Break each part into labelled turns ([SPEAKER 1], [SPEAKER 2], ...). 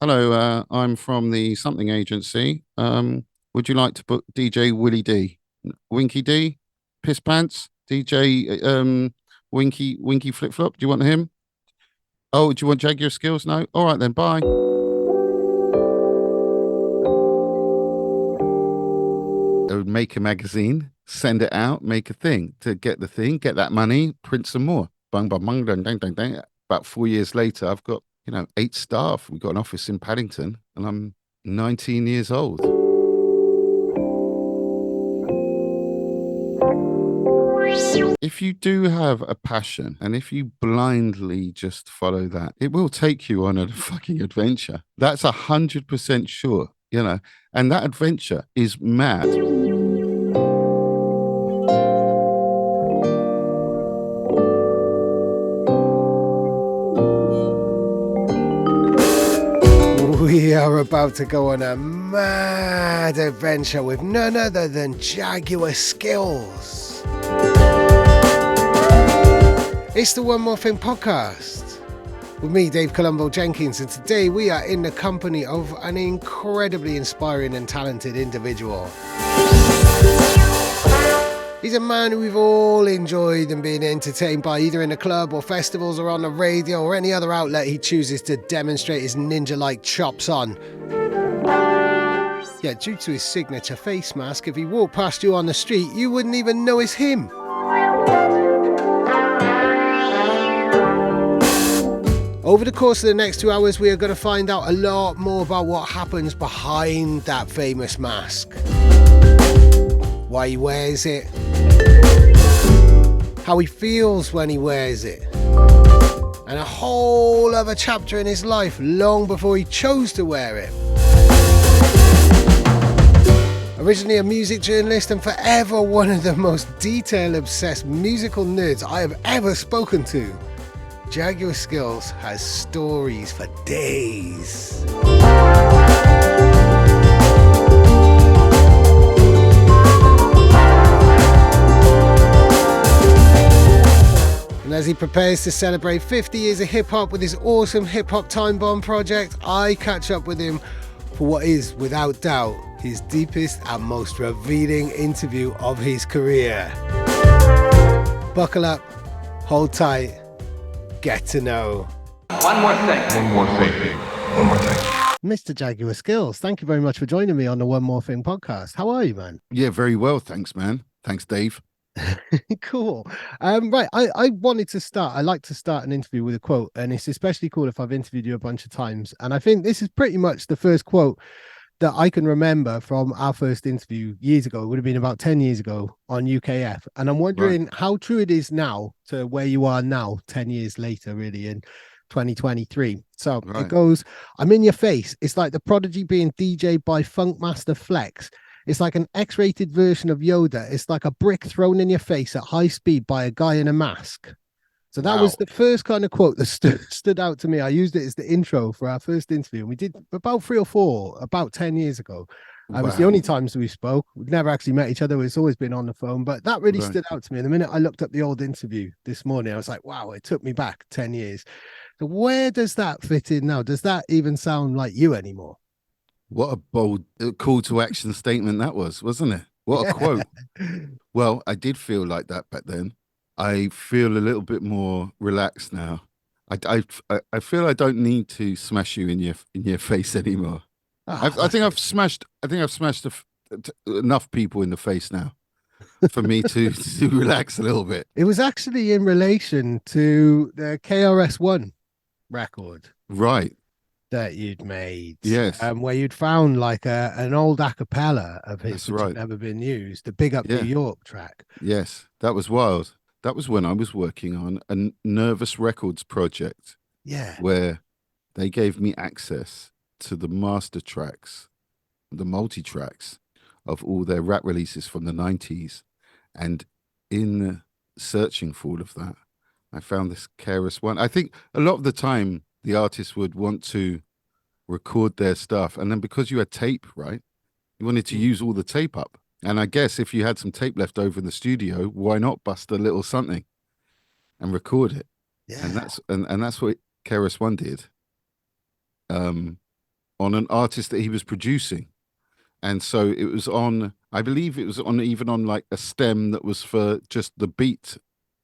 [SPEAKER 1] Hello, I'm from the something agency. Would you like to book DJ Willie D, Winky D, Piss Pants, DJ Winky Flip Flop? Do you want him? Oh, do you want Jaguar Skills? No. All right then. Bye. Make a magazine, send it out, make a thing to get the thing, get that money, print some more. Bang bang bang dang dang dang dang. About 4 years later, I've got 8 staff. We've got an office in Paddington, and I'm 19 years old. If you do have a passion and if you blindly just follow that, it will take you on a fucking adventure. That's 100% sure. And that adventure is mad.
[SPEAKER 2] We are about to go on a mad adventure with none other than Jaguar Skills. It's the One More Thing podcast with me, Dave Columbo Jenkins, and today we are in the company of an incredibly inspiring and talented individual. He's a man who we've all enjoyed and been entertained by, either in a club or festivals or on the radio or any other outlet he chooses to demonstrate his ninja-like chops on. Yeah, due to his signature face mask, if he walked past you on the street, you wouldn't even know it's him. Over the course of the next 2 hours, we are going to find out a lot more about what happens behind that famous mask. Why he wears it, how he feels when he wears it, and a whole other chapter in his life long before he chose to wear it. Originally a music journalist and forever one of the most detail-obsessed musical nerds I have ever spoken to, Jaguar Skills has stories for days. And as he prepares to celebrate 50 years of hip-hop with his awesome hip-hop time bomb project, I catch up with him for what is, without doubt, his deepest and most revealing interview of his career. Buckle up, hold tight, get to know.
[SPEAKER 3] One more thing.
[SPEAKER 2] Mr. Jaguar Skills, thank you very much for joining me on the One More Thing podcast. How are you, man?
[SPEAKER 1] Yeah, very well. Thanks, man. Thanks, Dave.
[SPEAKER 2] Cool. Right. I wanted to start. I like to start an interview with a quote, and it's especially cool if I've interviewed you a bunch of times. And I think this is pretty much the first quote that I can remember from our first interview years ago. It would have been about 10 years ago on UKF. And I'm wondering how true it is now to where you are now, 10 years later, really, in 2023. So It goes, I'm in your face. It's like the Prodigy being DJ'd by Funkmaster Flex. It's like an X-rated version of Yoda. It's like a brick thrown in your face at high speed by a guy in a mask. So that was the first kind of quote that stood out to me. I used it as the intro for our first interview. We did about 3 or 4, about 10 years ago. It was the only times we spoke. We've never actually met each other. It's always been on the phone. But that really stood out to me. And the minute I looked up the old interview this morning, I was like, wow, it took me back 10 years. So where does that fit in now? Does that even sound like you anymore?
[SPEAKER 1] What a bold call to action statement that was, wasn't it? What a quote. Well, I did feel like that back then. I feel a little bit more relaxed now. I feel I don't need to smash you in your face anymore. I think I've smashed enough people in the face now for me to relax a little bit.
[SPEAKER 2] It was actually in relation to the KRS-One record.
[SPEAKER 1] Right.
[SPEAKER 2] That you'd made,
[SPEAKER 1] yes,
[SPEAKER 2] where you'd found like an old a cappella of his,
[SPEAKER 1] That's
[SPEAKER 2] which had never been used, the Big Up New York track.
[SPEAKER 1] Yes, that was wild. That was when I was working on a Nervous Records project.
[SPEAKER 2] Yeah,
[SPEAKER 1] where they gave me access to the master tracks, the multi-tracks of all their rap releases from the 90s, and in searching for all of that, I found this KRS-One. I think a lot of the time the artists would want to record their stuff, and then because you had tape, right, you wanted to use all the tape up. And I guess if you had some tape left over in the studio, why not bust a little something and record it?
[SPEAKER 2] Yeah.
[SPEAKER 1] And that's what KRS-One did. on an artist that he was producing. And so it was on, I believe it was on even on like a stem that was for just the beat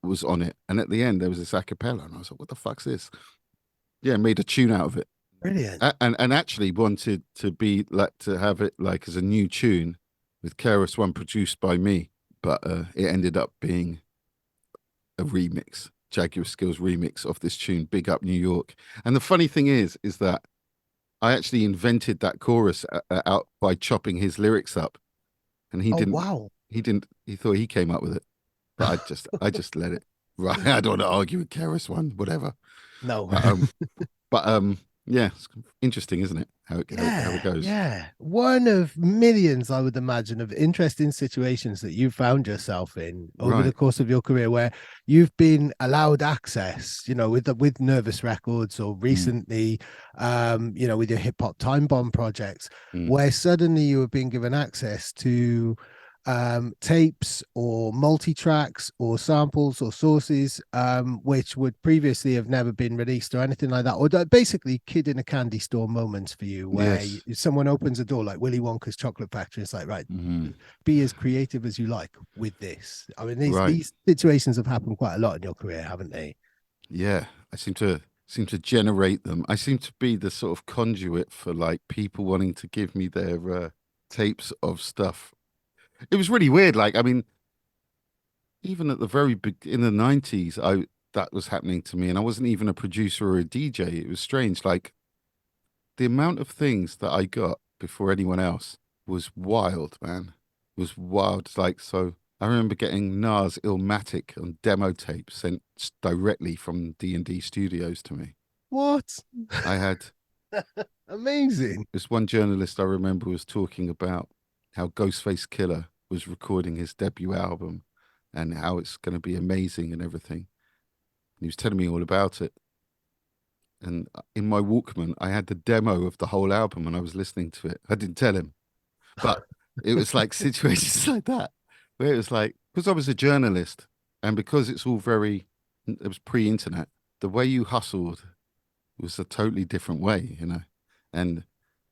[SPEAKER 1] was on it. And at the end, there was this a cappella. And I was like, what the fuck's this? Yeah, made a tune out of it.
[SPEAKER 2] Brilliant.
[SPEAKER 1] And actually wanted to be like to have it like as a new tune with KRS-One produced by me. But it ended up being a remix, Jaguar Skills remix of this tune, Big Up New York. And the funny thing is that I actually invented that chorus out by chopping his lyrics up, and
[SPEAKER 2] Oh wow.
[SPEAKER 1] he didn't, he thought he came up with it, but I just let it. Right, I don't want to argue with KRS-One, whatever.
[SPEAKER 2] No.
[SPEAKER 1] But yeah, it's interesting, isn't it? How it
[SPEAKER 2] Yeah,
[SPEAKER 1] goes.
[SPEAKER 2] yeah. One of millions, I would imagine, of interesting situations that you found yourself in over the
[SPEAKER 1] Right.
[SPEAKER 2] course of your career, where you've been allowed access, with Nervous Records, or
[SPEAKER 1] Mm,
[SPEAKER 2] recently, with your hip hop time bomb projects,
[SPEAKER 1] mm.
[SPEAKER 2] where suddenly you were being given access to tapes or multi-tracks or samples or sources, which would previously have never been released or anything like that, or basically kid in a candy store moments for you, where
[SPEAKER 1] Yes.
[SPEAKER 2] someone opens a door like Willy Wonka's chocolate factory. It's like, right,
[SPEAKER 1] Mhm.
[SPEAKER 2] be as creative as you like with this. I mean,
[SPEAKER 1] Right.
[SPEAKER 2] these situations have happened quite a lot in your career, haven't they?
[SPEAKER 1] Yeah. I seem to generate them. I seem to be the sort of conduit for like people wanting to give me their tapes of stuff. It was really weird. Like, I mean, even at the very big in the 90s, I that was happening to me, and I wasn't even a producer or a DJ. It was strange. Like the amount of things that I got before anyone else was wild, man. Was wild. Like, so I remember getting Nas Illmatic on demo tape sent directly from D&D Studios to me.
[SPEAKER 2] What?
[SPEAKER 1] I had
[SPEAKER 2] Amazing.
[SPEAKER 1] this one journalist I remember was talking about how Ghostface Killer was recording his debut album and how it's going to be amazing and everything. And he was telling me all about it. And in my Walkman, I had the demo of the whole album and I was listening to it. I didn't tell him, but it was like situations like that where it was like, because I was a journalist and because it's all very, it was pre internet, the way you hustled was a totally different way, you know, and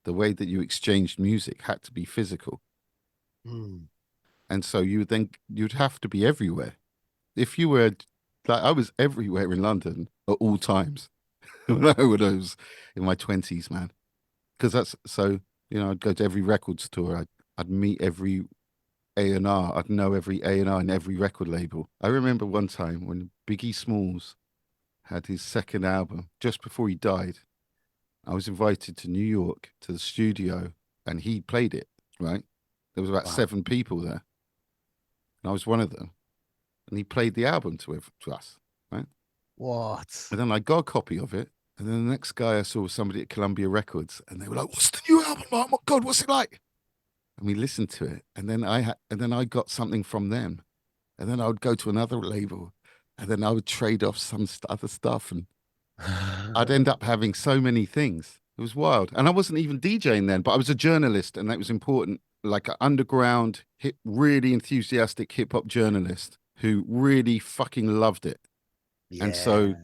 [SPEAKER 1] the way that you exchanged music had to be physical.
[SPEAKER 2] Mm.
[SPEAKER 1] And so you'd have to be everywhere. If you were like, I was everywhere in London at all times when I was in my 20s, man. Because that's so, I'd go to every record store. I'd meet every A&R. I'd know every A&R and every record label. I remember one time when Biggie Smalls had his second album just before he died. I was invited to New York to the studio and he played it, right? There was about
[SPEAKER 2] Wow.
[SPEAKER 1] 7 people there and I was one of them. And he played the album to us, right?
[SPEAKER 2] What?
[SPEAKER 1] And then I got a copy of it. And then the next guy I saw was somebody at Columbia Records and they were like, "What's the new album? Oh my God, what's it like?" And we listened to it. And then I got something from them. And then I would go to another label and then I would trade off some other stuff and I'd end up having so many things. It was wild. And I wasn't even DJing then, but I was a journalist and that was important. Like an underground, really enthusiastic hip hop journalist who really fucking loved it. And so
[SPEAKER 2] Yeah.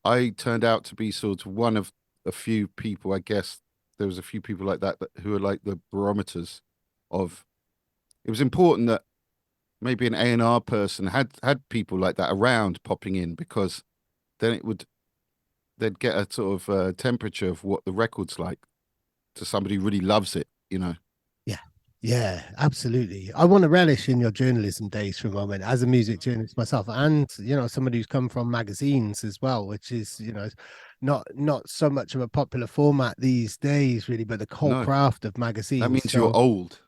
[SPEAKER 1] I turned out to be sort of one of a few people, I guess. There was a few people like that who are like the barometers of, it was important that maybe an A&R person had people like that around popping in because then they'd get a sort of temperature of what the record's like to somebody who really loves it, you know.
[SPEAKER 2] Yeah. Yeah, absolutely. I want to relish in your journalism days for a moment as a music journalist myself, and somebody who's come from magazines as well, which is not so much of a popular format these days, really, but the whole
[SPEAKER 1] No,
[SPEAKER 2] craft of
[SPEAKER 1] that
[SPEAKER 2] magazines.
[SPEAKER 1] means you're
[SPEAKER 2] So
[SPEAKER 1] old.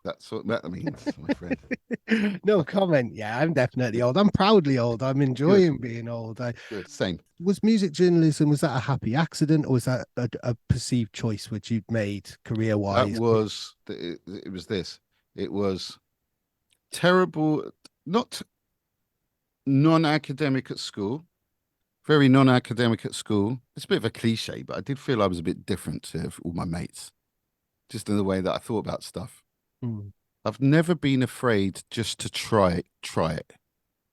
[SPEAKER 1] That's what that means, my friend.
[SPEAKER 2] no comment. Yeah, I'm definitely old. I'm proudly old. I'm
[SPEAKER 1] Good,
[SPEAKER 2] enjoying being old.
[SPEAKER 1] good. Same.
[SPEAKER 2] Was music journalism, was that a happy accident, or was that a perceived choice which you'd made career
[SPEAKER 1] That
[SPEAKER 2] wise?
[SPEAKER 1] was it was this. It was terrible, not non-academic at school, very non-academic at school. It's a bit of a cliche, but I did feel I was a bit different to all my mates, just in the way that I thought about stuff.
[SPEAKER 2] Mm.
[SPEAKER 1] I've never been afraid just to try it,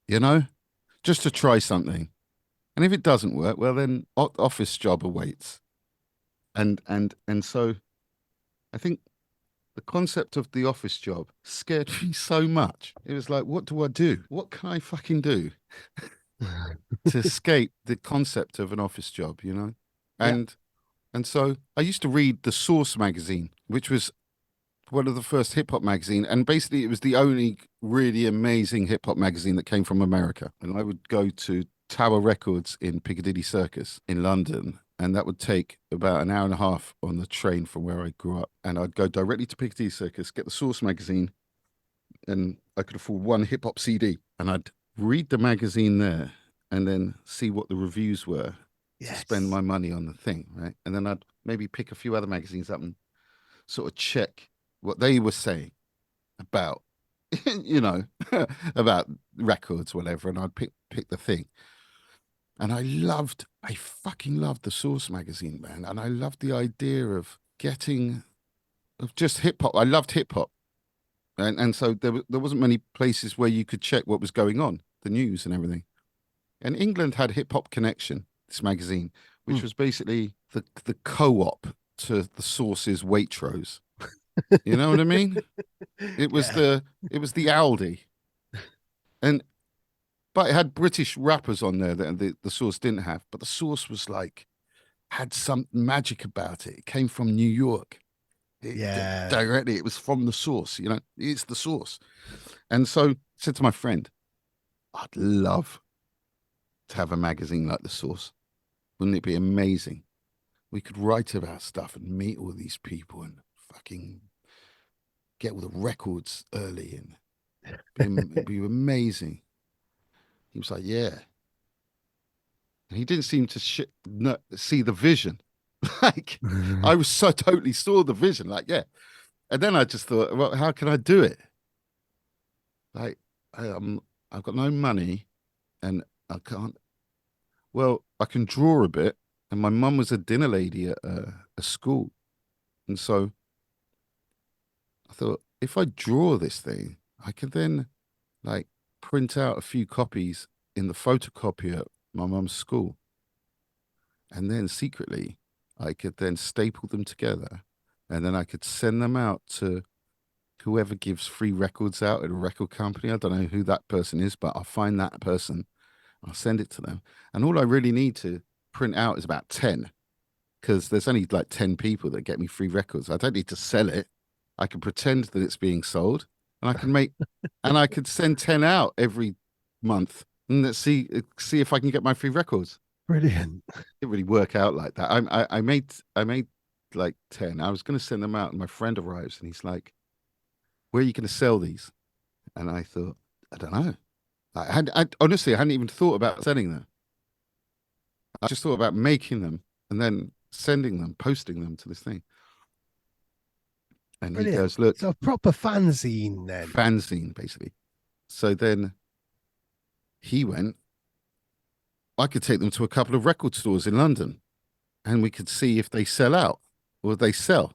[SPEAKER 1] you know, just to try something. And if it doesn't work, well, then office job awaits. And so I think the concept of the office job scared me so much. It was like, what do I do? What can I fucking do to escape the concept of an office job, you know?
[SPEAKER 2] Yeah.
[SPEAKER 1] And and so I used to read the Source magazine, which was one of the first hip hop magazine, and basically it was the only really amazing hip hop magazine that came from America. And I would go to Tower Records in Piccadilly Circus in London, and that would take about an hour and a half on the train from where I grew up. And I'd go directly to Piccadilly Circus, get the Source magazine, and I could afford one hip hop CD, and I'd read the magazine there, and then see what the reviews were to spend
[SPEAKER 2] Yes.
[SPEAKER 1] my money on the thing, right? And then I'd maybe pick a few other magazines up and sort of check what they were saying about, you know, about records, whatever, and I'd pick the thing. And I fucking loved the Source magazine, man. And I loved the idea of getting of just hip hop. I loved hip hop. And so there wasn't many places where you could check what was going on, the news and everything. And England had Hip Hop Connection, this magazine, which
[SPEAKER 2] Mm.
[SPEAKER 1] was basically the co-op to the Source's Waitrose. You know what I mean? It was
[SPEAKER 2] Yeah.
[SPEAKER 1] the Aldi, and but it had British rappers on there that the Source didn't have. But the Source was like had some magic about it. It came from New York.
[SPEAKER 2] Yeah.
[SPEAKER 1] Directly, it was from the Source. You know, it's the Source. And so I said to my friend, I'd love to have a magazine like the Source. Wouldn't it be amazing? We could write about stuff and meet all these people and fucking get all the records early and it'd be amazing. He was like, yeah. And he didn't seem to no, see the vision. Like, I was so totally saw the vision. Like, yeah. And then I just thought, well, how can I do it? Like, I've got no money and I can't. Well, I can draw a bit. And my mum was a dinner lady at a school. And so I thought, if I draw this thing, I can then like print out a few copies in the photocopier at my mum's school. And then secretly, I could then staple them together and then I could send them out to whoever gives free records out at a record company. I don't know who that person is, but I'll find that person. I'll send it to them. And all I really need to print out is about 10 because there's only like 10 people that get me free records. I don't need to sell it. I can pretend that it's being sold and I can make, and I could send 10 out every month and let's see if I can get my free records.
[SPEAKER 2] Brilliant.
[SPEAKER 1] It didn't really work out like that. I made like 10. I was going to send them out and my friend arrives and he's like, where are you going to sell these? And I thought, I don't know. Honestly, I hadn't even thought about selling them. I just thought about making them and then sending them, posting them to this thing. And he
[SPEAKER 2] Brilliant.
[SPEAKER 1] goes, look,
[SPEAKER 2] So a proper fanzine then.
[SPEAKER 1] fanzine, basically. So then he went, I could take them to a couple of record stores in London and we could see if they sell out or they sell.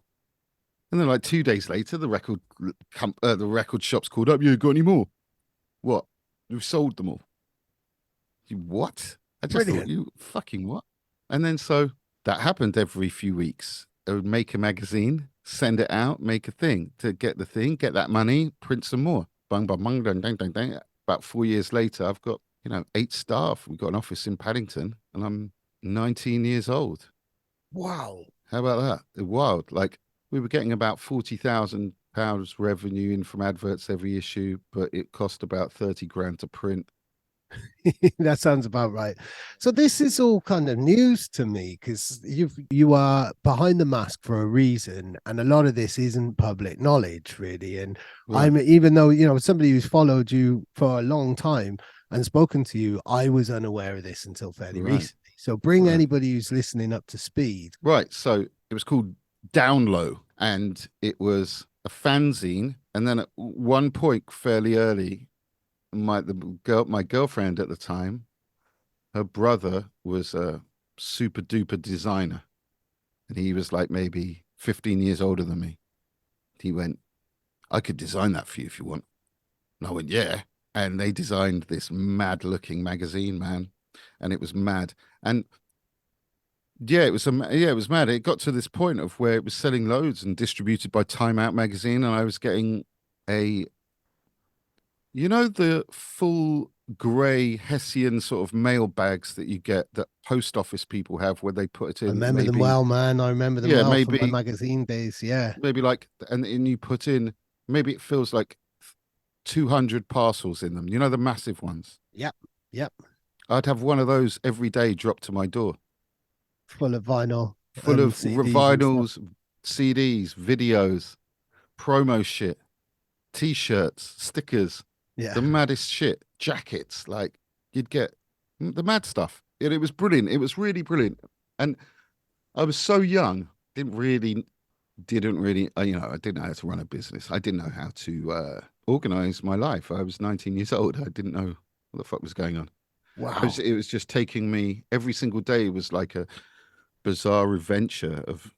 [SPEAKER 1] And then like 2 days later, the record shops called up. You got any more? What? We've sold them all. You what? I just thought
[SPEAKER 2] Brilliant.
[SPEAKER 1] you fucking what? And then so that happened every few weeks. I would make a magazine, send it out, make a thing to get the thing, get that money, print some more. Bang, bang, bang, dang, dang, dang, dang. About 4 years later, I've got, 8 staff. We've got an office in Paddington and I'm 19 years old.
[SPEAKER 2] Wow.
[SPEAKER 1] How about that? Wild. Like we were getting about £40,000 revenue in from adverts every issue, but it cost about 30 grand to print.
[SPEAKER 2] That sounds about right. So this is all kind of news to me because you are behind the mask for a reason, and a lot of this isn't public knowledge, really. And
[SPEAKER 1] Right.
[SPEAKER 2] I'm even though somebody who's followed you for a long time and spoken to you, I was unaware of this until fairly
[SPEAKER 1] Right.
[SPEAKER 2] recently. So bring
[SPEAKER 1] Right.
[SPEAKER 2] anybody who's listening up to speed.
[SPEAKER 1] Right. So it was called Down Low, and it was a fanzine. And then at one point, fairly early, my girlfriend at the time, her brother was a super duper designer, and he was like maybe 15 years older than me. He went, I could design that for you if you want. And I went, yeah. And they designed this mad looking magazine, man. And it was mad. And Yeah, it was mad. It got to this point of where it was selling loads and distributed by Time Out magazine, and I was getting a, the full grey Hessian sort of mail bags that you get that post office people have where they put it
[SPEAKER 2] I
[SPEAKER 1] in
[SPEAKER 2] remember them
[SPEAKER 1] maybe,
[SPEAKER 2] well, man. I remember them
[SPEAKER 1] yeah,
[SPEAKER 2] well from my
[SPEAKER 1] maybe
[SPEAKER 2] magazine days. Yeah.
[SPEAKER 1] like, and you put in, maybe it feels like 200 parcels in them, the massive ones.
[SPEAKER 2] Yep. Yep.
[SPEAKER 1] I'd have one of those every day dropped to my door,
[SPEAKER 2] Full of vinyl
[SPEAKER 1] full
[SPEAKER 2] and
[SPEAKER 1] of
[SPEAKER 2] CDs and stuff.
[SPEAKER 1] vinyls, CDs, videos, promo shit, t-shirts, stickers,
[SPEAKER 2] Yeah.
[SPEAKER 1] the maddest shit, jackets. Like, you'd get the mad stuff. It was brilliant. It was really brilliant. And I was so young, didn't really, I didn't know how to run a business. I didn't know how to organize my life. I was 19 years old. I didn't know what the fuck was going on.
[SPEAKER 2] Wow.
[SPEAKER 1] It was just taking me every single day was like a bizarre adventure of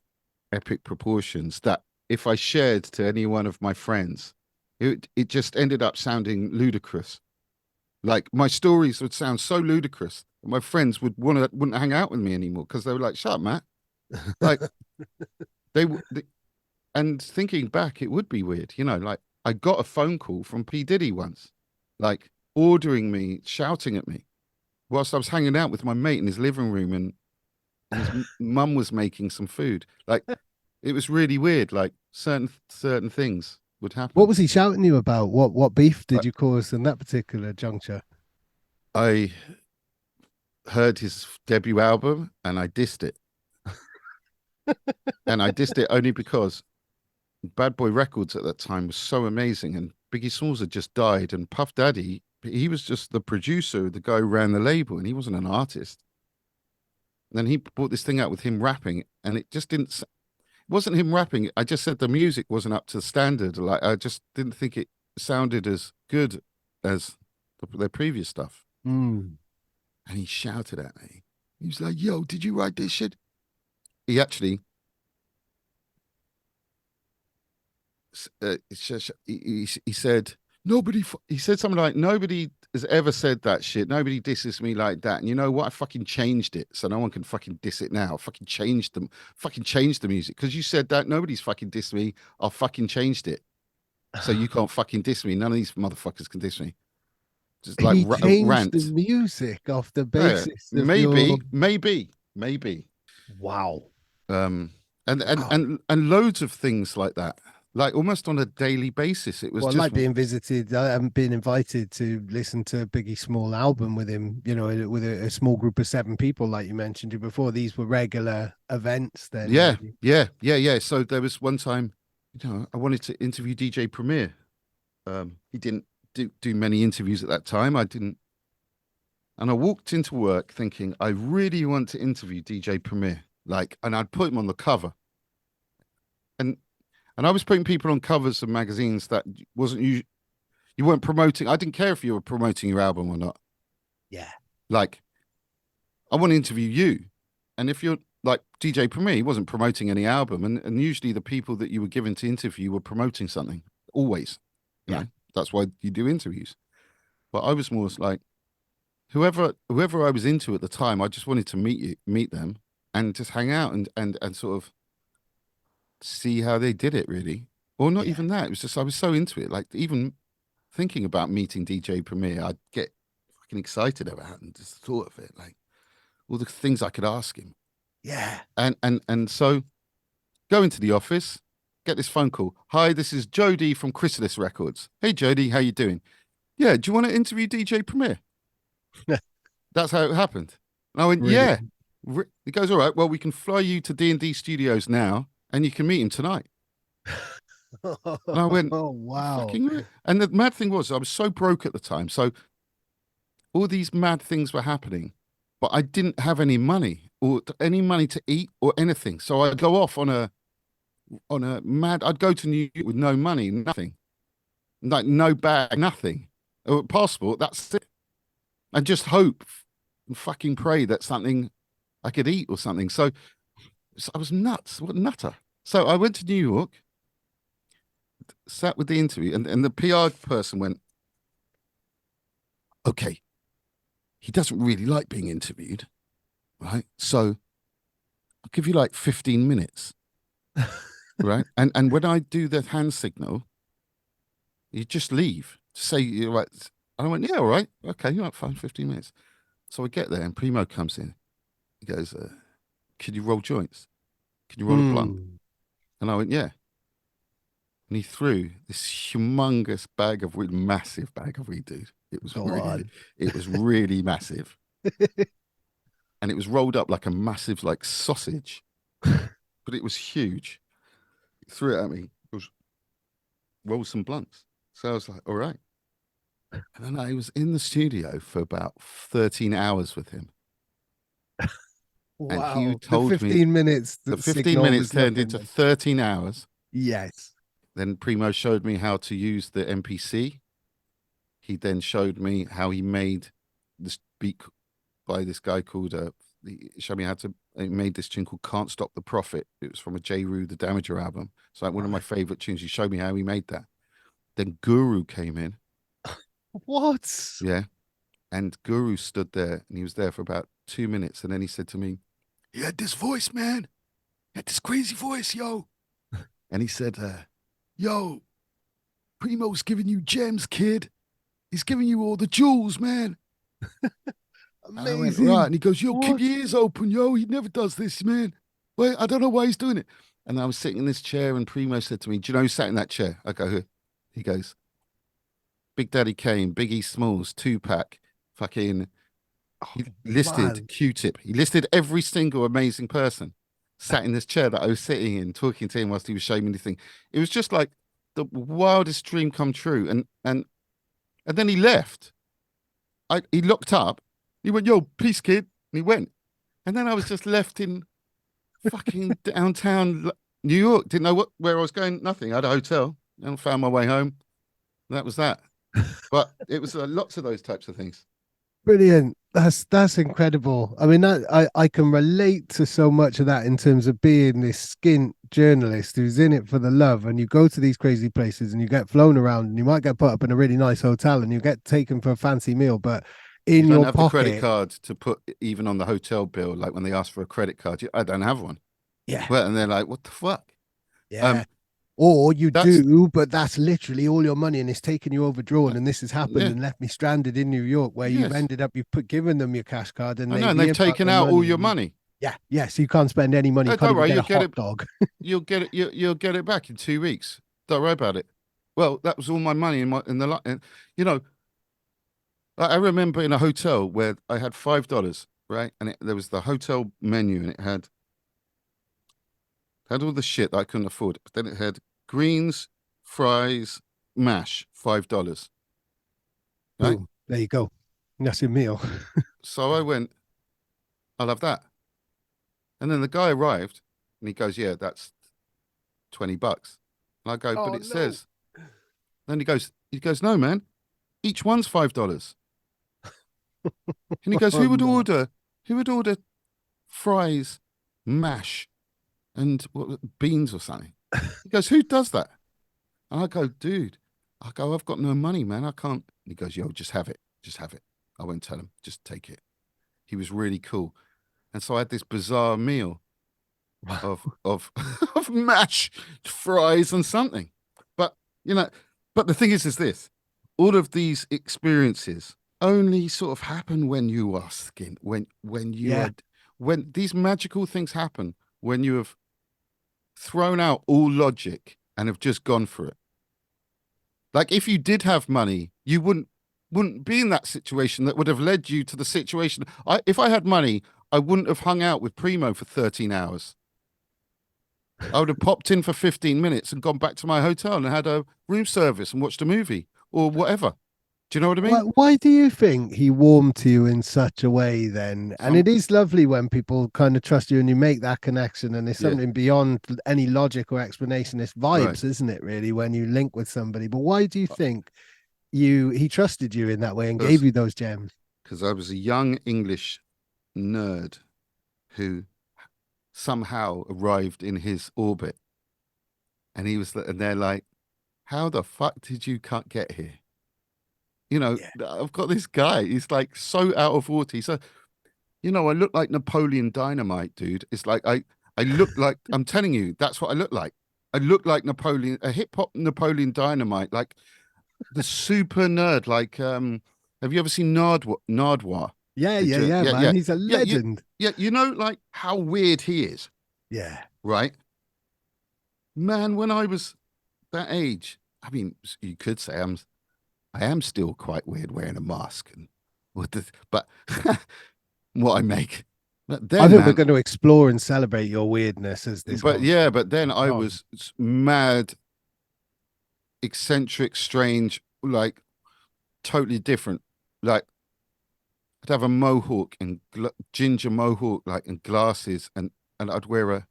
[SPEAKER 1] epic proportions that if I shared to any one of my friends, it just ended up sounding ludicrous. Like, my stories would sound so ludicrous. My friends wouldn't hang out with me anymore because they were like, "Shut up, Matt." Like, they and thinking back, it would be weird, Like, I got a phone call from P Diddy once, like ordering me, shouting at me whilst I was hanging out with my mate in his living room, and his mum was making some food. Like, it was really weird. Like, certain things would
[SPEAKER 2] What
[SPEAKER 1] happen.
[SPEAKER 2] was he shouting you about? What beef
[SPEAKER 1] I,
[SPEAKER 2] did you cause in that particular juncture?
[SPEAKER 1] I heard his debut album and I dissed it. And I dissed it only because Bad Boy Records at that time was so amazing, and Biggie Smalls had just died, and Puff Daddy, he was just the producer, the guy who ran the label, and he wasn't an artist. And then he brought this thing out with him rapping, and it just didn't. It wasn't him rapping. I just said the music wasn't up to the standard. Like, I just didn't think it sounded as good as their previous stuff.
[SPEAKER 2] Mm.
[SPEAKER 1] And he shouted at me. He was like, "Yo, did you write this shit?" He actually he said he said something like, "Nobody has ever said that shit. Nobody disses me like that." And you know what? I fucking changed it so no one can fucking diss it now. I fucking changed the music because you said that. Nobody's fucking dissed me. I fucking changed it so you can't fucking diss me. None of these motherfuckers can diss me. Just like
[SPEAKER 2] He changed the
[SPEAKER 1] rant.
[SPEAKER 2] music off the
[SPEAKER 1] Yeah,
[SPEAKER 2] basis of your
[SPEAKER 1] maybe.
[SPEAKER 2] wow.
[SPEAKER 1] Um,
[SPEAKER 2] Wow.
[SPEAKER 1] and loads of things like that, like almost on a daily basis. It was
[SPEAKER 2] Well,
[SPEAKER 1] just
[SPEAKER 2] like being visited, I haven't been invited to listen to Biggie Small album with him, with a small group of 7 people, like you mentioned before. These were regular events then,
[SPEAKER 1] yeah,
[SPEAKER 2] really.
[SPEAKER 1] yeah. So there was one time, I wanted to interview DJ Premier. He didn't do many interviews at that time. I didn't, and I walked into work thinking I really want to interview DJ Premier, like, and I'd put him on the cover, and I was putting people on covers of magazines that wasn't you weren't promoting. I didn't care if you were promoting your album or not.
[SPEAKER 2] Yeah.
[SPEAKER 1] Like, I want to interview you. And if you're like DJ Premier, he wasn't promoting any album. And usually the people that you were given to interview were promoting something. Always.
[SPEAKER 2] Yeah.
[SPEAKER 1] That's why you do interviews. But I was more like, whoever I was into at the time, I just wanted to meet them and just hang out and sort of see how they did it, really. Or not
[SPEAKER 2] Yeah.
[SPEAKER 1] even that. It was just I was so into it. Like, even thinking about meeting DJ Premier, I'd get fucking excited about it and just thought of it. Like, all the things I could ask him.
[SPEAKER 2] Yeah.
[SPEAKER 1] And so go into the office, get this phone call. "Hi, this is Jody from Chrysalis Records. Hey Jody, how you doing? Yeah, do you want to interview DJ Premier?" That's how it happened. And I went, "Yeah."
[SPEAKER 2] Brilliant.
[SPEAKER 1] He goes, "All right, well, we can fly you to D&D Studios now and you can meet him tonight." And I went,
[SPEAKER 2] Oh, wow.
[SPEAKER 1] "Fucking." And the mad thing was, I was so broke at the time. So all these mad things were happening, but I didn't have any money or any money to eat or anything. So I'd go off on a mad. I'd go to New York with no money, nothing, like no bag, nothing, or passport. That's it, and just hope and fucking pray that something I could eat or something. So I was nuts. What a nutter. So I went to New York, sat with the interview, and the PR person went, "Okay, he doesn't really like being interviewed, right? So I'll give you like 15 minutes, right? And when I do the hand signal, you just leave. Say you're right. And I went, yeah, all right, okay, you're like fine, 15 minutes. So I get there and Primo comes in. He goes, can you roll joints? Can you roll a blunt?
[SPEAKER 2] Hmm.
[SPEAKER 1] And I went, yeah. And he threw this humongous bag of weed, massive bag of weed, dude.
[SPEAKER 2] Go on.
[SPEAKER 1] It was really massive. And it was rolled up like a massive, like sausage, but it was huge. He threw it at me. It was roll some blunts. So I was like, all right. And then I was in the studio for about 13 hours with him. And he
[SPEAKER 2] Wow. The
[SPEAKER 1] told me
[SPEAKER 2] 15 minutes
[SPEAKER 1] the
[SPEAKER 2] that
[SPEAKER 1] 15
[SPEAKER 2] signal
[SPEAKER 1] minutes
[SPEAKER 2] was
[SPEAKER 1] turned
[SPEAKER 2] nothing
[SPEAKER 1] into
[SPEAKER 2] then.
[SPEAKER 1] 13 hours.
[SPEAKER 2] Yes.
[SPEAKER 1] Then Primo showed me how to use the MPC. He then showed me how he made this beat by this guy called, he showed me how to, he made this tune called Can't Stop the Profit. It was from a J. Rue, the Damager album. It's like one of my favorite tunes. He showed me how he made that. Then Guru came in.
[SPEAKER 2] What?
[SPEAKER 1] Yeah. And Guru stood there and he was there for about 2 minutes. And then he said to me, he had this voice, man. He had this crazy voice, yo. And he said, yo, Primo's giving you gems, kid. He's giving you all the jewels, man. And I went, right.
[SPEAKER 2] Amazing.
[SPEAKER 1] And he goes, yo, keep
[SPEAKER 2] What?
[SPEAKER 1] your ears open, yo. He never does this, man. Well, I don't know why he's doing it. And I was sitting in this chair and Primo said to me, do you know who sat in that chair? I go, who? He goes, Big Daddy Kane, Biggie Smalls, Tupac, fucking,
[SPEAKER 2] Oh,
[SPEAKER 1] he listed
[SPEAKER 2] man.
[SPEAKER 1] Q-Tip. He listed every single amazing person sat in this chair that I was sitting in, talking to him whilst he was showing me the thing. It was just like the wildest dream come true. And then he left. He looked up. He went, yo, peace, kid. And he went. And then I was just left in fucking downtown New York. Didn't know where I was going. Nothing. I had a hotel and found my way home. That was that. But it was lots of those types of things.
[SPEAKER 2] Brilliant. That's incredible. I mean, I can relate to so much of that in terms of being this skint journalist who's in it for the love, and you go to these crazy places and you get flown around, and you might get put up in a really nice hotel, and you get taken for a fancy meal, but
[SPEAKER 1] You
[SPEAKER 2] in
[SPEAKER 1] don't
[SPEAKER 2] your
[SPEAKER 1] have the credit
[SPEAKER 2] pocket,
[SPEAKER 1] card to put even on the hotel bill, like when they ask for a credit card. I don't have one.
[SPEAKER 2] yeah,
[SPEAKER 1] Well, and they're like, what the fuck?
[SPEAKER 2] yeah.
[SPEAKER 1] Um,
[SPEAKER 2] Or you
[SPEAKER 1] that's
[SPEAKER 2] do, but that's literally all your money, and it's taken you overdrawn,
[SPEAKER 1] uh,
[SPEAKER 2] and this has happened
[SPEAKER 1] yeah,
[SPEAKER 2] and left me stranded in New York, where you've
[SPEAKER 1] yes.
[SPEAKER 2] ended up, you've given them your cash card, and
[SPEAKER 1] I know,
[SPEAKER 2] they've
[SPEAKER 1] and they've
[SPEAKER 2] earmarked
[SPEAKER 1] taken
[SPEAKER 2] their
[SPEAKER 1] out all
[SPEAKER 2] money,
[SPEAKER 1] your
[SPEAKER 2] and you,
[SPEAKER 1] money.
[SPEAKER 2] yeah, yeah, so you can't spend any money, you can't
[SPEAKER 1] Don't
[SPEAKER 2] even
[SPEAKER 1] worry,
[SPEAKER 2] get a hot dog.
[SPEAKER 1] you'll get it, you'll get it back in 2 weeks. Don't worry about it. Well, that was all my money in the and, you know, I remember in a hotel where I had $5, right, and there was the hotel menu, and it had all the shit that I couldn't afford. But then it had greens, fries, mash, $5, right?
[SPEAKER 2] Boom, there you go. That's your meal.
[SPEAKER 1] So I went, I'll have that. And then the guy arrived, and he goes, yeah, that's $20. And I go, but
[SPEAKER 2] Oh
[SPEAKER 1] it
[SPEAKER 2] no.
[SPEAKER 1] says. Then he goes, no, man, each one's $5. And he goes,
[SPEAKER 2] Oh no.
[SPEAKER 1] who would order fries, mash, and beans or something? He goes, who does that? And I go, dude, I go, I've got no money, man. I can't. And he goes, yo, just have it. Just have it. I won't tell him. Just take it. He was really cool. And so I had this bizarre meal of of mash, fries, and something. But you know, but the thing is this: all of these experiences only sort of happen when you are skint, when you
[SPEAKER 2] Yeah.
[SPEAKER 1] are when these magical things happen when you have thrown out all logic and have just gone for it. Like if you did have money, you wouldn't be in that situation that would have led you to the situation. If I had money, I wouldn't have hung out with Primo for 13 hours. I would have popped in for 15 minutes and gone back to my hotel and had a room service and watched a movie or whatever. Do you know what I mean?
[SPEAKER 2] Why do you think he warmed to you in such a way then? And
[SPEAKER 1] Some,
[SPEAKER 2] it is lovely when people kind of trust you and you make that connection and it's
[SPEAKER 1] yeah,
[SPEAKER 2] something beyond any logic or explanation. It's
[SPEAKER 1] right.
[SPEAKER 2] vibes, isn't it, really, when you link with somebody? But why do you think he trusted you in that way and gave
[SPEAKER 1] Because
[SPEAKER 2] you those gems?
[SPEAKER 1] I was a young English nerd who somehow arrived in his orbit, and and they're like, "How the fuck did you get here?" You know,
[SPEAKER 2] Yeah.
[SPEAKER 1] I've got this guy. He's like so out of water. I look like Napoleon Dynamite, dude. It's like I look like, I'm telling you, that's what I look like. I look like Napoleon, a hip hop Napoleon Dynamite, like the super nerd. Like, have you ever seen Nardwar?
[SPEAKER 2] Yeah, yeah, yeah,
[SPEAKER 1] Yeah,
[SPEAKER 2] man.
[SPEAKER 1] yeah,
[SPEAKER 2] He's a
[SPEAKER 1] yeah,
[SPEAKER 2] legend.
[SPEAKER 1] yeah. Like how weird he is,
[SPEAKER 2] Yeah.
[SPEAKER 1] right? Man, when I was that age, I mean, you could say I am still quite weird wearing a mask and but what I make. But
[SPEAKER 2] I
[SPEAKER 1] then,
[SPEAKER 2] think we're
[SPEAKER 1] man,
[SPEAKER 2] going to explore and celebrate your weirdness as this
[SPEAKER 1] but yeah,
[SPEAKER 2] conversation
[SPEAKER 1] but then
[SPEAKER 2] goes
[SPEAKER 1] I
[SPEAKER 2] on.
[SPEAKER 1] was mad, eccentric, strange, like totally different. Like I'd have a mohawk and ginger mohawk, like and glasses, and I'd wear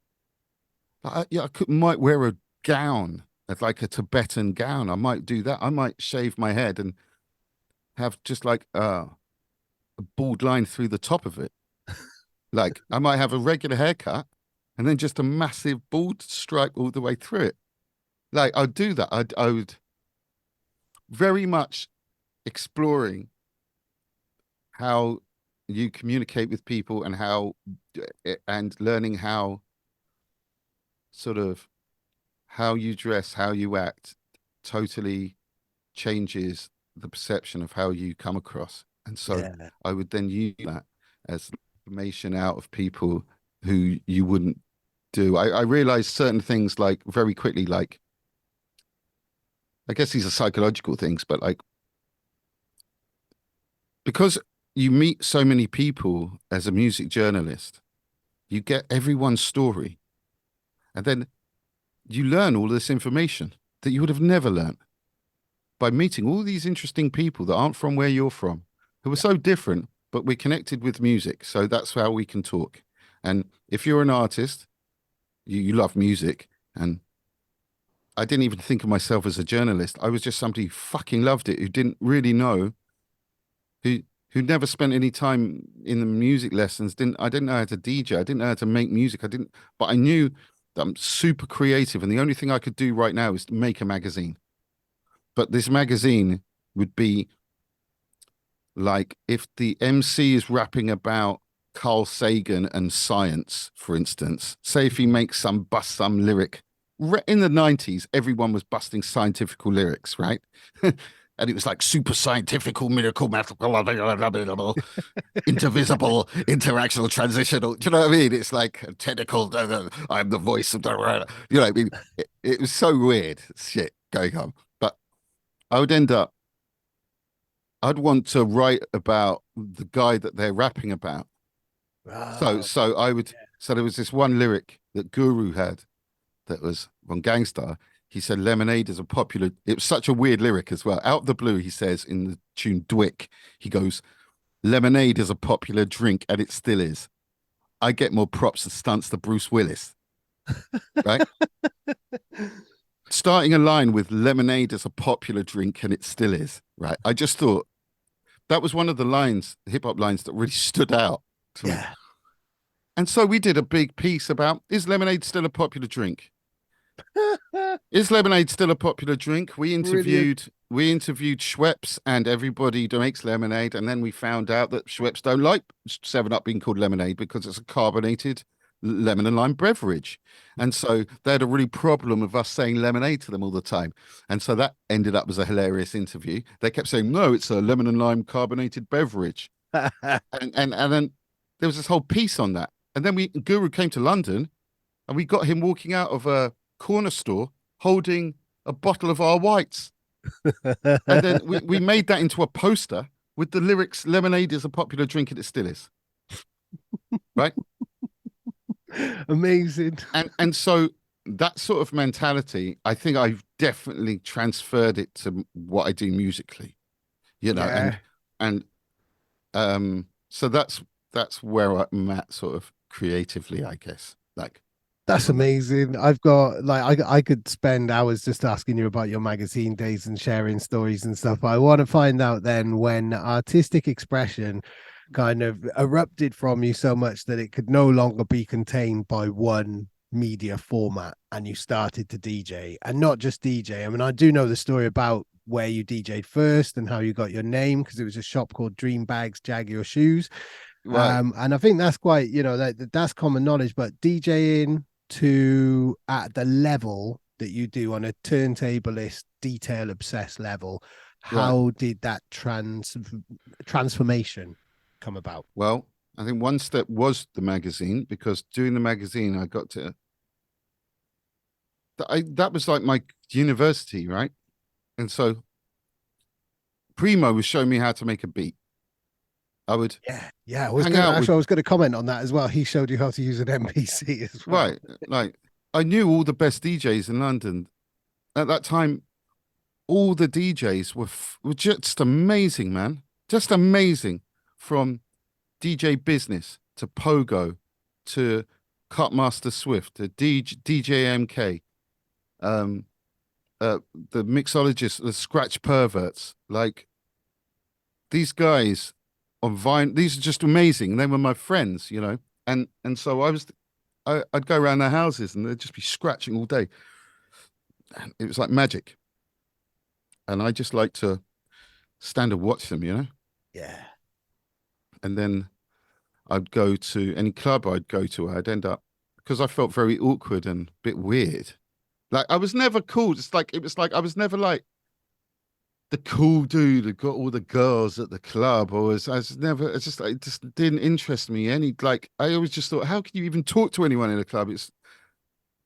[SPEAKER 1] yeah, might wear a gown, it's like a Tibetan gown. I might do that. I might shave my head and have just like a bald line through the top of it. Like I might have a regular haircut and then just a massive bald stripe all the way through it. Like I'd do that. I would very much exploring how you communicate with people and how and learning how sort of how you dress, how you act totally changes the perception of how you come across. And so
[SPEAKER 2] Yeah.
[SPEAKER 1] I would then use that as information out of people who you wouldn't do. I realized certain things like very quickly, like I guess these are psychological things, but like because you meet so many people as a music journalist, you get everyone's story. And then you learn all this information that you would have never learned by meeting all these interesting people that aren't from where you're from, who are so different, but we're connected with music. So that's how we can talk. And if you're an artist, you love music. And I didn't even think of myself as a journalist. I was just somebody who fucking loved it, who didn't really know, who who never spent any time in the music lessons. I didn't know how to DJ. I didn't know how to make music. I didn't, but I knew that I'm super creative. And the only thing I could do right now is to make a magazine. But this magazine would be like if the MC is rapping about Carl Sagan and science, for instance, say if he makes some lyric in the 90s, everyone was busting scientific lyrics, right? And it was like super scientifical, miracle, mathematical, intervisible, interactional, transitional. Do you know what I mean? It's like technical. I'm the voice of the. You know what I mean? It was so weird shit going on. But I would end up I'd want to write about the guy that they're rapping about. So
[SPEAKER 2] Wow.
[SPEAKER 1] so I would so there was this one lyric that Guru had that was on Gangstar. He said lemonade is a popular, it was such a weird lyric as well. Out of the blue, he says in the tune Dwick, he goes, lemonade is a popular drink and it still is. I get more props and stunts than Bruce Willis, right? Starting a line with lemonade is a popular drink and it still is, right? I just thought that was one of the lines, hip hop lines that really stood out to me.
[SPEAKER 2] Yeah.
[SPEAKER 1] And so we did a big piece about, is lemonade still a popular drink? Is lemonade still a popular drink?
[SPEAKER 2] Brilliant.
[SPEAKER 1] We interviewed Schweppes and everybody who makes lemonade, and then we found out that Schweppes don't like Seven Up being called lemonade because it's a carbonated lemon and lime beverage, and so they had a really problem of us saying lemonade to them all the time, and so that ended up as a hilarious interview. They kept saying no, it's a lemon and lime carbonated beverage, and then there was this whole piece on that, and then we Guru came to London, and we got him walking out of a corner store holding a bottle of our whites. And then we made that into a poster with the lyrics lemonade is a popular drink and it still is. Right.
[SPEAKER 2] Amazing.
[SPEAKER 1] And so that sort of mentality, I think I've definitely transferred it to what I do musically,
[SPEAKER 2] Yeah.
[SPEAKER 1] and so that's where I'm at sort of creatively, I guess. Like
[SPEAKER 2] That's amazing. I've got like I could spend hours just asking you about your magazine days and sharing stories and stuff. But I want to find out then when artistic expression kind of erupted from you so much that it could no longer be contained by one media format and you started to DJ and not just DJ. I mean, I do know the story about where you DJ'd first and how you got your name because it was a shop called Dream Bags Jaguar Shoes.
[SPEAKER 1] Right.
[SPEAKER 2] And I think that's quite, that's common knowledge. But DJing to at the level that you do on a turntablist, detail obsessed level,
[SPEAKER 1] Right.
[SPEAKER 2] how did that transformation come about?
[SPEAKER 1] Well, I think one step was the magazine, because doing the magazine, I got to that was like my university, right? And so Primo was showing me how to make a beat. I would
[SPEAKER 2] Yeah.
[SPEAKER 1] hang out with
[SPEAKER 2] I was gonna comment on that as well. He showed you how to use an MPC as well.
[SPEAKER 1] right, like I knew all the best DJs in London at that time. All the DJs were just amazing, man, just amazing. From DJ Business to Pogo to Cutmaster Swift to DJ MK, um, the mixologists, the scratch perverts, like these guys on Vine. These are just amazing. They were my friends, and so I'd go around their houses and they'd just be scratching all day. And it was like magic, and I just like to stand and watch them.
[SPEAKER 2] Yeah.
[SPEAKER 1] And then I'd go to any club I'd go to. I'd end up, because I felt very awkward and a bit weird. Like I was never cool. It was like I was never like the cool dude who got all the girls at the club. I was never. It just didn't interest me any. Like I always just thought, how can you even talk to anyone in a club?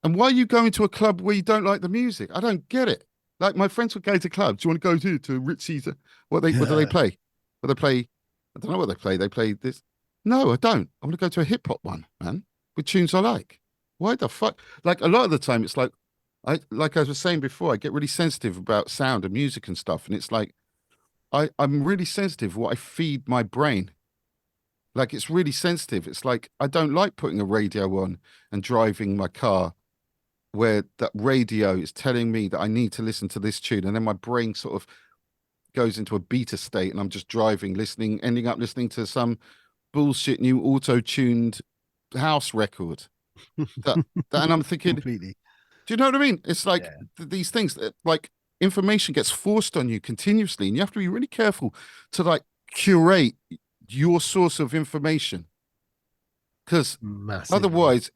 [SPEAKER 1] And why are you going to a club where you don't like the music? I don't get it. Like my friends would go to clubs. Do you want to go to Ritzy's? What do they play? What they play? I don't know what they play. They play this. No, I don't. I want to go to a hip hop one, man, with tunes I like. Why the fuck? Like a lot of the time, it's like I was saying before, I get really sensitive about sound and music and stuff, and it's like I'm really sensitive what I feed my brain. Like it's really sensitive. It's like I don't like putting a radio on and driving my car where that radio is telling me that I need to listen to this tune, and then my brain sort of goes into a beta state, and I'm just driving, listening, ending up listening to some bullshit new auto-tuned house record. That, and I'm thinking,
[SPEAKER 2] Completely.
[SPEAKER 1] do you know what I mean? It's like
[SPEAKER 2] Yeah.
[SPEAKER 1] these things that like information gets forced on you continuously, and you have to be really careful to like curate your source of information, because
[SPEAKER 2] Massively.
[SPEAKER 1] otherwise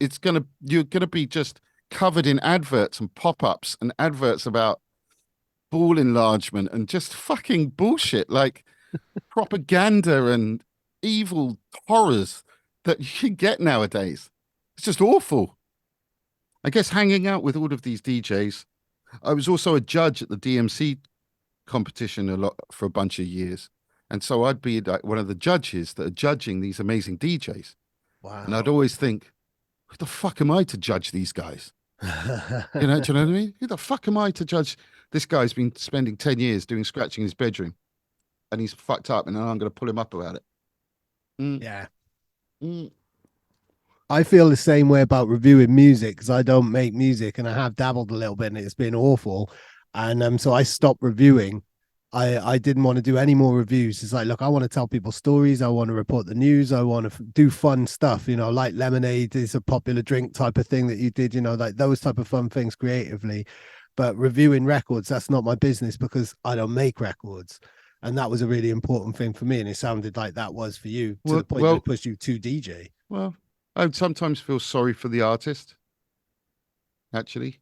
[SPEAKER 1] you're gonna be just covered in adverts and pop-ups and adverts about ball enlargement and just fucking bullshit, like propaganda and evil horrors that you can get nowadays. It's just awful. I guess hanging out with all of these DJs. I was also a judge at the DMC competition a lot for a bunch of years. And so I'd be like one of the judges that are judging these amazing DJs. And I'd
[SPEAKER 2] Wow.
[SPEAKER 1] always think, who the fuck am I to judge these guys? Do you know what I mean? Who the fuck am I to judge? This guy's been spending 10 years doing scratching in his bedroom, and he's fucked up, and I'm going to pull him up about it. Mm,
[SPEAKER 2] Yeah.
[SPEAKER 1] mm.
[SPEAKER 2] I feel the same way about reviewing music because I don't make music and I have dabbled a little bit and it's been awful. And so I stopped reviewing. I didn't want to do any more reviews. It's like, look, I want to tell people stories. I want to report the news. I want to do fun stuff, like lemonade is a popular drink type of thing that you did, like those type of fun things creatively. But reviewing records, that's not my business because I don't make records. And that was a really important thing for me. And it sounded like that was for you to
[SPEAKER 1] Well,
[SPEAKER 2] the point that it
[SPEAKER 1] well,
[SPEAKER 2] pushed you to DJ.
[SPEAKER 1] well, I would sometimes feel sorry for the artist, actually.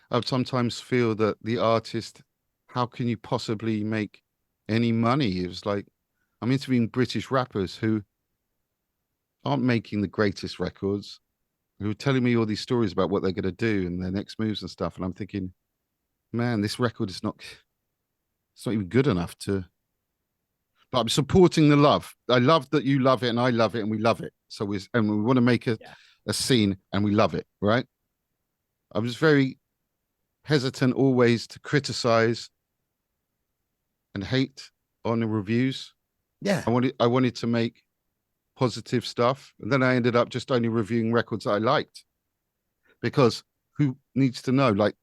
[SPEAKER 1] I would sometimes feel that the artist, how can you possibly make any money? It was like, I'm interviewing British rappers who aren't making the greatest records, who are telling me all these stories about what they're going to do and their next moves and stuff. And I'm thinking, man, this record is it's not even good enough to. But I'm supporting the love. I love that you love it and I love it and we love it. And we want to make
[SPEAKER 2] Yeah.
[SPEAKER 1] a scene and we love it, right? I was very hesitant always to criticize and hate on the reviews.
[SPEAKER 2] Yeah.
[SPEAKER 1] I wanted to make positive stuff. And then I ended up just only reviewing records that I liked, because who needs to know? Like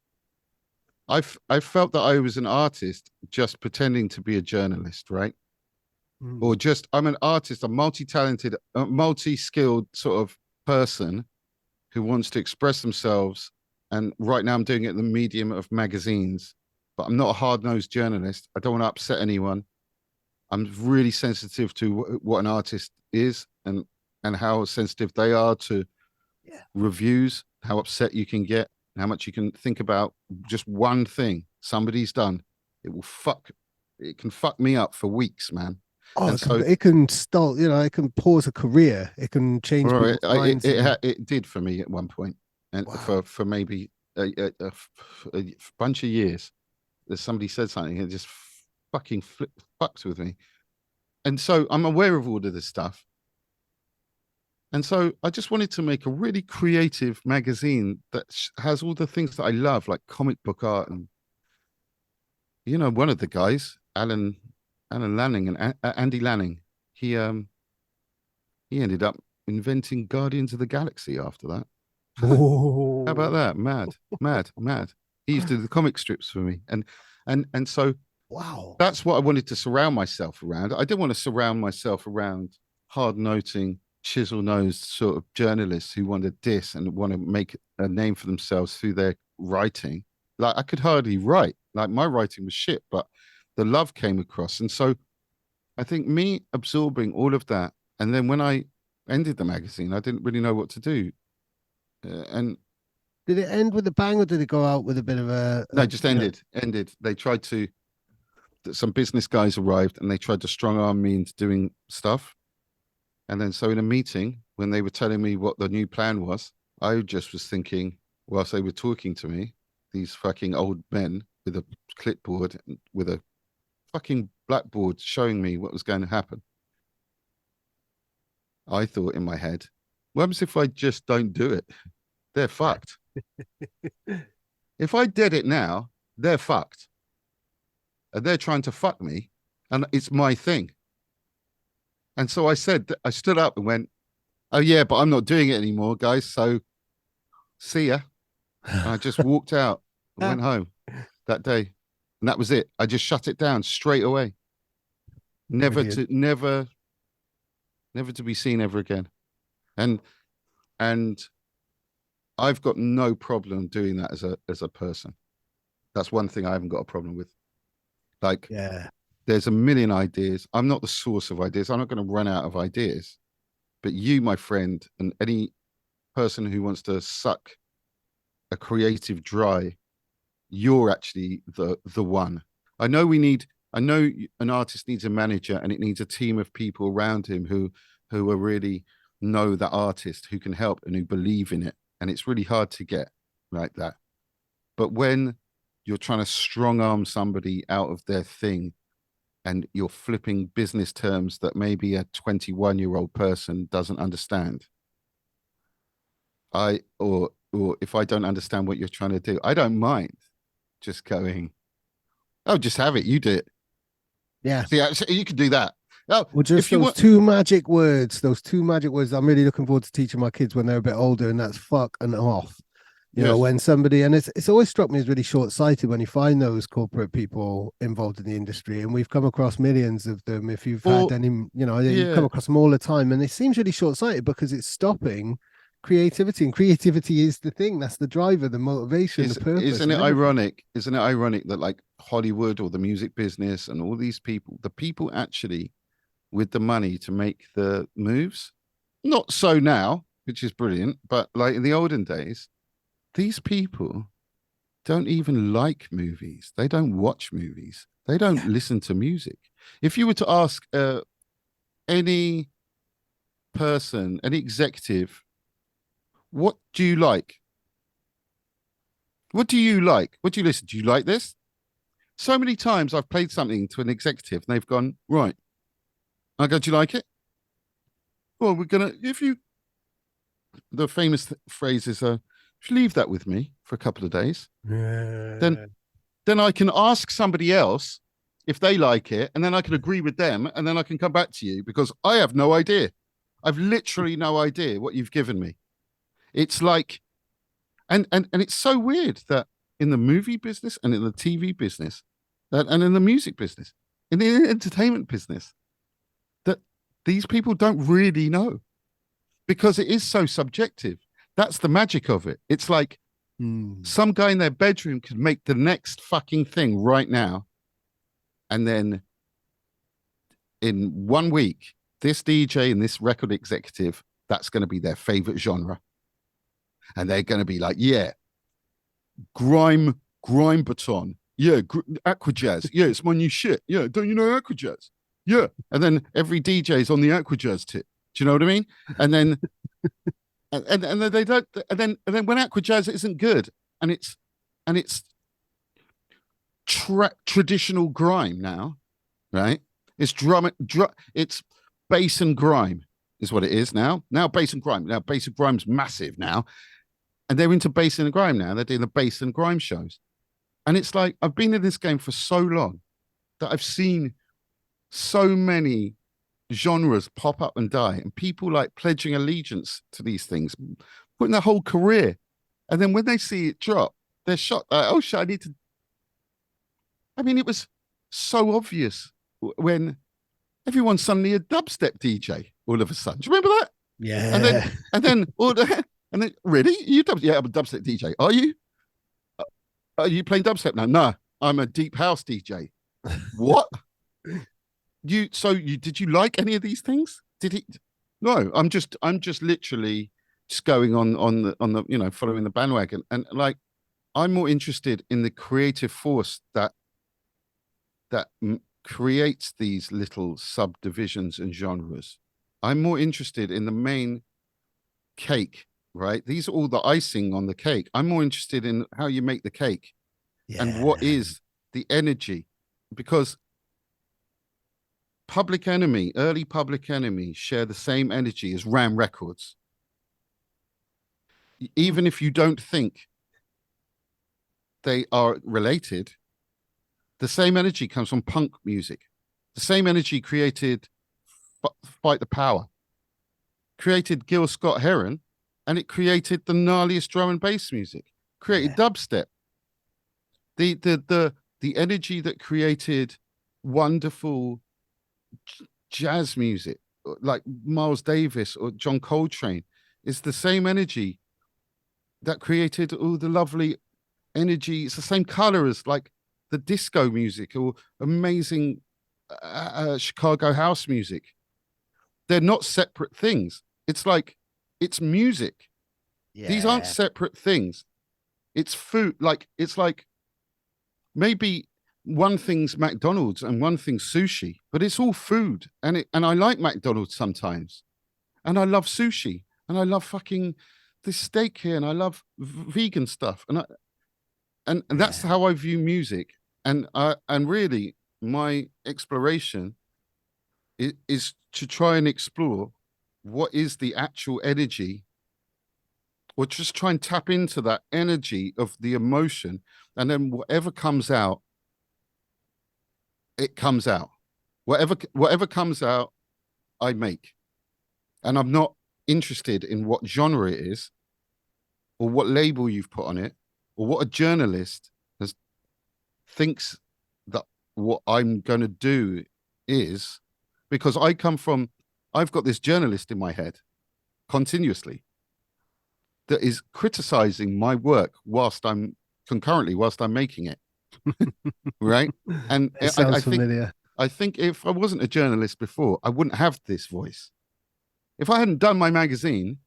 [SPEAKER 1] I felt that I was an artist just pretending to be a journalist, right? Or
[SPEAKER 2] Mm.
[SPEAKER 1] just I'm an artist, a multi-talented, multi-skilled sort of person who wants to express themselves. And right now I'm doing it in the medium of magazines, but I'm not a hard-nosed journalist. I don't want to upset anyone. I'm really sensitive to what an artist is, and how sensitive they are to
[SPEAKER 2] Yeah.
[SPEAKER 1] reviews, how upset you can get, how much you can think about just one thing somebody's done. It can fuck me up for weeks, man.
[SPEAKER 2] Oh,
[SPEAKER 1] And so,
[SPEAKER 2] it can stall, it can pause a career. It can change
[SPEAKER 1] or
[SPEAKER 2] people's minds.
[SPEAKER 1] it did for me at one point, and
[SPEAKER 2] Wow.
[SPEAKER 1] for maybe a bunch of years. There's somebody said something and it just fucking fucks with me. And so I'm aware of all of this stuff. And so I just wanted to make a really creative magazine that has all the things that I love, like comic book art. And, one of the guys, Alan Lanning and Andy Lanning, he ended up inventing Guardians of the Galaxy after that. How about
[SPEAKER 2] Oh,
[SPEAKER 1] that? Mad, mad, mad. He used to do the comic strips for me. And so
[SPEAKER 2] wow.
[SPEAKER 1] that's what I wanted to surround myself around. I didn't want to surround myself around hard-noting, chisel-nosed sort of journalists who want to diss and want to make a name for themselves through their writing. Like I could hardly write. Like my writing was shit, but the love came across. And so I think me absorbing all of that, and then when I ended the magazine, I didn't really know what to do. And
[SPEAKER 2] Did it end with a bang or did it go out with a bit of
[SPEAKER 1] no, just ended. They tried to some business guys arrived and they tried to strong arm me into doing stuff. And then so in a meeting, when they were telling me what the new plan was, I just was thinking, whilst they were talking to me, these fucking old men with a clipboard, with a fucking blackboard showing me what was going to happen. I thought in my head, what happens if I just don't do it? They're fucked. If I did it now, they're fucked. And they're trying to fuck me, and it's my thing. And so I stood up and went, oh, yeah, but I'm not doing it anymore, guys. So see ya. And I just walked out and went home that day. And that was it. I just shut it down straight away. Never
[SPEAKER 2] Brilliant.
[SPEAKER 1] to, never, never to be seen ever again. And, and I've got no problem doing that as a person. That's one thing I haven't got a problem with. Like,
[SPEAKER 2] Yeah.
[SPEAKER 1] there's a million ideas. I'm not the source of ideas. I'm not going to run out of ideas. But you, my friend, and any person who wants to suck a creative dry, you're actually the one. I know an artist needs a manager and it needs a team of people around him who are really know that artist, who can help and who believe in it. And it's really hard to get like that. But when you're trying to strong arm somebody out of their thing and you're flipping business terms that maybe a 21-year-old person doesn't understand, or if I don't understand what you're trying to do, I don't mind just going, oh, just have it. You do it.
[SPEAKER 2] Yeah.
[SPEAKER 1] See, you can do that. Oh,
[SPEAKER 2] Well, just
[SPEAKER 1] if you
[SPEAKER 2] those
[SPEAKER 1] want,
[SPEAKER 2] two magic words, I'm really looking forward to teaching my kids when they're a bit older, and that's fuck and off.
[SPEAKER 1] yes,
[SPEAKER 2] When somebody, and it's always struck me as really short sighted when you find those corporate people involved in the industry, and we've come across millions of them. If you've had
[SPEAKER 1] or
[SPEAKER 2] any, you come
[SPEAKER 1] yeah,
[SPEAKER 2] across them all the time, and it seems really short sighted because it's stopping creativity, and creativity is the thing that's the driver, the motivation, the purpose,
[SPEAKER 1] isn't
[SPEAKER 2] and
[SPEAKER 1] it
[SPEAKER 2] everything.
[SPEAKER 1] ironic? Isn't it ironic that like Hollywood or the music business and all these people, the people actually with the money to make the moves, not so now, which is brilliant, but like in the olden days, these people don't even like movies. They don't watch movies. They don't
[SPEAKER 2] Yeah,
[SPEAKER 1] listen to music. If you were to ask any person, any executive, what do you like? What do you like? What do you listen? Do you like this? So many times I've played something to an executive and they've gone, right. I go, do you like it? Well, the famous phrase is, if you leave that with me for a couple of days, then
[SPEAKER 2] yeah,
[SPEAKER 1] then I can ask somebody else if they like it, and then I can agree with them, and then I can come back to you because I have no idea. I've literally no idea what you've given me. It's like, and it's so weird that in the movie business and in the TV business, and in the music business, in the entertainment business, that these people don't really know because it is so subjective. That's the magic of it. It's like
[SPEAKER 2] Hmm.
[SPEAKER 1] some guy in their bedroom could make the next fucking thing right now, and then in 1 week this DJ and this record executive, that's going to be their favorite genre. And they're going to be like, yeah, grime baton. Yeah, aqua jazz. Yeah, it's my new shit. Yeah, don't you know aqua jazz? Yeah. And then every DJ is on the aqua jazz tip. Do you know what I mean? And then and then they don't and then when aqua jazz isn't good and it's traditional grime now, right? It's it's bass and grime is what it is now. Now bass and grime. Now bass and grime's massive now. And they're into bass and grime now. They're doing the bass and grime shows. And it's like, I've been in this game for so long that I've seen so many genres pop up and die, and people like pledging allegiance to these things, putting their whole career. And then when they see it drop, they're shocked. Like, oh shit, I need to. I mean, it was so obvious when everyone's suddenly a dubstep DJ all of a sudden. Do you remember that?
[SPEAKER 2] Yeah.
[SPEAKER 1] And then really? Yeah, I'm a dubstep DJ. Are you? Are you playing dubstep now? No, I'm a deep house DJ. What? Did you like any of these things? Did he? No, I'm just literally just going on the following the bandwagon, and like I'm more interested in the creative force that creates these little subdivisions and genres. I'm more interested in the main cake, right? These are all the icing on the cake. I'm more interested in how you make the cake and what is the energy, because early Public Enemy share the same energy as Ram Records. Even if you don't think they are related, the same energy comes from punk music. The same energy created Fight the Power, created Gil Scott-Heron, and it created the gnarliest drum and bass music, created dubstep. The energy that created wonderful jazz music like Miles Davis or John Coltrane is the same energy that created all the lovely energy. It's the same color as like the disco music or amazing Chicago house music. They're not separate things. It's like, it's music. Yeah. These aren't separate things. It's food. Like, it's like maybe one thing's McDonald's and one thing's sushi, but it's all food. And I like McDonald's sometimes. And I love sushi. And I love fucking this steak here. And I love vegan stuff. And that's how I view music. And really my exploration is to try and explore what is the actual energy, or just try and tap into that energy of the emotion. And then whatever comes out, it comes out. Whatever comes out, I make. And I'm not interested in what genre it is, or what label you've put on it, or what a journalist thinks that what I'm going to do is, because I've got this journalist in my head continuously that is criticizing my work whilst I'm making it. Right. And
[SPEAKER 2] it sounds familiar.
[SPEAKER 1] I think if I wasn't a journalist before, I wouldn't have this voice. If I hadn't done my magazine,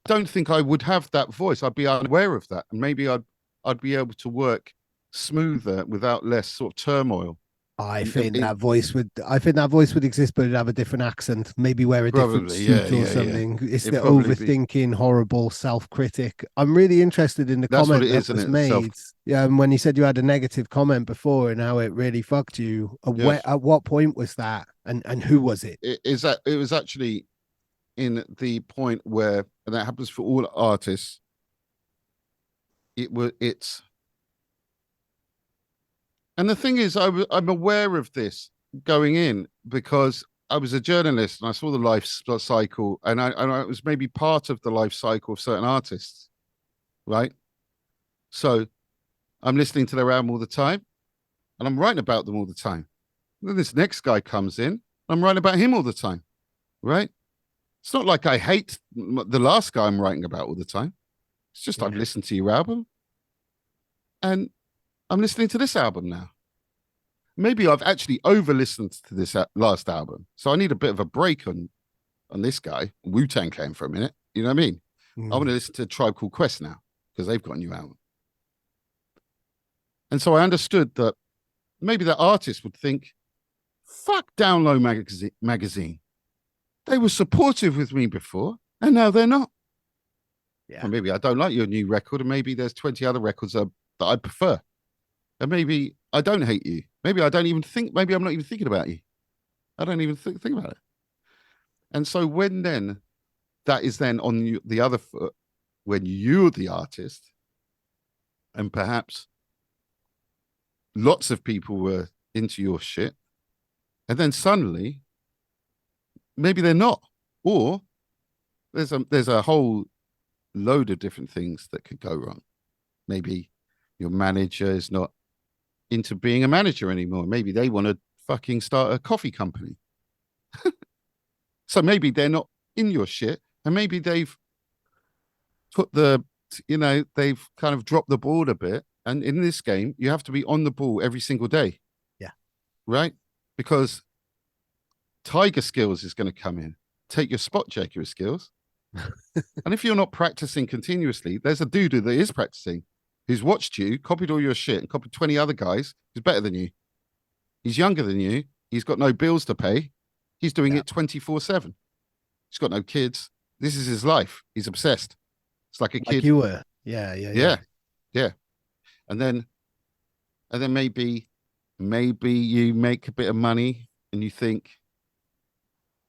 [SPEAKER 1] I don't think I would have that voice. I'd be unaware of that. And maybe I'd be able to work smoother without less sort of turmoil.
[SPEAKER 2] I think that voice would exist, but it'd have a different accent. Maybe wear a different suit or something. Yeah. It's the overthinking, horrible self-critic. I'm really interested in the comment that was made. Yeah, and when you said you had a negative comment before and how it really fucked you. At what point was that, and who was it?
[SPEAKER 1] It was actually in the point where, and that happens for all artists. And the thing is, I'm aware of this going in because I was a journalist and I saw the life cycle, and I was maybe part of the life cycle of certain artists, right? So I'm listening to their album all the time, and I'm writing about them all the time. And then this next guy comes in, I'm writing about him all the time, right? It's not like I hate the last guy I'm writing about all the time. It's just I've listened to your album, and I'm listening to this album now. maybe I've actually over listened to this last album, so I need a bit of a break on this guy, Wu-Tang Clan, for a minute. You know what I mean? I want to listen to Tribe Called Quest now because they've got a new album. And so I understood that maybe that artist would think, fuck Download magazine. They were supportive with me before, and now they're not.
[SPEAKER 2] Yeah.
[SPEAKER 1] Or maybe I don't like your new record, and maybe there's 20 other records that I prefer. And maybe I don't hate you. Maybe I don't even think, maybe I'm not even thinking about you. I don't even think about it. And so when then that is then on the other foot, when you're the artist, and perhaps lots of people were into your shit, and then suddenly maybe they're not, or there's a whole load of different things that could go wrong. Maybe your manager is not into being a manager anymore. Maybe they want to fucking start a coffee company. So maybe they're not in your shit, and maybe they've put they've kind of dropped the ball a bit. And in this game, you have to be on the ball every single day.
[SPEAKER 2] Yeah.
[SPEAKER 1] Right? Because Tiger Skills is going to come in, take your spot, Jaguar Skills. And if you're not practicing continuously, there's a dude that is practicing, who's watched you, copied all your shit, and copied 20 other guys who's better than you. He's younger than you. He's got no bills to pay. He's doing it 24/7. He's got no kids. This is his life. He's obsessed. It's like a kid.
[SPEAKER 2] Like you were. Yeah.
[SPEAKER 1] And then maybe you make a bit of money and you think,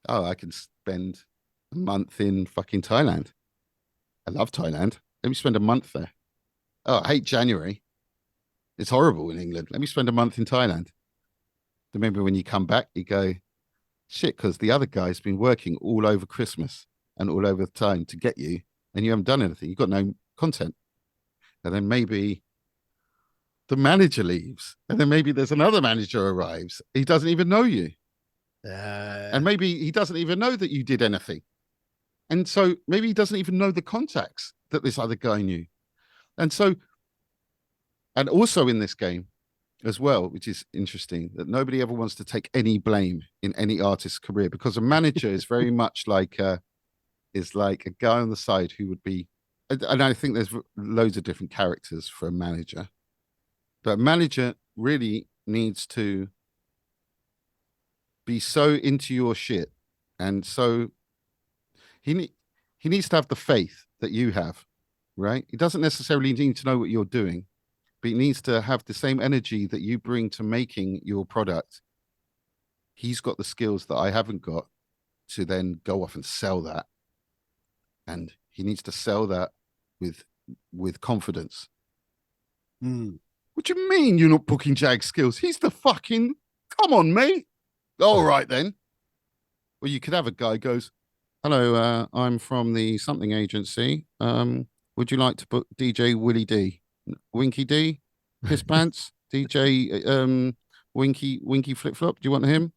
[SPEAKER 1] oh, I can spend a month in fucking Thailand. I love Thailand. Let me spend a month there. Oh, I hate January. It's horrible in England. Let me spend a month in Thailand. Then maybe when you come back, you go, shit, because the other guy's been working all over Christmas and all over the time to get you, and you haven't done anything. You've got no content. And then maybe the manager leaves, and then maybe there's another manager arrives. He doesn't even know you. And maybe he doesn't even know that you did anything. And so maybe he doesn't even know the contacts that this other guy knew. And so, and also in this game as well, which is interesting, that nobody ever wants to take any blame in any artist's career, because a manager is very much like a guy on the side who would be, and I think there's loads of different characters for a manager, but a manager really needs to be so into your shit, and so he needs to have the faith that you have, right? He doesn't necessarily need to know what you're doing, but he needs to have the same energy that you bring to making your product. He's got the skills that I haven't got to then go off and sell that. And he needs to sell that with confidence. What do you mean you're not booking Jag Skills? He's the fucking, come on, mate. All right, then. Well, you could have a guy goes, hello, I'm from the something agency. Would you like to book DJ Willie D? Winky D? Piss Pants? DJ Winky Flip Flop? Do you want him?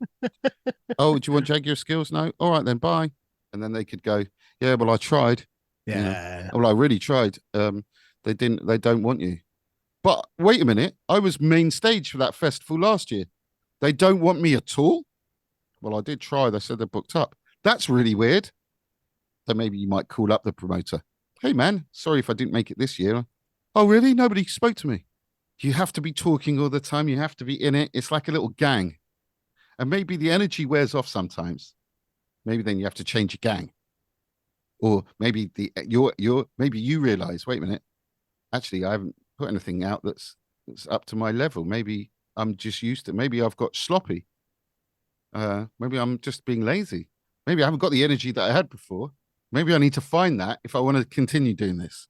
[SPEAKER 1] Oh, do you want Jaguar Skills? No? All right, then, bye. And then they could go, yeah, well, I tried.
[SPEAKER 2] Yeah.
[SPEAKER 1] Well, I really tried. They don't want you. But wait a minute, I was main stage for that festival last year. They don't want me at all? Well, I did try. They said they're booked up. That's really weird. So maybe you might call up the promoter. Hey, man, sorry if I didn't make it this year. Oh, really? Nobody spoke to me. You have to be talking all the time. You have to be in it. It's like a little gang. And maybe the energy wears off sometimes. Maybe then you have to change your gang. Or maybe maybe you realize, wait a minute, actually, I haven't put anything out that's up to my level. Maybe I'm just used to, maybe I've got sloppy. Maybe I'm just being lazy. Maybe I haven't got the energy that I had before. Maybe I need to find that if I want to continue doing this.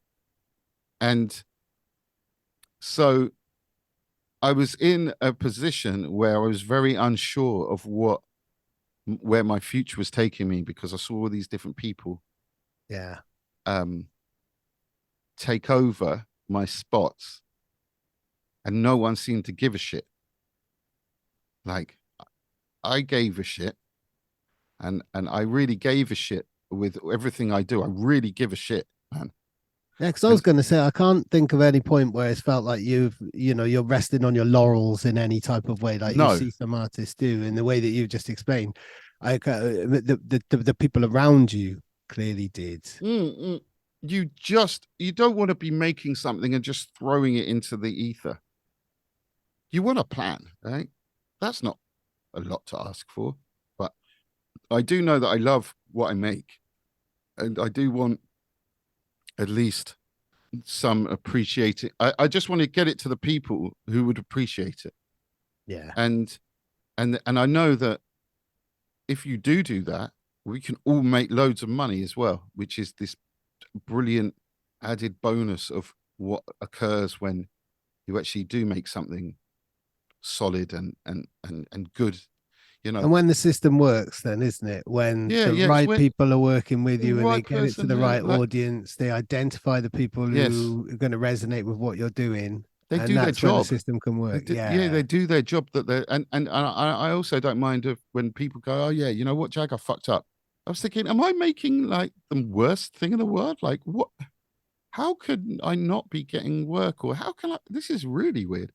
[SPEAKER 1] And so I was in a position where I was very unsure of where my future was taking me, because I saw all these different people take over my spots, and no one seemed to give a shit. Like, I gave a shit, and I really gave a shit with everything I do. I really give a shit, man.
[SPEAKER 2] Yeah, because I was
[SPEAKER 1] And
[SPEAKER 2] going to say I can't think of any point where it's felt like you're resting on your laurels in any type of way, like you
[SPEAKER 1] no,
[SPEAKER 2] see some artists do in the way that you've just explained. The people around you clearly did.
[SPEAKER 1] mm, mm, you don't want to be making something and just throwing it into the ether. You want a plan, right? That's not a lot to ask for, but I do know that I love what I make, and I do want at least some appreciate it. I just want to get it to the people who would appreciate it,
[SPEAKER 2] Yeah.
[SPEAKER 1] and and I know that if you do that, we can all make loads of money as well, which is this brilliant added bonus of what occurs when you actually do make something solid and good. You know,
[SPEAKER 2] And when the system works, then isn't it? When
[SPEAKER 1] yeah,
[SPEAKER 2] the
[SPEAKER 1] yeah, it's
[SPEAKER 2] right
[SPEAKER 1] when
[SPEAKER 2] people are working with
[SPEAKER 1] the
[SPEAKER 2] you and they
[SPEAKER 1] right
[SPEAKER 2] get it to
[SPEAKER 1] person,
[SPEAKER 2] the
[SPEAKER 1] yeah,
[SPEAKER 2] right
[SPEAKER 1] like
[SPEAKER 2] audience, they identify the people
[SPEAKER 1] yes,
[SPEAKER 2] who are going to resonate with what you're doing,
[SPEAKER 1] they
[SPEAKER 2] and
[SPEAKER 1] do their
[SPEAKER 2] that's when the
[SPEAKER 1] job.
[SPEAKER 2] system can work.
[SPEAKER 1] Yeah,
[SPEAKER 2] Yeah.
[SPEAKER 1] they do their job that they're and I also don't mind if when people go, oh yeah, you know what, Jag, I fucked up. I was thinking, am I making like the worst thing in the world? Like what? How could I not be getting work? Or how can I? This is really weird.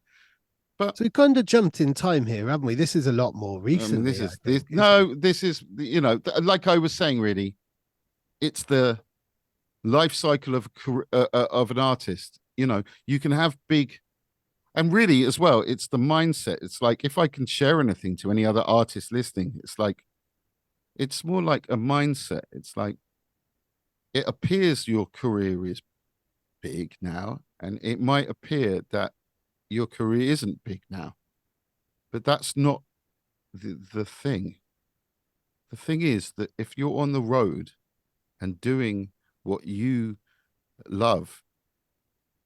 [SPEAKER 1] But
[SPEAKER 2] So we kind of jumped in time here, haven't we? This is a lot more
[SPEAKER 1] I mean,
[SPEAKER 2] recently, I
[SPEAKER 1] this
[SPEAKER 2] think, isn't it?
[SPEAKER 1] no, this is like I was saying, really, it's the life cycle of an artist. You can have big and really as well. It's the mindset. It's like if I can share anything to any other artist listening, it's like it's more like a mindset. It's like it appears your career is big now, and it might appear that your career isn't big now, but that's not the thing. The thing is that if you're on the road and doing what you love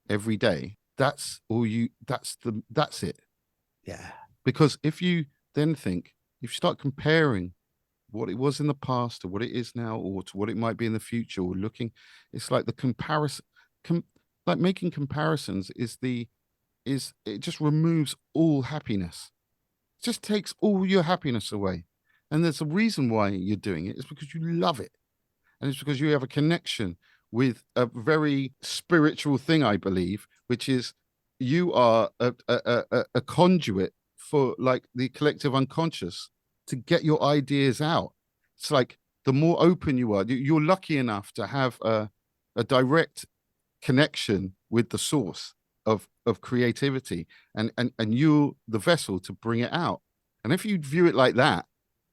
[SPEAKER 1] every day, that's it.
[SPEAKER 2] Yeah.
[SPEAKER 1] Because if you then think, if you start comparing what it was in the past to what it is now or to what it might be in the future or looking, it's like the comparison like making comparisons is it just removes all happiness. It just takes all your happiness away. And there's a reason why you're doing it. It's because you love it. And it's because you have a connection with a very spiritual thing, I believe, which is you are a conduit for like the collective unconscious to get your ideas out. It's like the more open you are, you're lucky enough to have a direct connection with the source of creativity, and you're the vessel to bring it out. And if you view it like that,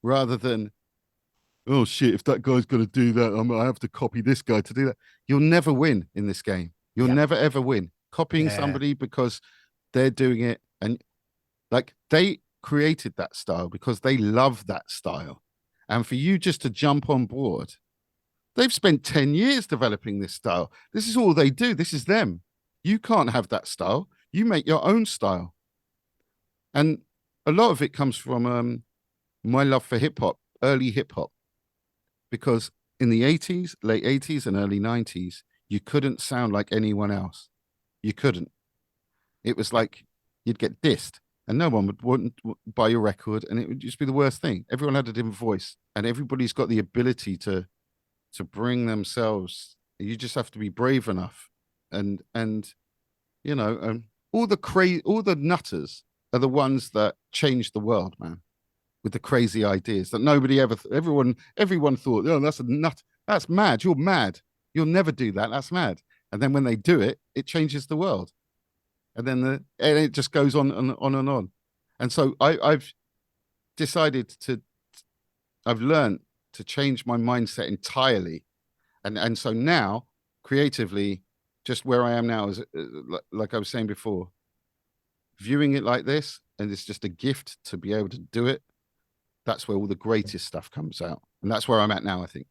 [SPEAKER 1] rather than oh shit, if that guy's going to do that, I have to copy this guy to do that. You'll never win in this game. You'll
[SPEAKER 2] Yep.
[SPEAKER 1] never ever win copying
[SPEAKER 2] Yeah.
[SPEAKER 1] somebody because they're doing it, and like they created that style because they love that style. And for you just to jump on board, they've spent 10 years developing this style. This is all they do. This is them. You can't have that style. You make your own style. And a lot of it comes from my love for hip hop, early hip hop, because in the 80s, late 80s, and early 90s, you couldn't sound like anyone else. You couldn't. It was like you'd get dissed and no one would want to buy your record, and it would just be the worst thing. Everyone had a different voice, and everybody's got the ability to bring themselves. You just have to be brave enough, and you know, all the nutters are the ones that change the world, man, with the crazy ideas that nobody ever, everyone thought, oh, that's a nut, that's mad, you're mad, you'll never do that, that's mad. And then when they do it, it changes the world, and then and it just goes on and on and on. And so I've decided to, I've learned to change my mindset entirely, and so now creatively, just where I am now is like I was saying before, viewing it like this, and it's just a gift to be able to do it. That's where all the greatest stuff comes out, and that's where I'm at now, I think.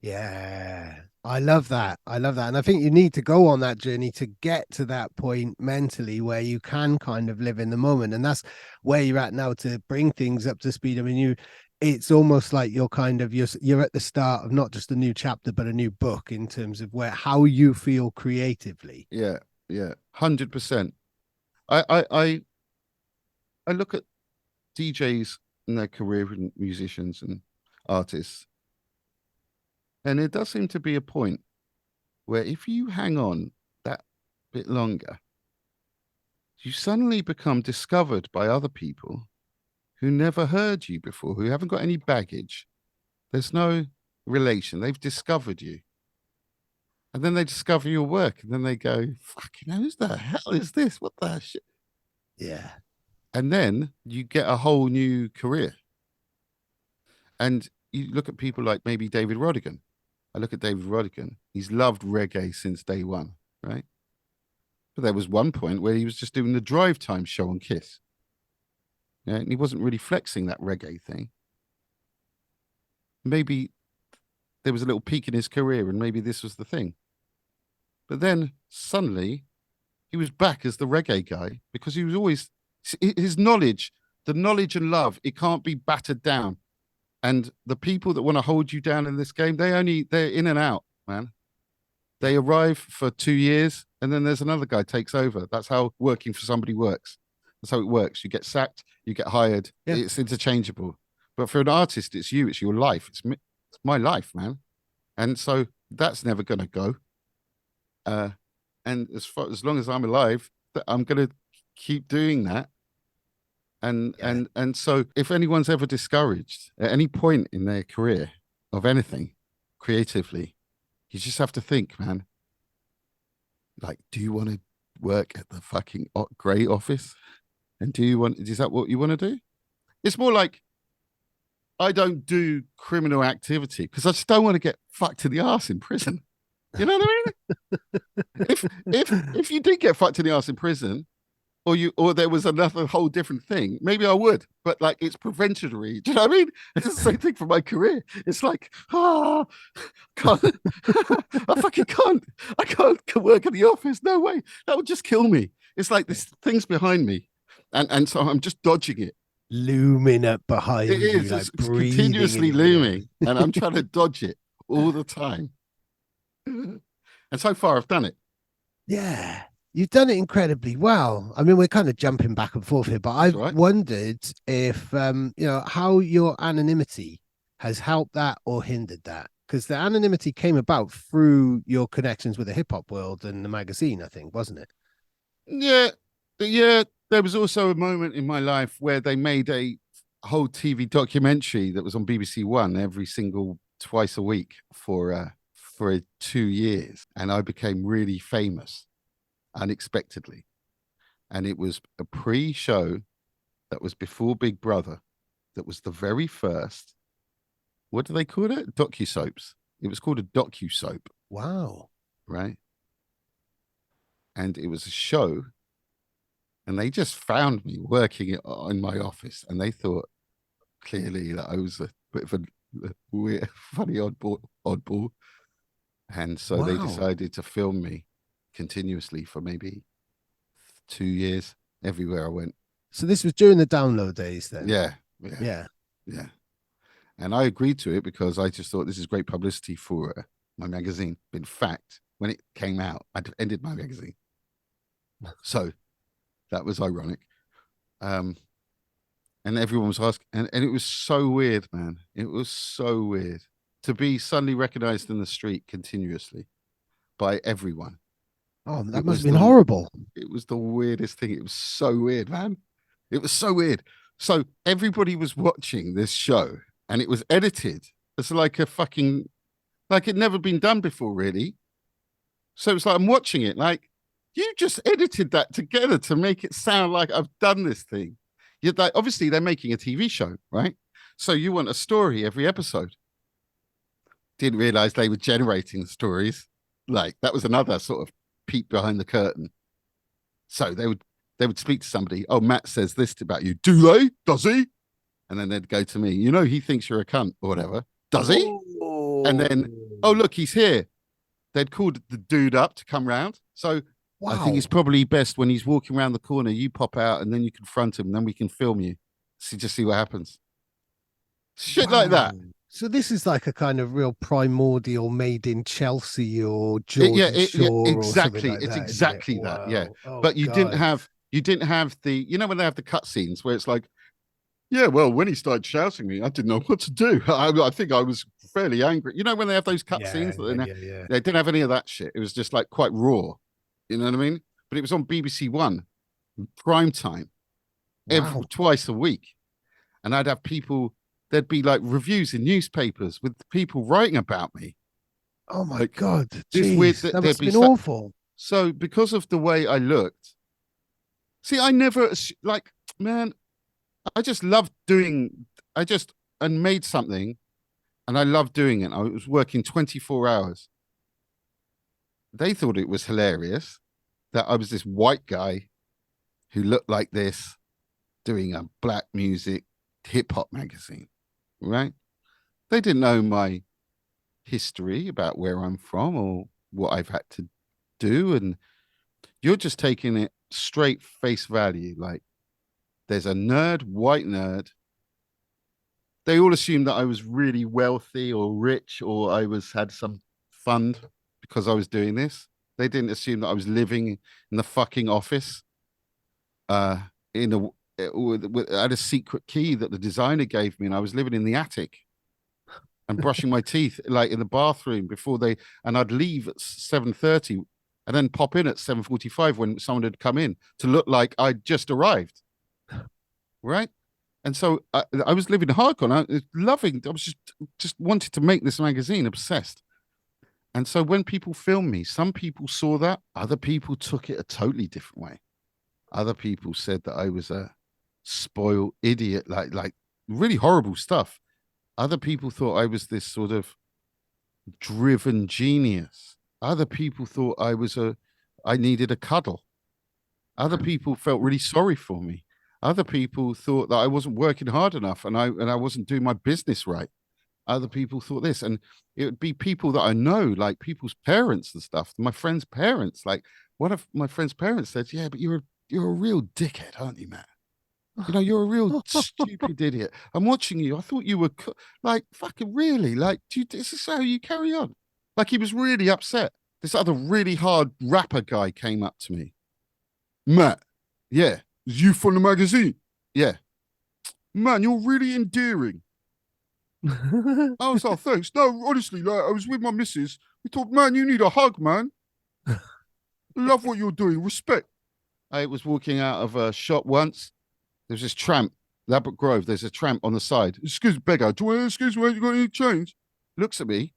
[SPEAKER 2] Yeah. I love that. I love that. And I think you need to go on that journey to get to that point mentally where you can kind of live in the moment. And that's where you're at now to bring things up to speed. I mean, it's almost like you're kind of you're at the start of not just a new chapter, but a new book in terms of where how you feel creatively.
[SPEAKER 1] Yeah, yeah, 100%. I look at DJs and their career and musicians and artists, and it does seem to be a point. where if you hang on that bit longer, you suddenly become discovered by other people who never heard you before, who haven't got any baggage. There's no relation. They've discovered you. And then they discover your work. And then they go, fucking hell, who the hell is this? What the shit?
[SPEAKER 2] Yeah.
[SPEAKER 1] And then you get a whole new career. And you look at people like maybe David Rodigan. I look at David Rodigan. He's loved reggae since day one, right? But there was one point where he was just doing the drive time show on Kiss. Yeah, and he wasn't really flexing that reggae thing. Maybe there was a little peak in his career and maybe this was the thing. But then suddenly he was back as the reggae guy because he was always, his knowledge, the knowledge and love, it can't be battered down. And the people that want to hold you down in this game, they're in and out, man. They arrive for 2 years and then there's another guy takes over. That's how working for somebody works. That's how it works. You get sacked, you get hired. Yeah. It's interchangeable. But for an artist, it's you, it's your life. It's my life, man. And so that's never going to go. And as long as I'm alive, I'm going to keep doing that. And so if anyone's ever discouraged at any point in their career of anything creatively, you just have to think, man, like, do you want to work at the fucking grey office? And is that what you want to do? It's more like, I don't do criminal activity because I just don't want to get fucked in the arse in prison. You know what I mean? if you did get fucked in the arse in prison, or there was another whole different thing, maybe I would. But like, it's preventatory. Do you know what I mean? It's the same thing for my career. It's like, can't, I fucking can't. I can't work in the office. No way. That would just kill me. It's like this thing's behind me, and so I'm just dodging it.
[SPEAKER 2] Looming up behind
[SPEAKER 1] it
[SPEAKER 2] you,
[SPEAKER 1] is.
[SPEAKER 2] like
[SPEAKER 1] It's continuously looming, and I'm trying to dodge it all the time. And so far, I've done it.
[SPEAKER 2] Yeah, you've done it incredibly well. I mean, we're kind of jumping back and forth here, but I've wondered if how your anonymity has helped that or hindered that, because the anonymity came about through your connections with the hip hop world and the magazine, I think, wasn't it?
[SPEAKER 1] Yeah. There was also a moment in my life where they made a whole TV documentary that was on BBC One twice a week for 2 years, and I became really famous unexpectedly. And it was a pre-show that was before Big Brother, that was the very first, what do they call it? Docu-soaps. It was called a docu-soap.
[SPEAKER 2] Wow.
[SPEAKER 1] Right? And it was a show, and they just found me working in my office, and they thought clearly that I was a bit of a weird, funny oddball. And so they decided to film me continuously for maybe 2 years everywhere I went.
[SPEAKER 2] So this was during the download days then?
[SPEAKER 1] Yeah. And I agreed to it because I just thought this is great publicity for my magazine. In fact, when it came out, I'd ended my magazine. So that was ironic. And everyone was asking, and it was so weird, man. It was so weird to be suddenly recognized in the street continuously by everyone.
[SPEAKER 2] Oh, that must have been horrible.
[SPEAKER 1] It was the weirdest thing. It was so weird, man. It was so weird. So everybody was watching this show, and it was edited as like it'd never been done before, really. So it's like I'm watching it like, you just edited that together to make it sound like I've done this thing. Obviously, they're making a TV show, right? So you want a story every episode. Didn't realize they were generating stories. Like, that was another sort of peek behind the curtain. So they would speak to somebody. Oh, Matt says this about you. Do they? Does he? And then they'd go to me. You know, he thinks you're a cunt or whatever. Does he? Oh. And then, oh, look, he's here. They'd called the dude up to come round. So I think it's probably best when he's walking around the corner, you pop out and then you confront him and then we can film you. Just see what happens. Shit like that.
[SPEAKER 2] So this is like a kind of real primordial made in Chelsea or Georgia Shore.
[SPEAKER 1] Exactly.
[SPEAKER 2] Or like
[SPEAKER 1] it's
[SPEAKER 2] that,
[SPEAKER 1] exactly that. Yeah.
[SPEAKER 2] Oh,
[SPEAKER 1] but you didn't have the, when they have the cut scenes where it's like, yeah, well, when he started shouting me, I didn't know what to do. I think I was fairly angry. You know, when they have those cut
[SPEAKER 2] Yeah,
[SPEAKER 1] scenes,
[SPEAKER 2] yeah, yeah, yeah.
[SPEAKER 1] they didn't have any of that shit. It was just like quite raw. You know what I mean? But it was on BBC One, prime time,
[SPEAKER 2] Wow.
[SPEAKER 1] twice a week. And I'd have people, there'd be like reviews in newspapers with people writing about me.
[SPEAKER 2] Oh my
[SPEAKER 1] Like
[SPEAKER 2] God.
[SPEAKER 1] this weird,
[SPEAKER 2] Jeez. That
[SPEAKER 1] there'd
[SPEAKER 2] must have
[SPEAKER 1] be
[SPEAKER 2] been awful.
[SPEAKER 1] so because of the way I looked, see, I never, like, man, I just loved doing, I just, and made something and I loved doing it. I was working 24 hours. They thought it was hilarious that I was this white guy who looked like this doing a black music hip hop magazine, right? They didn't know my history about where I'm from or what I've had to do. And you're just taking it straight face value. Like there's a nerd, white nerd. They all assumed that I was really wealthy or rich or I was had some fund because I was doing this. They didn't assume that I was living in the fucking office uh in a I had a secret key that the designer gave me and I was living in the attic and brushing my teeth like in the bathroom before they and I'd leave at 7:30 and then pop in at 7:45 when someone had come in to look like I'd just arrived, right? And so I was living hardcore. I was loving. I was just wanted to make this magazine, obsessed. And so when people filmed me, some people saw that. Other people took it a totally different way. Other people said that I was a spoiled idiot, like really horrible stuff. Other people thought I was this sort of driven genius. Other people thought I needed a cuddle. Other people felt really sorry for me. Other people thought that I wasn't working hard enough and I wasn't doing my business right. Other people thought this, and it would be people that I know, like people's parents and stuff. My friends' parents, like one of my friends' parents said, "Yeah, but you're a real dickhead, aren't you, Matt? You know, you're a real stupid idiot. I'm watching you. I thought you were like fucking really like. Is this how you carry on?" Like he was really upset. This other really hard rapper guy came up to me, Matt. Yeah, is you from the magazine? Yeah, man, you're really endearing. I was like, thanks. No, honestly, like I was with my missus. We thought, man, you need a hug, man. Love what you're doing. Respect. I was walking out of a shop once. There's this tramp, Labrador Grove. There's a tramp on the side. Excuse me, beggar. Do you want to excuse me? You got any change? Looks at me,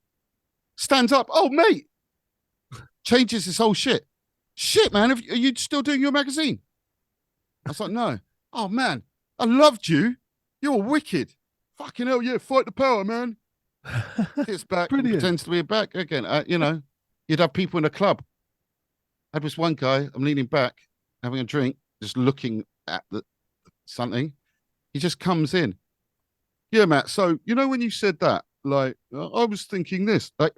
[SPEAKER 1] stands up. Oh, mate. Changes his whole shit. Shit, man. Are you still doing your magazine? I was like, no. Oh, man. I loved you. You're wicked. Fucking hell, yeah. Fight the power, man. Gets back and
[SPEAKER 2] Brilliant.
[SPEAKER 1] pretends to be back again. You know, you'd have people in a club. I had this one guy, I'm leaning back, having a drink, just looking at something. He just comes in. Yeah, Matt. So, you know, when you said that, like, I was thinking this, like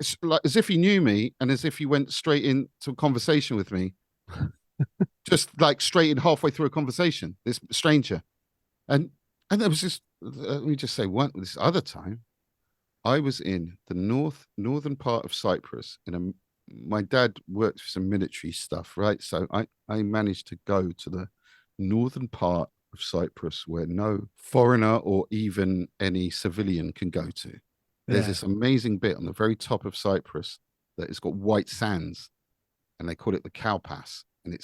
[SPEAKER 1] as if he knew me and as if he went straight into a conversation with me, just like straight in halfway through a conversation, this stranger. And there was this, let me just say one, this other time, I was in the northern part of Cyprus in a my dad worked for some military stuff, right? So I managed to go to the northern part of Cyprus where no foreigner or even any civilian can go to. There's
[SPEAKER 2] Yeah.
[SPEAKER 1] this amazing bit on the very top of Cyprus that has got white sands, and they call it the cow pass, and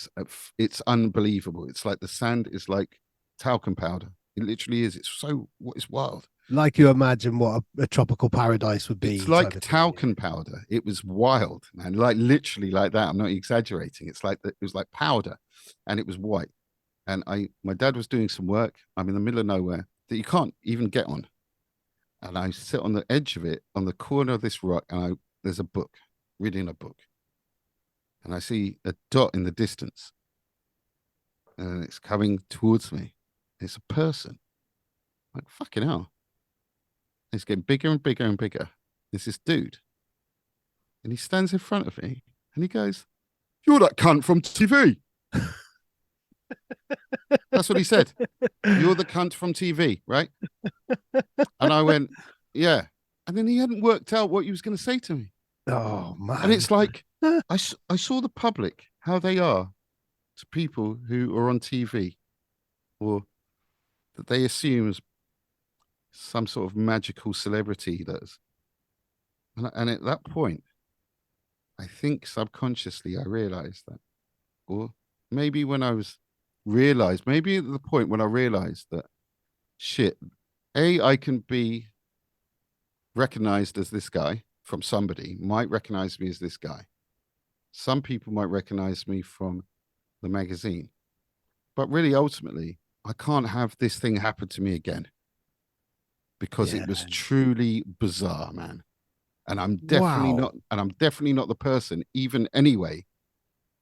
[SPEAKER 1] it's unbelievable. It's like the sand is like talcum powder. It literally is. It's wild.
[SPEAKER 2] Like you imagine what a tropical paradise would
[SPEAKER 1] It's
[SPEAKER 2] be,
[SPEAKER 1] like
[SPEAKER 2] type of thing.
[SPEAKER 1] talcum powder. It was wild, man. Like literally like that. I'm not exaggerating. It was like powder, and it was white. And my dad was doing some work. I'm in the middle of nowhere that you can't even get on. And I sit on the edge of it, on the corner of this rock, and there's a book, reading a book, and I see a dot in the distance, and it's coming towards me. It's a person. I'm like fucking hell. It's getting bigger and bigger and bigger. There's this dude. And he stands in front of me and he goes, "You're that cunt from TV." That's what he said. "You're the cunt from TV, right?" And I went, "Yeah." And then he hadn't worked out what he was going to say to me.
[SPEAKER 2] Oh
[SPEAKER 1] And
[SPEAKER 2] man.
[SPEAKER 1] it's like, I saw the public, how they are to people who are on TV or that they assume as some sort of magical celebrity that's And at that point, I think subconsciously I realized that, or maybe when I was realized, maybe at the point when I realized that shit, I can be recognized as this guy from somebody, might recognize me as this guy. Some people might recognize me from the magazine, but really, ultimately, I can't have this thing happen to me again because
[SPEAKER 2] Yeah.
[SPEAKER 1] it was truly bizarre, man.
[SPEAKER 2] Wow.
[SPEAKER 1] And I'm definitely not the person, even anyway,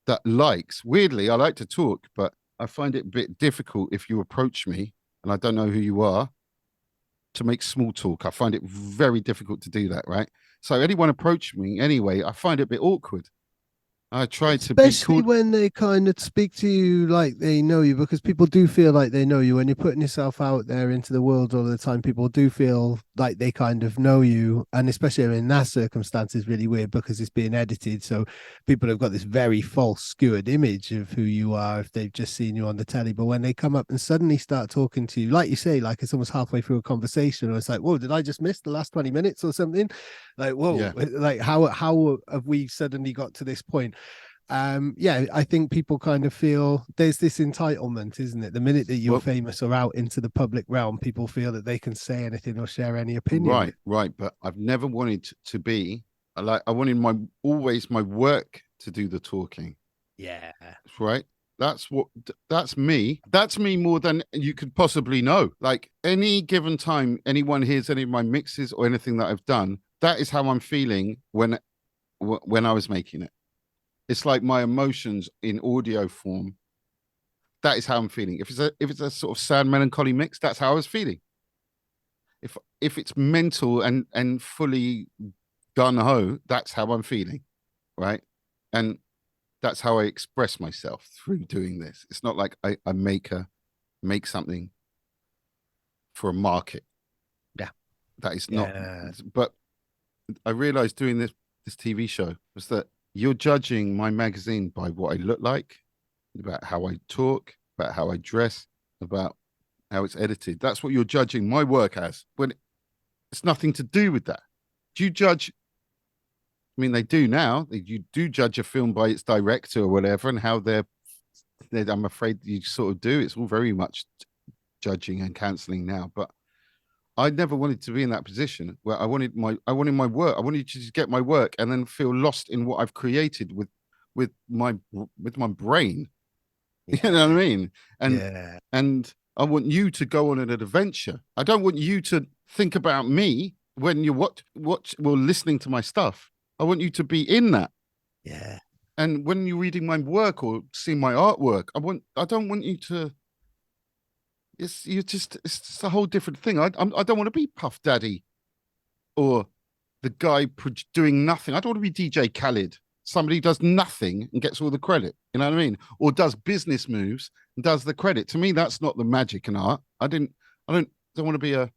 [SPEAKER 1] that likes. Weirdly, I like to talk, but I find it a bit difficult if you approach me and I don't know who you are to make small talk. I find it very difficult to do that, right? So anyone approach me anyway, I find it a bit awkward. I try to be
[SPEAKER 2] Especially
[SPEAKER 1] called.
[SPEAKER 2] when they kind of speak to you like they know you, because people do feel like they know you when you're putting yourself out there into the world all the time. People do feel like they kind of know you, and especially in that circumstance is really weird because it's being edited. So people have got this very false, skewed image of who you are if they've just seen you on the telly. But when they come up and suddenly start talking to you, like you say, like it's almost halfway through a conversation, or it's like, whoa, did I just miss the last 20 minutes or something? Like, whoa,
[SPEAKER 1] Yeah.
[SPEAKER 2] like how have we suddenly got to this point? Yeah, I think people kind of feel there's this entitlement, isn't it? The minute that you're
[SPEAKER 1] Well,
[SPEAKER 2] famous or out into the public realm, people feel that they can say anything or share any opinion.
[SPEAKER 1] right, right. But I've never wanted to be like, I wanted always my work to do the talking,
[SPEAKER 2] Yeah.
[SPEAKER 1] right? That's me more than you could possibly know. Like any given time, anyone hears any of my mixes or anything that I've done, that is how I'm feeling when I was making it. It's like my emotions in audio form. That is how I'm feeling. If it's a sort of sad melancholy mix, that's how I was feeling. If it's mental and fully gun ho, that's how I'm feeling, right? And that's how I express myself through doing this. It's not like I make something for a market.
[SPEAKER 2] Yeah.
[SPEAKER 1] That is not.
[SPEAKER 2] Yeah.
[SPEAKER 1] But I realized doing this TV show was that you're judging my magazine by what I look like, about how I talk, about how I dress, about how it's edited. That's what you're judging my work as. When it's nothing to do with that. Do you judge? I mean, they do now. You do judge a film by its director or whatever, and how I'm afraid you sort of do. It's all very much judging and cancelling now. But I never wanted to be in that position where I wanted my work. I wanted to just get my work and then feel lost in what I've created with my brain. You know what I
[SPEAKER 2] Yeah.
[SPEAKER 1] mean? And
[SPEAKER 2] Yeah.
[SPEAKER 1] and I want you to go on an adventure. I don't want you to think about me when you're listening to my stuff. I want you to be in that.
[SPEAKER 2] Yeah.
[SPEAKER 1] And when you're reading my work or seeing my artwork, I don't want you to. It's just a whole different thing. I don't want to be Puff Daddy or the guy doing nothing. I don't want to be DJ Khaled, somebody who does nothing and gets all the credit. You know what I mean? Or does business moves and does the credit. To me, that's not the magic in art. I don't want to be a.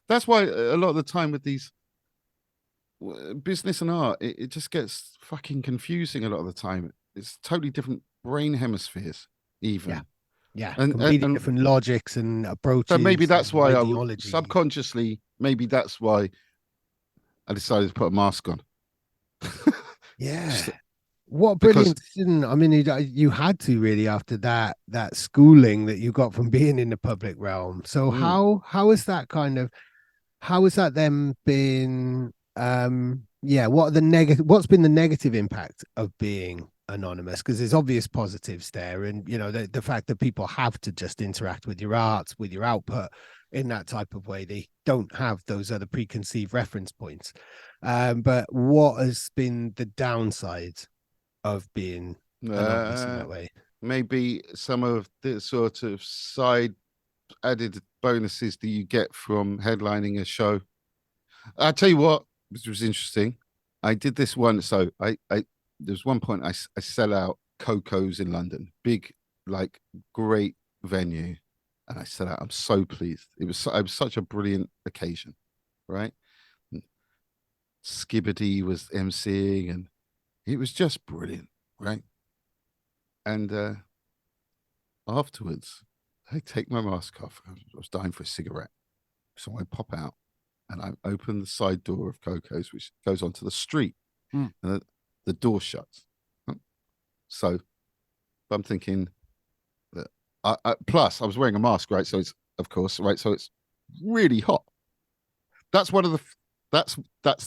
[SPEAKER 1] That's why a lot of the time with these business and art, it just gets fucking confusing a lot of the time. It's totally different brain hemispheres,
[SPEAKER 2] Yeah.
[SPEAKER 1] even.
[SPEAKER 2] Yeah.
[SPEAKER 1] And
[SPEAKER 2] Completely different logics and
[SPEAKER 1] so maybe
[SPEAKER 2] approaches
[SPEAKER 1] that's
[SPEAKER 2] and
[SPEAKER 1] why
[SPEAKER 2] ideology.
[SPEAKER 1] subconsciously, maybe that's why I decided to put a mask on.
[SPEAKER 2] Yeah.
[SPEAKER 1] Just
[SPEAKER 2] What a
[SPEAKER 1] because
[SPEAKER 2] brilliant decision. I mean, you had to really after that schooling that you got from being in the public realm. So
[SPEAKER 1] mm,
[SPEAKER 2] how is that kind of how has that then been yeah, what's been the negative impact of being anonymous? Because there's obvious positives there, and you know, the fact that people have to just interact with your art, with your output in that type of way. They don't have those other preconceived reference points. But what has been the downside of being anonymous in
[SPEAKER 1] uh,
[SPEAKER 2] that way?
[SPEAKER 1] maybe some of the sort of side added bonuses that you get from headlining a show. I'll tell you what, which was interesting. I did this one. So there's one point I sell out Coco's in London, big, like great venue. And I sell out. I'm so pleased. It was such a brilliant occasion, right? Skibbity was emceeing and it was just brilliant, right? And afterwards, I take my mask off. I was dying for a cigarette. So I pop out and I open the side door of Coco's, which goes onto the street,
[SPEAKER 2] Mm.
[SPEAKER 1] and the door shuts. So I'm thinking that plus I was wearing a mask, right? So it's, of course, right. So it's really hot. That's one of the that's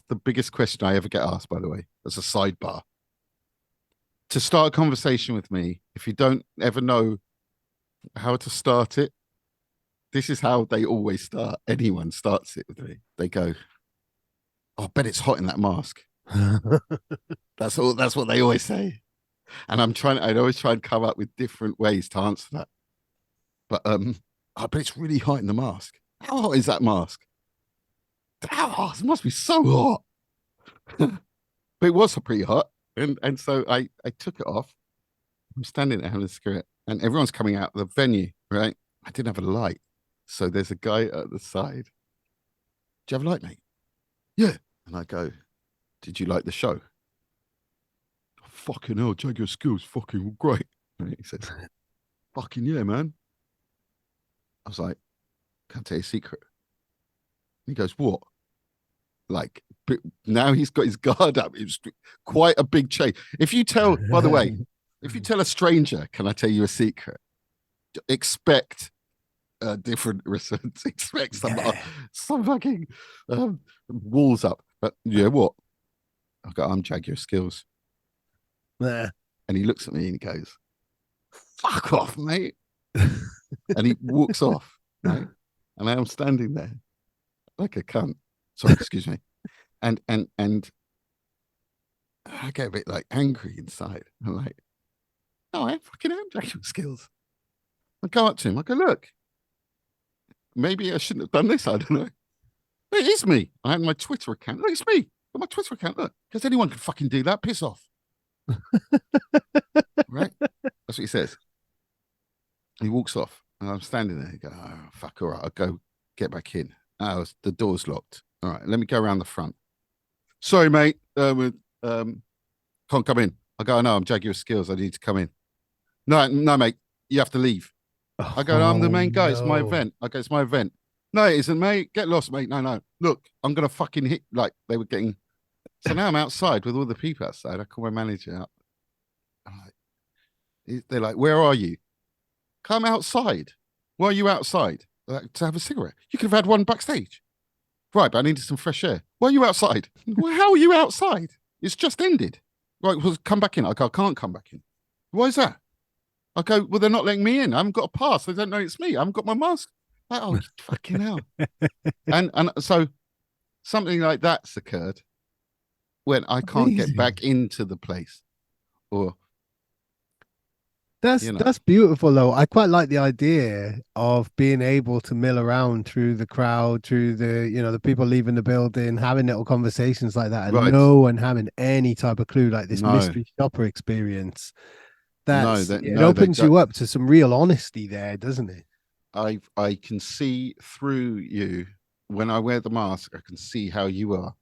[SPEAKER 1] the biggest question I ever get asked, by the way, as a sidebar. To start a conversation with me, if you don't ever know how to start it, this is how they always start. Anyone starts it with me. They go, "Oh, I bet it's hot in that mask." That's all. That's what they always say. And I'd always try and come up with different ways to answer that. But I bet it's really hot in the mask. How hot is that mask? How hot? It must be so hot. But it was pretty hot. And so I took it off. I'm standing there having a cigarette, and everyone's coming out of the venue, right? I didn't have a light. So there's a guy at the side. Do you have a light, mate? Yeah. And I go, did you like the show? Fucking hell, Jaguar Skills, fucking great. And he says, fucking yeah, man. I was like, can I tell you a secret? He goes, what? Like, but now he's got his guard up. It's quite a big change. If you tell, by the way, if you tell a stranger, can I tell you a secret? Expect a different response. Expect some fucking walls up. But yeah, what? I go, I'm Jaguar Skills.
[SPEAKER 2] Nah.
[SPEAKER 1] And he looks at me and he goes, fuck off, mate. And he walks off, right? And I'm standing there like a cunt. Sorry, excuse me. And I get a bit like angry inside. I'm like, no, I fucking am Jaguar Skills. I go up to him. I go, look, maybe I shouldn't have done this. I don't know. It is me. I had my Twitter account. Look, it's me. On my Twitter account. Look, because anyone can fucking do that. Piss off. Right? That's what he says. He walks off, and I'm standing there. He goes, oh, fuck, all right. I'll go get back in. Oh, the door's locked. All right, let me go around the front. Sorry, mate. Can't come in. I go, no, I'm Jaguar Skills. I need to come in. No, no, mate. You have to leave. I go, no, I'm the main guy. No. It's my event. I go, it's my event. No, it isn't, mate. Get lost, mate. No, no. Look, I'm going to fucking hit. Like, they were getting. So now I'm outside with all the people outside. I call my manager out. They're like, where are you? Come outside. Why are you outside? Like, to have a cigarette. You could have had one backstage. Right, but I needed some fresh air. Why are you outside? Well, how are you outside? It's just ended. Right, well, come back in. I go, I can't come back in. Why is that? I go, well, they're not letting me in. I haven't got a pass. They don't know it's me. I haven't got my mask. Like, oh, fucking hell. And so something like that's occurred when I can't get back into the place. Or
[SPEAKER 2] that's beautiful though. I quite like the idea of being able to mill around through the crowd, through the the people leaving the building, having little conversations like that, and
[SPEAKER 1] right.
[SPEAKER 2] no one having any type of clue, like this mystery shopper experience. It opens you up to some real honesty there, doesn't it?
[SPEAKER 1] I can see through you when I wear the mask. I can see how you are.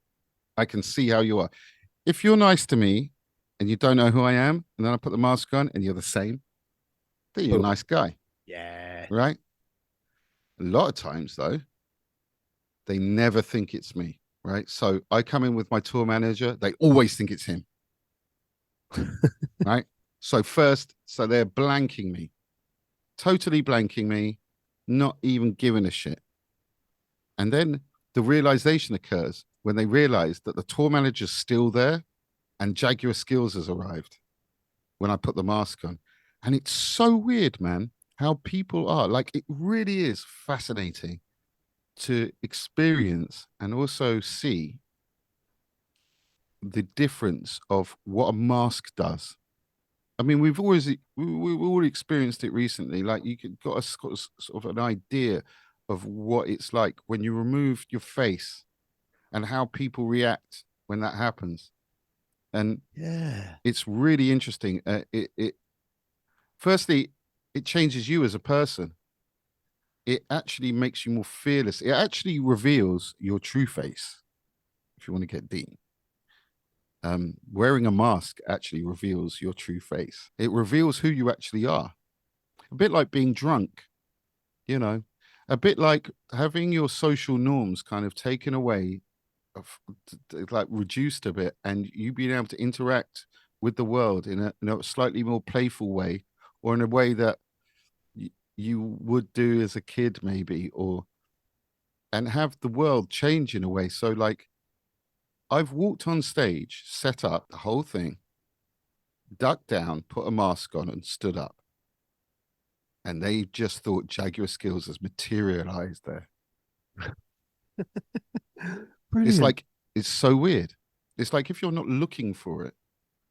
[SPEAKER 1] I can see how you are. If you're nice to me and you don't know who I am, and then I put the mask on and you're the same, then you're a nice guy.
[SPEAKER 2] Yeah.
[SPEAKER 1] Right? A lot of times, though, they never think it's me. Right? So I come in with my tour manager. They always think it's him. Right? So they're blanking me. Totally blanking me. Not even giving a shit. And then the realization occurs when they realize that the tour manager's still there and Jaguar Skills has arrived when I put the mask on. And it's so weird, man, how people are. Like, it really is fascinating to experience and also see the difference of what a mask does. I mean, we've all experienced it recently. Like, you got a sort of an idea of what it's like when you remove your face and how people react when that happens. And
[SPEAKER 2] yeah,
[SPEAKER 1] it's really interesting. Firstly, it changes you as a person. It actually makes you more fearless. It actually reveals your true face, if you want to get deep. Wearing a mask actually reveals your true face. It reveals who you actually are. A bit like being drunk, you know. a bit like having your social norms kind of taken away, like reduced a bit, and you being able to interact with the world in a slightly more playful way, or in a way that you would do as a kid, maybe, or and have the world change in a way. So, like, I've walked on stage, set up the whole thing, ducked down, put a mask on, and stood up. And they just thought Jaguar Skills has materialized there. It's
[SPEAKER 2] Brilliant.
[SPEAKER 1] like, it's so weird. It's like if you're not looking for it,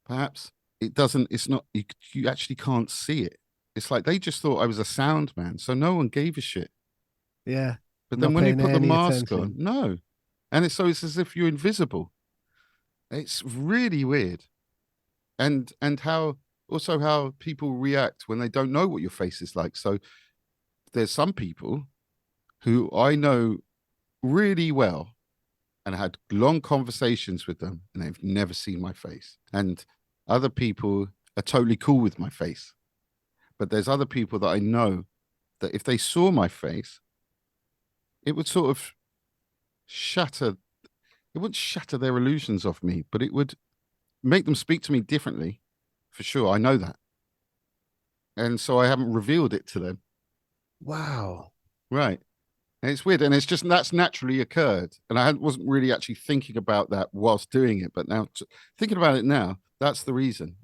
[SPEAKER 1] perhaps it doesn't, it's not, you actually can't see it. It's like they just thought I was a sound man. So no one gave a shit.
[SPEAKER 2] Yeah.
[SPEAKER 1] But then
[SPEAKER 2] Not
[SPEAKER 1] when they
[SPEAKER 2] paying
[SPEAKER 1] put the
[SPEAKER 2] any
[SPEAKER 1] mask on,
[SPEAKER 2] attention.
[SPEAKER 1] no. And it's as if you're invisible. It's really weird. And how also how people react when they don't know what your face is like. So there's some people who I know really well and had long conversations with them, and they've never seen my face. And other people are totally cool with my face. But there's other people that I know that if they saw my face, it would sort of shatter, it wouldn't shatter their illusions of me, but it would make them speak to me differently, for sure. I know that. And so I haven't revealed it to them.
[SPEAKER 2] Wow.
[SPEAKER 1] Right. And it's weird. And it's just that's naturally occurred. And I wasn't really actually thinking about that whilst doing it. But now thinking about it now, that's the reason,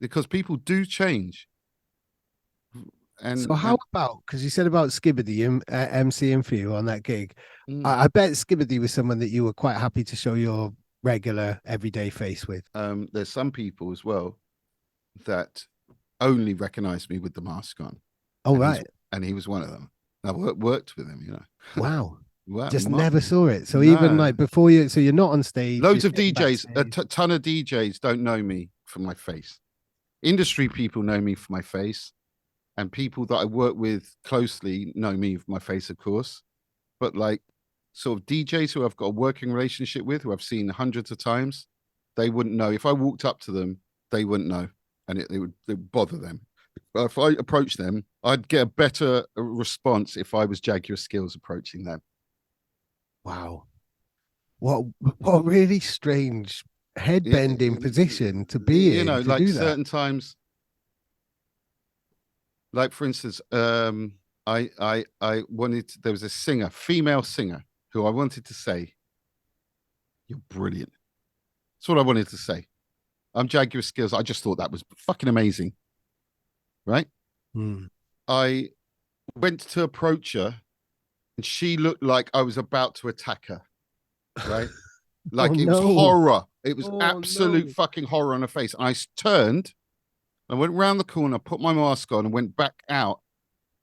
[SPEAKER 1] because people do change.
[SPEAKER 2] So
[SPEAKER 1] And,
[SPEAKER 2] how about, because you said about Skibbity MCing for you on that gig,
[SPEAKER 1] mm,
[SPEAKER 2] I bet Skibbity was someone that you were quite happy to show your regular everyday face with.
[SPEAKER 1] there's some people as well that only recognize me with the mask on.
[SPEAKER 2] Oh,
[SPEAKER 1] And
[SPEAKER 2] right.
[SPEAKER 1] he was one of them. I worked with him.
[SPEAKER 2] Wow.
[SPEAKER 1] Well,
[SPEAKER 2] Just never saw it. So even
[SPEAKER 1] no.
[SPEAKER 2] like before you, so you're not on stage, you're
[SPEAKER 1] Loads of
[SPEAKER 2] sitting
[SPEAKER 1] DJs,
[SPEAKER 2] backstage.
[SPEAKER 1] ton of DJs don't know me for my face. Industry people know me for my face, and people that I work with closely know me for my face, of course. But like sort of DJs who I've got a working relationship with, who I've seen hundreds of times, they wouldn't know. If I walked up to them, they wouldn't know, and it would bother them. But if I approach them, I'd get a better response if I was Jaguar Skills approaching them.
[SPEAKER 2] Wow. What what a really strange head bending position to be in to
[SPEAKER 1] Like
[SPEAKER 2] do that.
[SPEAKER 1] certain times, like for instance, I wanted there was a singer, female singer, who I wanted to say, "You're brilliant." That's what I wanted to say. I'm Jaguar Skills. I just thought that was fucking amazing, right?
[SPEAKER 2] Hmm.
[SPEAKER 1] I went to approach her, and she looked like I was about to attack her, right?
[SPEAKER 2] Oh
[SPEAKER 1] Like it was
[SPEAKER 2] no.
[SPEAKER 1] horror. It was
[SPEAKER 2] Oh
[SPEAKER 1] absolute
[SPEAKER 2] no.
[SPEAKER 1] fucking horror on her face. And I turned, I went round the corner, put my mask on, and went back out.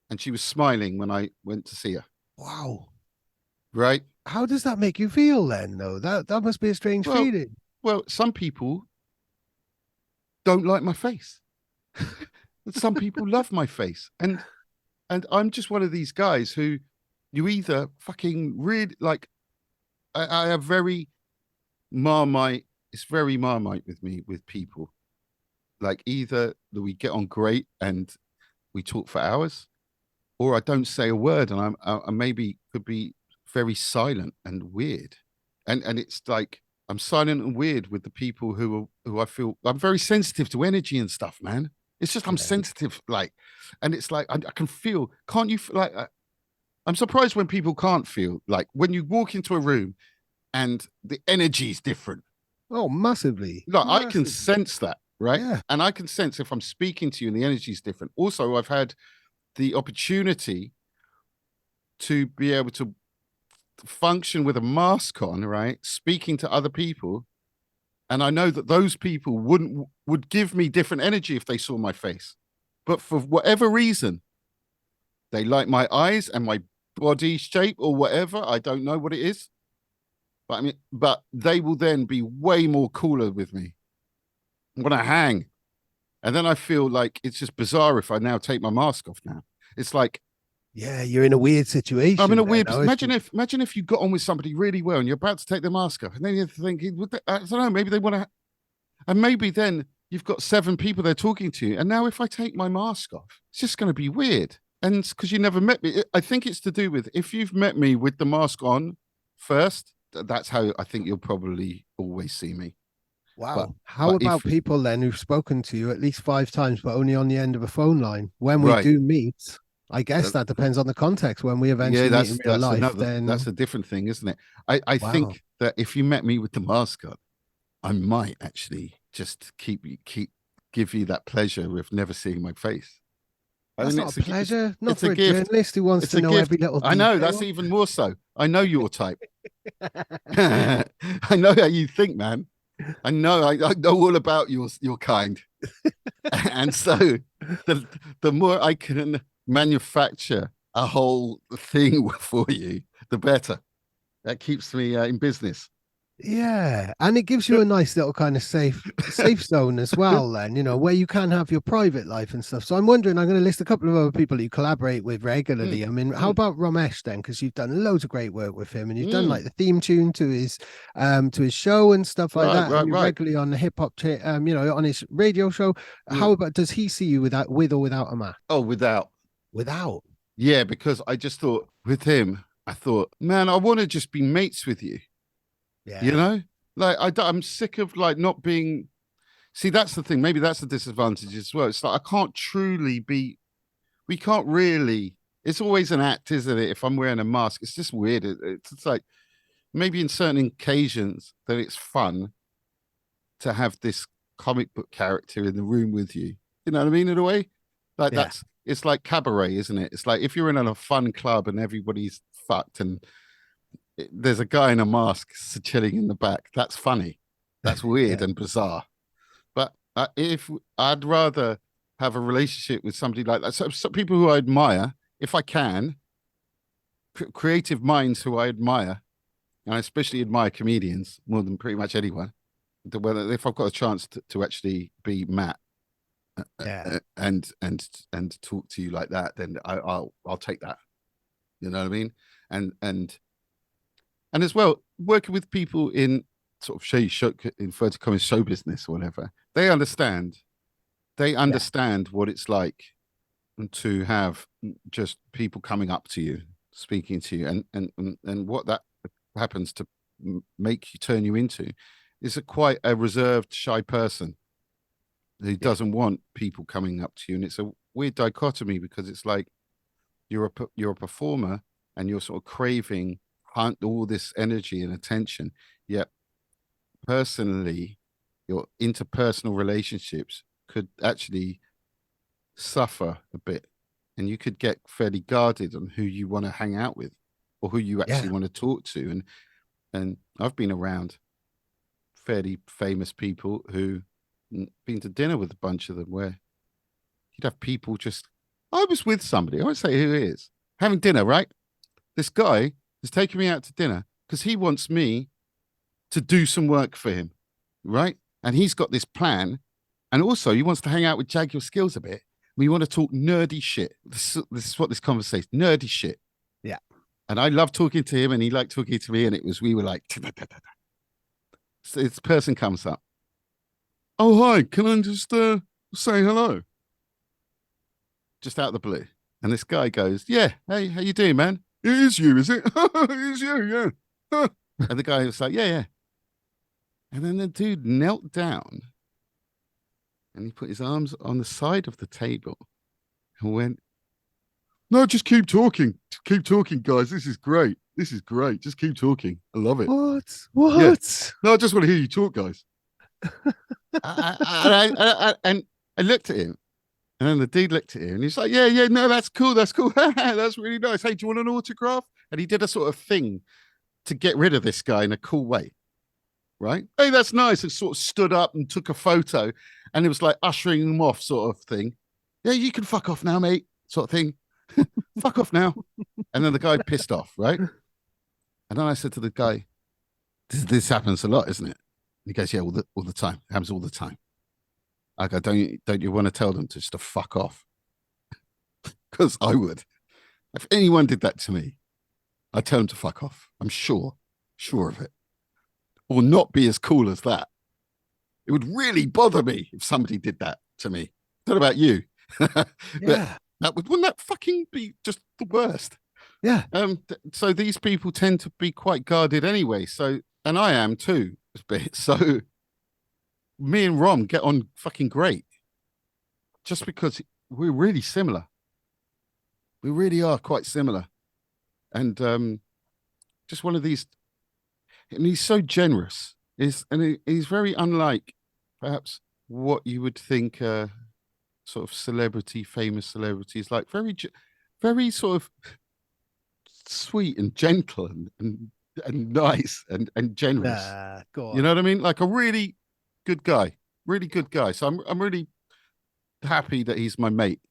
[SPEAKER 1] And she was smiling when I went to see her.
[SPEAKER 2] Wow.
[SPEAKER 1] Right.
[SPEAKER 2] How does that make you feel then, though? That must be a strange
[SPEAKER 1] Well,
[SPEAKER 2] feeling.
[SPEAKER 1] some people don't like my face. Some people love my face. And I'm just one of these guys who you either fucking really like I have very marmite, it's very marmite with me with people. Like either that we get on great and we talk for hours, or I don't say a word and I maybe could be very silent and weird. And it's like I'm silent and weird with the people who I feel I'm very sensitive to energy and stuff, man. It's just I'm
[SPEAKER 2] Yeah.
[SPEAKER 1] sensitive, like, and it's like I can feel. Can't you like? I'm surprised when people can't feel like when you walk into a room and the energy is different.
[SPEAKER 2] Oh, massively.
[SPEAKER 1] Like I can
[SPEAKER 2] Massively.
[SPEAKER 1] sense that, right?
[SPEAKER 2] Yeah.
[SPEAKER 1] And I can sense if I'm speaking to you and the energy is different. Also, I've had the opportunity to be able to function with a mask on, right? Speaking to other people. And I know that those people would give me different energy if they saw my face. But for whatever reason, they like my eyes and my body shape or whatever. I don't know what it is. But I mean, but they will then be way more cooler with me. I'm gonna hang. And then I feel like it's just bizarre if I now take my mask off now. It's like
[SPEAKER 2] Yeah, you're in a weird
[SPEAKER 1] I'm in
[SPEAKER 2] situation
[SPEAKER 1] a
[SPEAKER 2] there.
[SPEAKER 1] weird. Imagine if you got on with somebody really well and you're about to take the mask off, and then you're thinking, I don't know, maybe they want to, and maybe then you've got 7 people they're talking to, and now if I take my mask off, it's just going to be weird. And because you never met me, I think it's to do with if you've met me with the mask on first, that's how I think you'll probably always see me. But
[SPEAKER 2] Wow. How
[SPEAKER 1] but
[SPEAKER 2] about
[SPEAKER 1] if
[SPEAKER 2] people then who've spoken to you at least 5 times, but only on the end of a phone line? When we
[SPEAKER 1] right,
[SPEAKER 2] do meet, I guess
[SPEAKER 1] uh,
[SPEAKER 2] that depends on the context. When we
[SPEAKER 1] yeah,
[SPEAKER 2] eventually meet in real life,
[SPEAKER 1] that's
[SPEAKER 2] then
[SPEAKER 1] a different thing, isn't it? I
[SPEAKER 2] wow.
[SPEAKER 1] think that if you met me with the mask on, I might actually just keep give you that pleasure of never seeing my face. I
[SPEAKER 2] That's
[SPEAKER 1] mean,
[SPEAKER 2] not a pleasure. Not
[SPEAKER 1] it's a
[SPEAKER 2] for a
[SPEAKER 1] gift.
[SPEAKER 2] journalist who wants
[SPEAKER 1] It's
[SPEAKER 2] to
[SPEAKER 1] a
[SPEAKER 2] know every
[SPEAKER 1] gift.
[SPEAKER 2] little
[SPEAKER 1] I know that's
[SPEAKER 2] detail.
[SPEAKER 1] even more so. I know your type. I know how you think, man. I know all about your kind. And so the more I can manufacture a whole thing for you, the better. That keeps me in business.
[SPEAKER 2] Yeah, and it gives you a nice little kind of safe zone as well, then, where you can have your private life and stuff. So I'm wondering, I'm going to list a couple of other people you collaborate with
[SPEAKER 1] Mm,
[SPEAKER 2] regularly. I mean, how
[SPEAKER 1] mm,
[SPEAKER 2] about Ramesh then? Because you've done loads of great work with him, and you've done
[SPEAKER 1] mm.
[SPEAKER 2] like the theme tune to his show and stuff like
[SPEAKER 1] Right,
[SPEAKER 2] that, and
[SPEAKER 1] right,
[SPEAKER 2] you're
[SPEAKER 1] right.
[SPEAKER 2] regularly on the hip hop on his radio show.
[SPEAKER 1] Yeah.
[SPEAKER 2] How about, does he see you with or without a mask?
[SPEAKER 1] Oh, without.
[SPEAKER 2] Without.
[SPEAKER 1] Yeah, because I just thought with him, I thought, man, I want to just be mates with you. You
[SPEAKER 2] Yeah.
[SPEAKER 1] know, like I'm sick of like not being. See, that's the thing. Maybe that's the disadvantage as well. It's like I can't truly be. We can't really. It's always an act, isn't it? If I'm wearing a mask, it's just weird. It's like maybe in certain occasions that it's fun to have this comic book character in the room with you. You know what I mean? In a way, like
[SPEAKER 2] Yeah.
[SPEAKER 1] that's it's like cabaret, isn't it? It's like if you're in a fun club and everybody's fucked and there's a guy in a mask chilling in the back. That's funny. That's weird
[SPEAKER 2] Yeah.
[SPEAKER 1] and bizarre. But if I'd rather have a relationship with somebody like that, so people who I admire, if I can, creative minds who I admire, and I especially admire comedians more than pretty much anyone. Whether if I've got a chance to actually be Matt
[SPEAKER 2] Yeah.
[SPEAKER 1] and talk to you like that, then I'll take that. You know what I mean? And and and as well, working with people in sort of show inverted commas show business or whatever, they
[SPEAKER 2] Yeah.
[SPEAKER 1] understand what it's like to have just people coming up to you, speaking to you, and what that happens to make you turn you into is quite a reserved, shy person who
[SPEAKER 2] Yeah.
[SPEAKER 1] doesn't want people coming up to you, and it's a weird dichotomy because it's like you're a performer and you're sort of craving hunt all this energy and attention, yet personally, your interpersonal relationships could actually suffer a bit, and you could get fairly guarded on who you want to hang out with or who you actually
[SPEAKER 2] Yeah.
[SPEAKER 1] want to talk to. And I've been around fairly famous people who been to dinner with a bunch of them where you'd have people just. I was with somebody. I won't say who it is having dinner. Right, this guy is taking me out to dinner because he wants me to do some work for him, right? And he's got this plan. And also, he wants to hang out with Jaguar Skills a bit. We want to talk nerdy shit. This is what this conversation, nerdy shit.
[SPEAKER 2] Yeah.
[SPEAKER 1] And I love talking to him and he liked talking to me. And we were like, so this person comes up. Oh, hi, can I just say hello? Just out of the blue. And this guy goes, yeah, hey, how you doing, man? It is you, is it? It is you, yeah. And the guy was like, yeah, yeah. And then the dude knelt down and he put his arms on the side of the table and went, no, just keep talking. Keep talking, guys. This is great. This is great. Just keep talking. I love it.
[SPEAKER 2] What?
[SPEAKER 1] Yeah.
[SPEAKER 2] What?
[SPEAKER 1] No, I just want to hear you talk, guys. And I looked at him, and then the dude looked at him, and he's like, yeah, yeah, no, that's cool. That's cool. That's really nice. Hey, do you want an autograph? And he did a sort of thing to get rid of this guy in a cool way. Right? Hey, that's nice. And sort of stood up and took a photo, and it was like ushering him off, sort of thing. Yeah, you can fuck off now, mate, sort of thing. Fuck off now. And then the guy pissed off, right? And then I said to the guy, this happens a lot, isn't it? And he goes, yeah, all the time. It happens all the time. I go, don't you want to tell them just to fuck off? Because I would. If anyone did that to me, I'd tell them to fuck off. I'm sure of it. Or not be as cool as that. It would really bother me if somebody did that to me. What about you?
[SPEAKER 2] Yeah.
[SPEAKER 1] Wouldn't that fucking be just the worst?
[SPEAKER 2] Yeah.
[SPEAKER 1] So these people tend to be quite guarded anyway. So, and I am too a bit. So me and Rom get on fucking great, just because we're really similar. We really are quite similar, and just one of these. And he's so generous. He's very unlike perhaps what you would think sort of famous celebrities, like very sort of sweet and gentle and nice and generous.
[SPEAKER 2] Go
[SPEAKER 1] You know
[SPEAKER 2] on.
[SPEAKER 1] what I mean? Like a good guy, really good guy. So I'm really happy that he's my mate.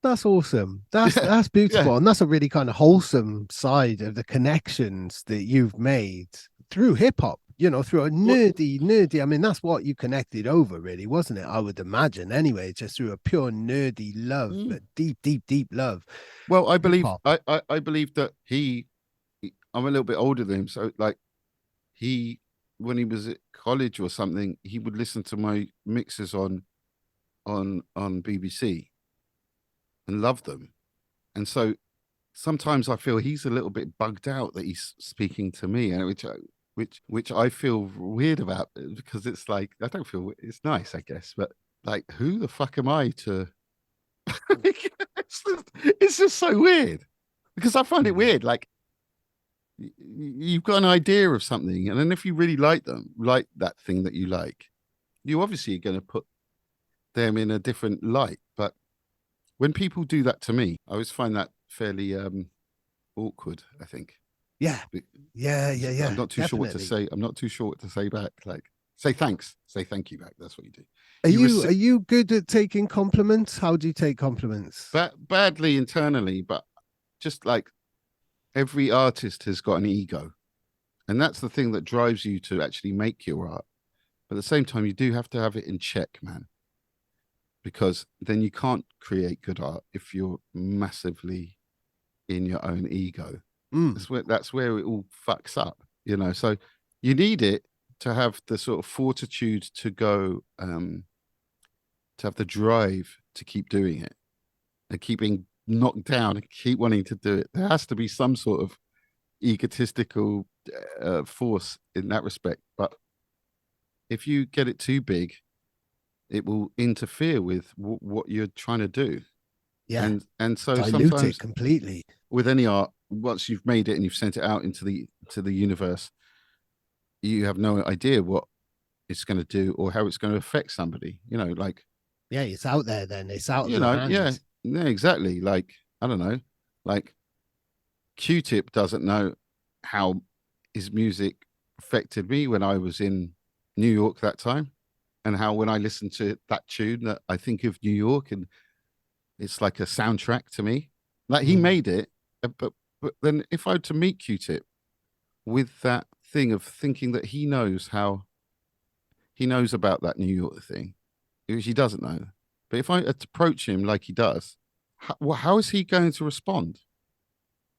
[SPEAKER 2] That's awesome.
[SPEAKER 1] Yeah,
[SPEAKER 2] That's
[SPEAKER 1] yeah.
[SPEAKER 2] beautiful. And that's a really kind of wholesome side of the connections that you've made through hip hop, through a
[SPEAKER 1] Well,
[SPEAKER 2] nerdy. I mean, that's what you connected over, really, wasn't it? I would imagine anyway, just through a pure nerdy love,
[SPEAKER 1] mm.
[SPEAKER 2] but deep love.
[SPEAKER 1] Well,
[SPEAKER 2] Hip hop.
[SPEAKER 1] I believe that I'm a little bit older than him, so like he when he was at college or something, he would listen to my mixes on BBC and love them. And so sometimes I feel he's a little bit bugged out that he's speaking to me, and which I feel weird about, because it's like I don't feel it's nice, I guess, but like who the fuck am I to? It's just so weird because I find it
[SPEAKER 2] Mm.
[SPEAKER 1] weird. Like you've got an idea of something, and then if you really like that thing that you like, you obviously are going to put them in a different light. But when people do that to me, I always find that fairly awkward, I think.
[SPEAKER 2] Yeah.
[SPEAKER 1] I'm
[SPEAKER 2] Yeah.
[SPEAKER 1] not too sure what to
[SPEAKER 2] Definitely.
[SPEAKER 1] say. I'm not too sure what to say back. Like, say thanks, say thank you back. That's what you do.
[SPEAKER 2] Are
[SPEAKER 1] You
[SPEAKER 2] you are
[SPEAKER 1] rec-
[SPEAKER 2] you good at taking compliments? How do you take compliments?
[SPEAKER 1] badly internally, but just like every artist has got an ego. And that's the thing that drives you to actually make your art. But at the same time, you do have to have it in check, man, because then you can't create good art if you're massively in your own ego.
[SPEAKER 2] Mm.
[SPEAKER 1] That's where it all fucks up, you know. So you need it to have the sort of fortitude to go, to have the drive to keep doing it and keep being knocked down and keep wanting to do it. There has to be some sort of egotistical force in that respect. But if you get it too big, it will interfere with what you're trying to do.
[SPEAKER 2] Yeah.
[SPEAKER 1] And so
[SPEAKER 2] Dilute it
[SPEAKER 1] sometimes
[SPEAKER 2] completely.
[SPEAKER 1] with any art, once you've made it and you've sent it out into the universe, you have no idea what it's going to do or how it's going to affect somebody. You know, like
[SPEAKER 2] Yeah, it's out there then. It's out of your hands.
[SPEAKER 1] yeah, exactly. Like I don't know, like Q-Tip doesn't know how his music affected me when I was in New York that time, and how when I listen to that tune that I think of New York, and it's like a soundtrack to me. Like he
[SPEAKER 2] Mm.
[SPEAKER 1] made it, but then if I were to meet Q-Tip with that thing of thinking that he knows about that New York thing, which he doesn't know. But if I approach him like he does, how is he going to respond?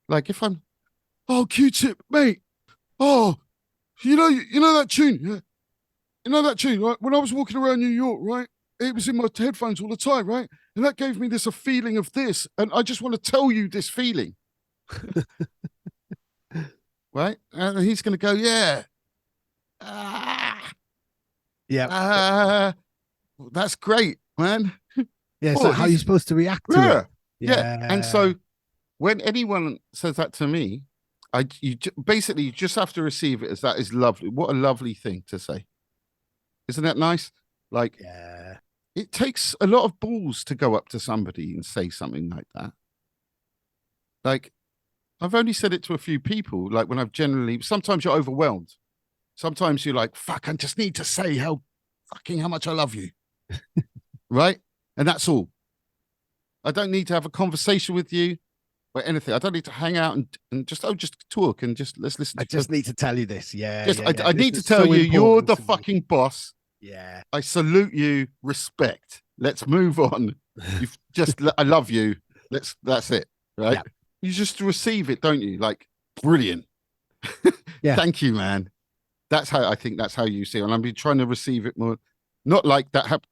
[SPEAKER 1] Like if I'm, oh Q-Tip, mate, oh, you know that tune, yeah? You know that tune, right? When I was walking around New York, right? It was in my headphones all the time, right? And that gave me a feeling of this, and I just want to tell you this feeling, right? And he's going to go, yeah, ah,
[SPEAKER 2] Yeah.
[SPEAKER 1] ah, that's great, man.
[SPEAKER 2] Yeah.
[SPEAKER 1] Oh,
[SPEAKER 2] So how are you
[SPEAKER 1] he's
[SPEAKER 2] supposed to react to
[SPEAKER 1] yeah,
[SPEAKER 2] it?
[SPEAKER 1] yeah. And
[SPEAKER 2] Yeah.
[SPEAKER 1] so when anyone says that to me, basically you just have to receive it as that is lovely. What a lovely thing to say, isn't that nice? Like
[SPEAKER 2] Yeah.
[SPEAKER 1] it takes a lot of balls to go up to somebody and say something like that. Like I've only said it to a few people. Like when I've generally, sometimes you're overwhelmed. Sometimes you're like, fuck, I just need to say how much I love you, right? And that's all. I don't need to have a conversation with you or anything. I don't need to hang out and just talk and just let's listen
[SPEAKER 2] I
[SPEAKER 1] to you.
[SPEAKER 2] just need to tell you this. Yeah.
[SPEAKER 1] Just
[SPEAKER 2] Yeah.
[SPEAKER 1] I
[SPEAKER 2] This
[SPEAKER 1] need to
[SPEAKER 2] is
[SPEAKER 1] tell
[SPEAKER 2] so
[SPEAKER 1] you, you're
[SPEAKER 2] important
[SPEAKER 1] the
[SPEAKER 2] to me.
[SPEAKER 1] fucking boss.
[SPEAKER 2] Yeah.
[SPEAKER 1] I salute you. Respect. Let's move on. You've just I love you. That's it. Right.
[SPEAKER 2] Yeah.
[SPEAKER 1] You just receive it, don't you? Like brilliant.
[SPEAKER 2] Yeah.
[SPEAKER 1] Thank you, man. That's how I think that's how you see it. And I'm trying to receive it more, not like that happen.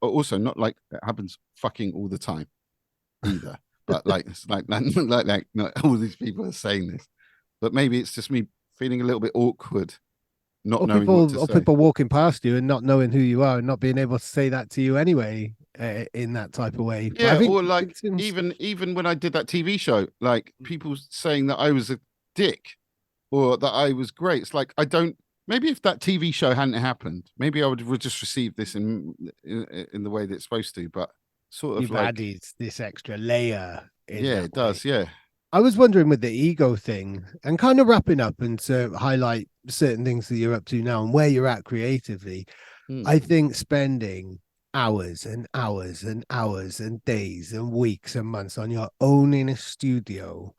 [SPEAKER 1] Also, not like that happens fucking all the time. either. But like, it's like not all these people are saying this. But maybe it's just me feeling a little bit awkward, not knowing what to
[SPEAKER 2] Or
[SPEAKER 1] say.
[SPEAKER 2] people walking past you and not knowing who you are and not being able to say that to you anyway, in that type of way. But I
[SPEAKER 1] Yeah,
[SPEAKER 2] think
[SPEAKER 1] or like
[SPEAKER 2] it seems,
[SPEAKER 1] even when I did that TV show, like people saying that I was a dick or that I was great. It's like I don't. Maybe if that TV show hadn't happened, maybe I would have just received this in the way that it's supposed to. But sort of
[SPEAKER 2] you've
[SPEAKER 1] like,
[SPEAKER 2] added this extra layer in
[SPEAKER 1] yeah,
[SPEAKER 2] that
[SPEAKER 1] it
[SPEAKER 2] way.
[SPEAKER 1] does. Yeah.
[SPEAKER 2] I was wondering with the ego thing and kind of wrapping up and to highlight certain things that you're up to now and where you're at creatively.
[SPEAKER 1] Hmm.
[SPEAKER 2] I think spending hours and hours and hours and days and weeks and months on your own in a studio,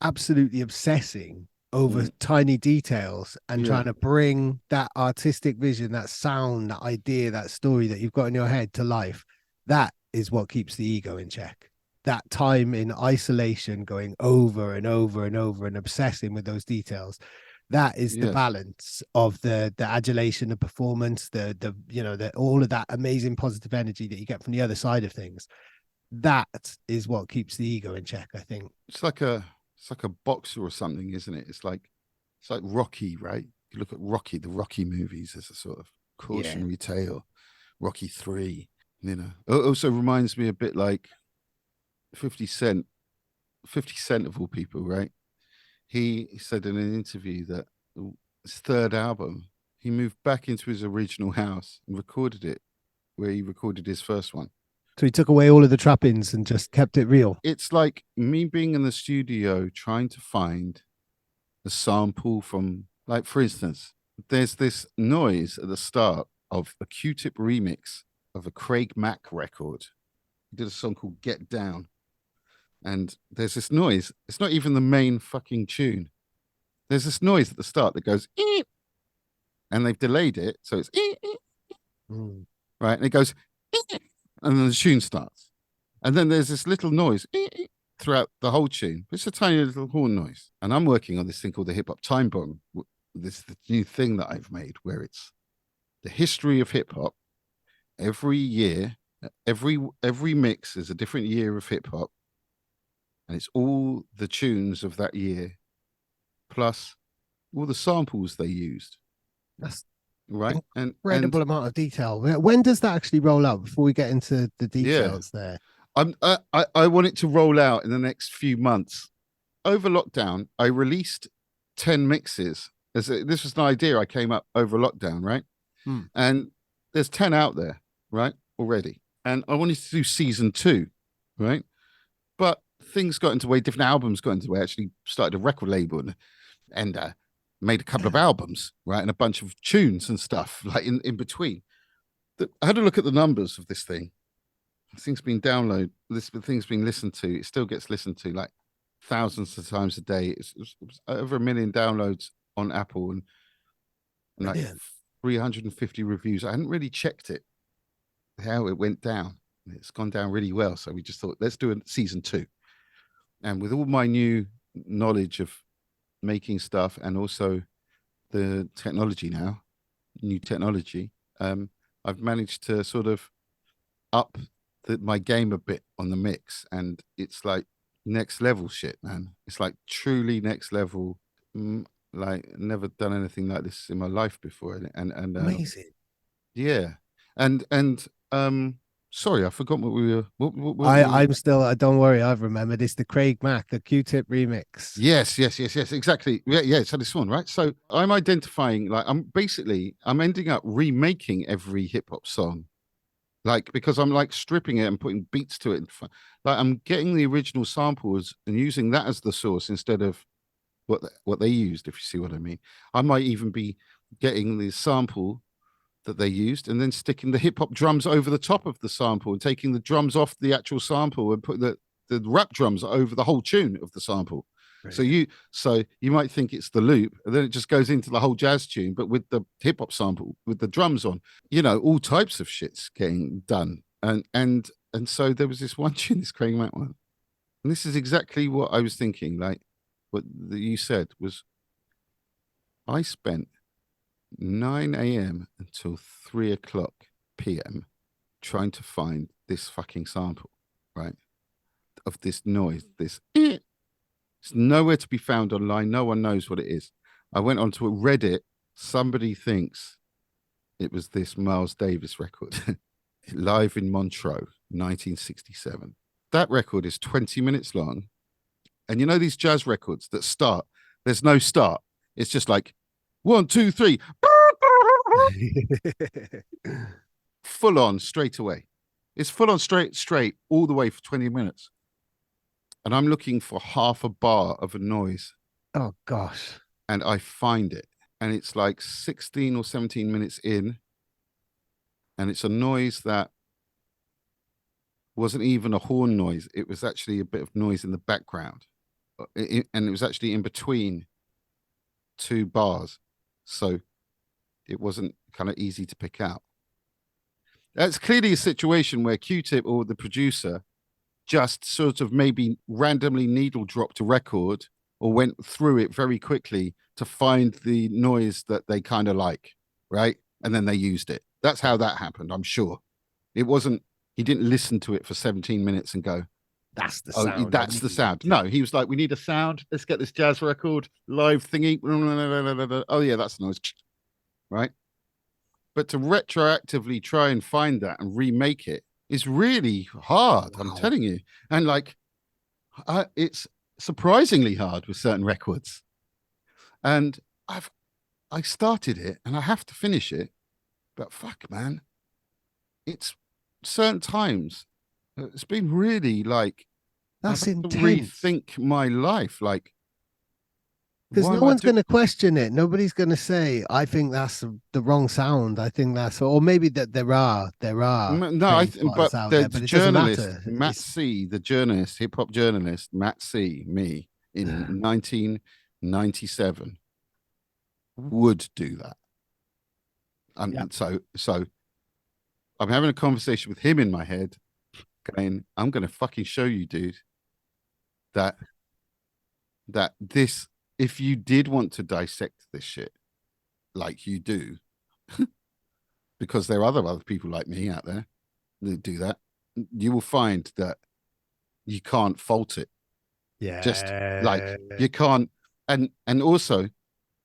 [SPEAKER 2] absolutely obsessing over
[SPEAKER 1] Hmm.
[SPEAKER 2] tiny details and
[SPEAKER 1] Yeah.
[SPEAKER 2] trying to bring that artistic vision, that sound, that idea, that story that you've got in your head to life. That is what keeps the ego in check. That time in isolation, going over and over and over and obsessing with those details. That is the
[SPEAKER 1] Yes.
[SPEAKER 2] balance of the adulation, the performance, the the all of that amazing positive energy that you get from the other side of things. That is what keeps the ego in check, I think.
[SPEAKER 1] It's like a boxer or something, isn't it? It's like Rocky, right? You look at Rocky, the Rocky movies as a sort of
[SPEAKER 2] Yeah.
[SPEAKER 1] cautionary tale. Rocky 3, It also reminds me a bit like 50 Cent. 50 Cent of all people, right? He said in an interview that his third album, he moved back into his original house and recorded it where he recorded his first one.
[SPEAKER 2] So he took away all of the trappings and just kept it real.
[SPEAKER 1] It's like me being in the studio trying to find a sample from, like, for instance, there's this noise at the start of a Q-Tip remix of a Craig Mack record. He did a song called Get Down. And there's this noise. It's not even the main fucking tune. There's this noise at the start that goes, "Eep," and they've delayed it. So it's, "Eep,"
[SPEAKER 2] Mm.
[SPEAKER 1] right. And it goes, "Eep," and then the tune starts. And then there's this little noise throughout the whole tune. It's a tiny little horn noise. And I'm working on this thing called the hip hop time bomb. This is the new thing that I've made where it's the history of hip hop. Every year, every mix is a different year of hip hop, and it's all the tunes of that year plus all the samples they used,
[SPEAKER 2] That's
[SPEAKER 1] right? And
[SPEAKER 2] incredible amount of detail. When does that actually roll out before we get into the
[SPEAKER 1] yeah,
[SPEAKER 2] details there?
[SPEAKER 1] I want it to roll out in the next few months. Over lockdown, I released 10 mixes. This was an idea I came up over lockdown, right?
[SPEAKER 2] Hmm.
[SPEAKER 1] And there's 10 out there, right? Already. And I wanted to do season 2, right? But things got into the way, different albums got into the way. I actually started a record label and made a couple of albums, right? And a bunch of tunes and stuff, like in between. I had a look at the numbers of this thing. This thing's been downloaded, this thing's been listened to. It still gets listened to like thousands of times a day. It's over 1 million downloads on Apple and like
[SPEAKER 2] Brilliant.
[SPEAKER 1] 350 reviews. I hadn't really checked it, how it went down. It's gone down really well. So we just thought, let's do a season 2. And with all my new knowledge of making stuff and also the technology now, new technology, I've managed to sort of up my game a bit on the mix, and it's like next level shit, man. It's like truly next level. Like never done anything like this in my life before, and
[SPEAKER 2] Amazing.
[SPEAKER 1] yeah, and sorry, I forgot what we were. What we were.
[SPEAKER 2] I'm still. Don't worry, I've remembered. It's the Craig Mack, the Q-Tip remix.
[SPEAKER 1] Yes, exactly. Yeah. So this one, right? So I'm identifying, like, I'm ending up remaking every hip hop song, like, because I'm like stripping it and putting beats to it. Like I'm getting the original samples and using that as the source instead of what they used, if you see what I mean. I might even be getting the sample that they used and then sticking the hip hop drums over the top of the sample and taking the drums off the actual sample and put the rap drums over the whole tune of the sample. So
[SPEAKER 2] Brilliant.
[SPEAKER 1] you might think it's the loop, and then it just goes into the whole jazz tune, but with the hip hop sample with the drums on. All types of shits getting done. And so there was this one tune, this Craig Mack one, and this is exactly what I was thinking. Like what you said was, I spent 9 a.m. until 3 o'clock p.m. trying to find this fucking sample, right? of this noise. This it's nowhere to be found online. No one knows what it is. I went onto a Reddit. Somebody thinks it was this Miles Davis record, live in Montreux, 1967. That record is 20 minutes long. And you know these jazz records that start, there's no start. It's just like 1, 2, 3, full on straight away. It's full on straight all the way for 20 minutes. And I'm looking for half a bar of a noise.
[SPEAKER 2] Oh gosh.
[SPEAKER 1] And I find it. And it's like 16 or 17 minutes in. And it's a noise that wasn't even a horn noise. It was actually a bit of noise in the background. And it was actually in between two bars. So it wasn't kind of easy to pick out. That's clearly a situation where Q-Tip or the producer just sort of maybe randomly needle dropped a record or went through it very quickly to find the noise that they kind of like, right? And then they used it. That's how that happened, I'm sure. It wasn't, he didn't listen to it for 17 minutes and go,
[SPEAKER 2] that's the
[SPEAKER 1] sound. Oh, that's the sound. No, he was like, we need a sound. Let's get this jazz record, live thingy. Oh, yeah, that's nice. Right? But to retroactively try and find that and remake it is really hard, wow. I'm telling you. And like, it's surprisingly hard with certain records. And I started it and I have to finish it. But fuck, man, it's certain times. It's been really like,
[SPEAKER 2] that's intense.
[SPEAKER 1] To rethink my life, like,
[SPEAKER 2] because no one's going to question it. Nobody's going to say, I think that's the wrong sound. I think that's, or maybe that there are.
[SPEAKER 1] No, I think, but the
[SPEAKER 2] but
[SPEAKER 1] journalist, Matt C, the journalist, hip hop journalist, Matt C, me in 1997 would do that. So I'm having a conversation with him in my head going, I'm going to fucking show you, dude, that this, if you did want to dissect this shit like you do, because there are other people like me out there that do that, you will find that you can't fault it.
[SPEAKER 2] Yeah.
[SPEAKER 1] Just like you can't. And also,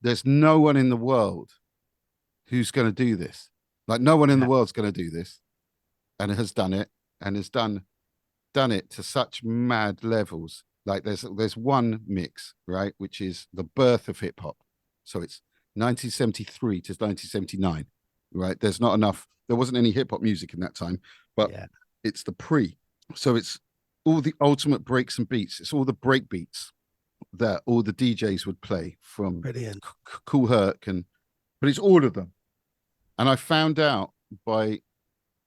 [SPEAKER 1] there's no one in the world who's going to do this. Like no one in the world's going to do this and has done it and has done it to such mad levels. Like there's one mix, right, which is the birth of hip hop. So it's 1973 to 1979, right? There's not enough. There wasn't any hip hop music in that time, but it's the pre. So it's all the ultimate breaks and beats. It's all the break beats that all the DJs would play from Kool Herc, but it's all of them. And I found out by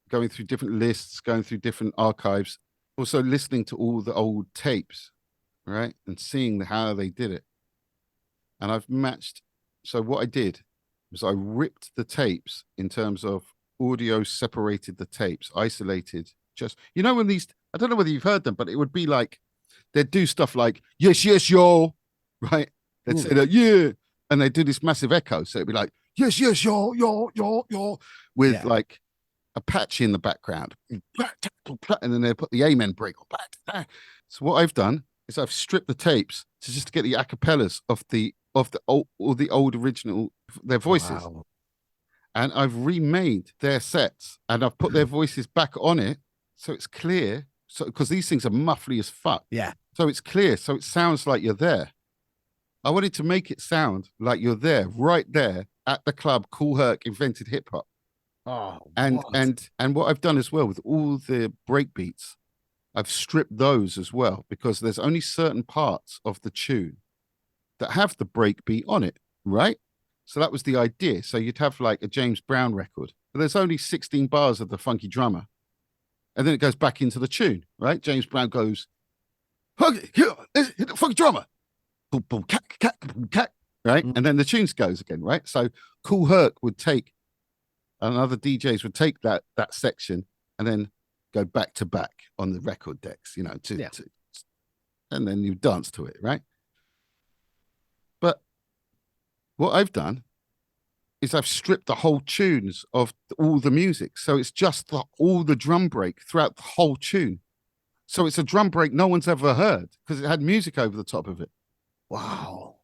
[SPEAKER 1] going through different lists, going through different archives, also listening to all the old tapes, right? And seeing how they did it. And I've matched. So what I did was I ripped the tapes in terms of audio, separated the tapes, isolated. Just, you know, when these, I don't know whether you've heard them, but it would be like, they'd do stuff like, yes, yes, yo, right? They'd say that, yeah. And they'd do this massive echo. So it'd be like, yes, yes, yo, yo, yo, yo, with like Apache in the background. And then they put the amen break. So what I've done is I've stripped the tapes to just get the acapellas of the old original, their voices. Wow. And I've remade their sets and I've put their voices back on it. So it's clear. So, because these things are muffly as fuck.
[SPEAKER 2] Yeah.
[SPEAKER 1] So it's clear. So it sounds like you're there. I wanted to make it sound like you're there, right there at the club Kool Herc invented hip hop.
[SPEAKER 2] Oh,
[SPEAKER 1] and what I've done as well with all the break beats, I've stripped those as well because there's only certain parts of the tune that have the break beat on it, right? So that was the idea. So you'd have like a James Brown record, but there's only 16 bars of the funky drummer. And then it goes back into the tune, right? James Brown goes, okay, here, let's hit the funky drummer. Boom, boom, cat, cat, boom, cat, right? And then the tunes goes again, right? So Kool Herc would take, and other DJs would take that section and then go back to back on the record decks, you know, and then you dance to it, right? But what I've done is I've stripped the whole tunes of all the music. So it's just all the drum break throughout the whole tune. So it's a drum break no one's ever heard because it had music over the top of it.
[SPEAKER 2] Wow.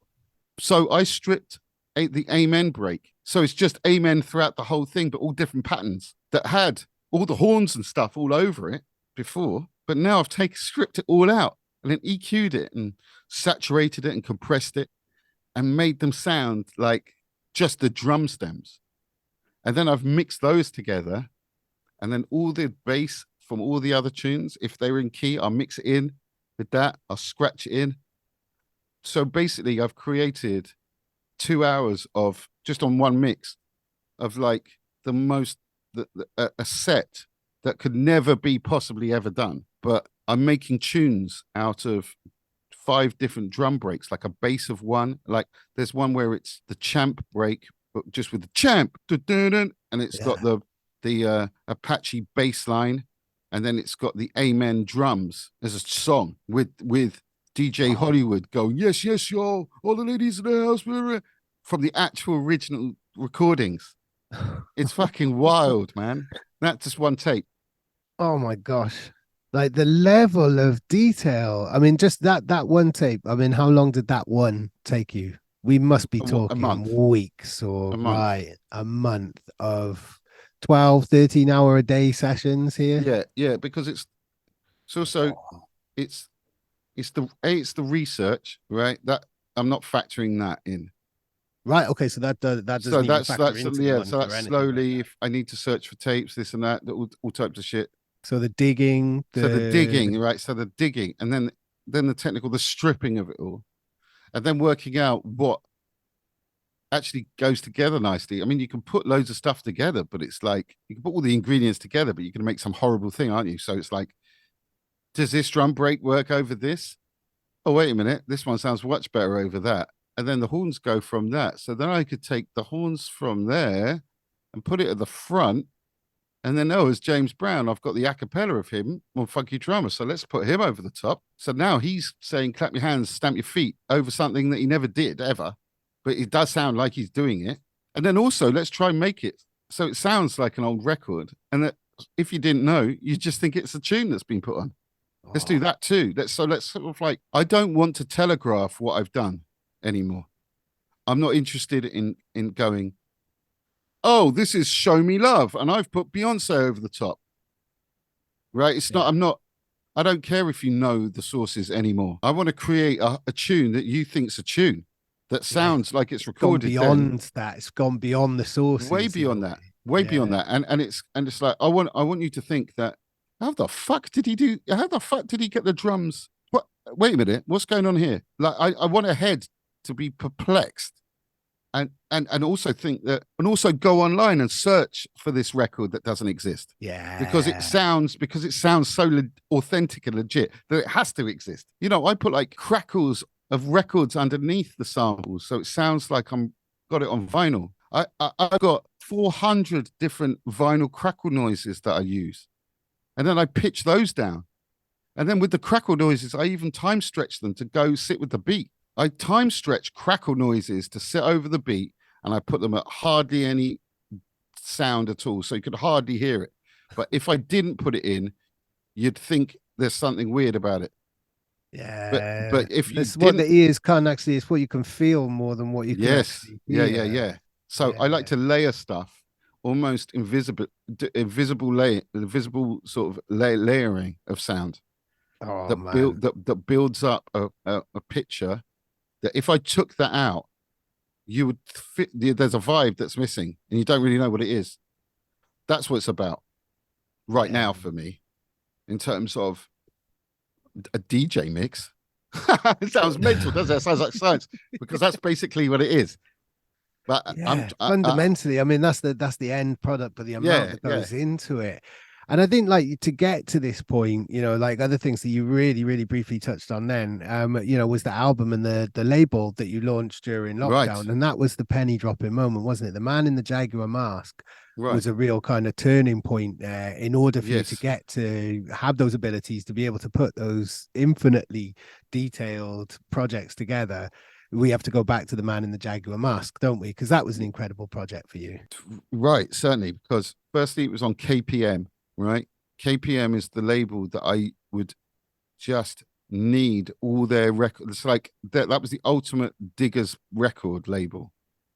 [SPEAKER 1] So I stripped the amen break. So it's just amen throughout the whole thing, but all different patterns that had all the horns and stuff all over it before. But now I've stripped it all out and then EQ'd it and saturated it and compressed it and made them sound like just the drum stems. And then I've mixed those together. And then all the bass from all the other tunes, if they were in key, I'll mix it in with that. I'll scratch it in. So basically, I've created 2 hours of just on one mix of like the most, a set that could never be possibly ever done. But I'm making tunes out of 5 different drum breaks, like a bass of one. Like there's one where it's the champ break, but just with the champ, and it's got the Apache bass line, and then it's got the Amen drums as a song with DJ Hollywood going, yes, yes, yo, all the ladies in the house, from the actual original recordings. It's fucking wild, man. That's just one tape.
[SPEAKER 2] Oh my gosh. Like the level of detail. I mean, just that one tape. I mean, how long did that one take you? We must be talking
[SPEAKER 1] month.
[SPEAKER 2] weeks or
[SPEAKER 1] A month.
[SPEAKER 2] right, a month of 12, 13 hour a day sessions here.
[SPEAKER 1] Yeah, because it's also it's the research, right? That I'm not factoring that in.
[SPEAKER 2] Right. Okay. So that doesn't
[SPEAKER 1] So
[SPEAKER 2] even factor into the month
[SPEAKER 1] so
[SPEAKER 2] or
[SPEAKER 1] that's
[SPEAKER 2] anything
[SPEAKER 1] slowly.
[SPEAKER 2] like that.
[SPEAKER 1] If I need to search for tapes, this and that, all types of shit.
[SPEAKER 2] So the digging,
[SPEAKER 1] So the digging, right? So the digging, and then the technical, the stripping of it all, and then working out what actually goes together nicely. I mean, you can put loads of stuff together, but it's like you can put all the ingredients together, but you can make some horrible thing, aren't you? So it's like, does this drum break work over this? Oh, wait a minute, this one sounds much better over that. And then the horns go from that. So then I could take the horns from there and put it at the front. And then, oh, as James Brown, I've got the a cappella of him on Funky Drummer. So let's put him over the top. So now he's saying, clap your hands, stamp your feet over something that he never did ever. But it does sound like he's doing it. And then also, let's try and make it so it sounds like an old record. And that if you didn't know, you just think it's a tune that's been put on. Let's do that too. Let's sort of like, I don't want to telegraph what I've done anymore. I'm not interested in going, oh, this is Show Me Love, and I've put Beyonce over the top. Right? It's not, I don't care if you know the sources anymore. I want to create a tune that you think's a tune that sounds like it's recorded.
[SPEAKER 2] Beyond that, it's gone beyond the sources.
[SPEAKER 1] Way beyond that. Way beyond that. And it's like I want you to think that how the fuck did he get the drums? What? Wait a minute, what's going on here? Like I want a head to be perplexed. And also think that, and also go online and search for this record that doesn't exist.
[SPEAKER 2] Yeah,
[SPEAKER 1] because it sounds so authentic and legit that it has to exist. You know, I put like crackles of records underneath the samples, so it sounds like I'm got it on vinyl. I've got 400 different vinyl crackle noises that I use, and then I pitch those down, and then with the crackle noises, I even time stretch them to go sit with the beat. I time stretch crackle noises to sit over the beat, and I put them at hardly any sound at all, so you could hardly hear it. But if I didn't put it in, you'd think there's something weird about it.
[SPEAKER 2] Yeah,
[SPEAKER 1] but if you
[SPEAKER 2] it's what the ears can't actually, it's what you can feel more than what you can actually hear.
[SPEAKER 1] Yeah. So I like to layer stuff, almost invisible sort of layering of sound that builds up a picture. That if I took that out, you would fit. There's a vibe that's missing, and you don't really know what it is. That's what it's about right now for me, in terms of a DJ mix. It sounds mental, doesn't it? It sounds like science, because that's basically what it is. But
[SPEAKER 2] fundamentally, I mean, that's the end product, but the amount that goes into it. And I think, like, to get to this point, you know, like other things that you really, really briefly touched on then, you know, was the album and the label that you launched during lockdown. Right. And that was the penny dropping moment, wasn't it? The Man in the Jaguar Mask was a real kind of turning point in order for you to get to have those abilities to be able to put those infinitely detailed projects together. We have to go back to the Man in the Jaguar Mask, don't we? Because that was an incredible project for you.
[SPEAKER 1] Right, certainly. Because firstly, it was on KPM. Right, KPM is the label that I would just need all their records. It's like that was the ultimate diggers record label,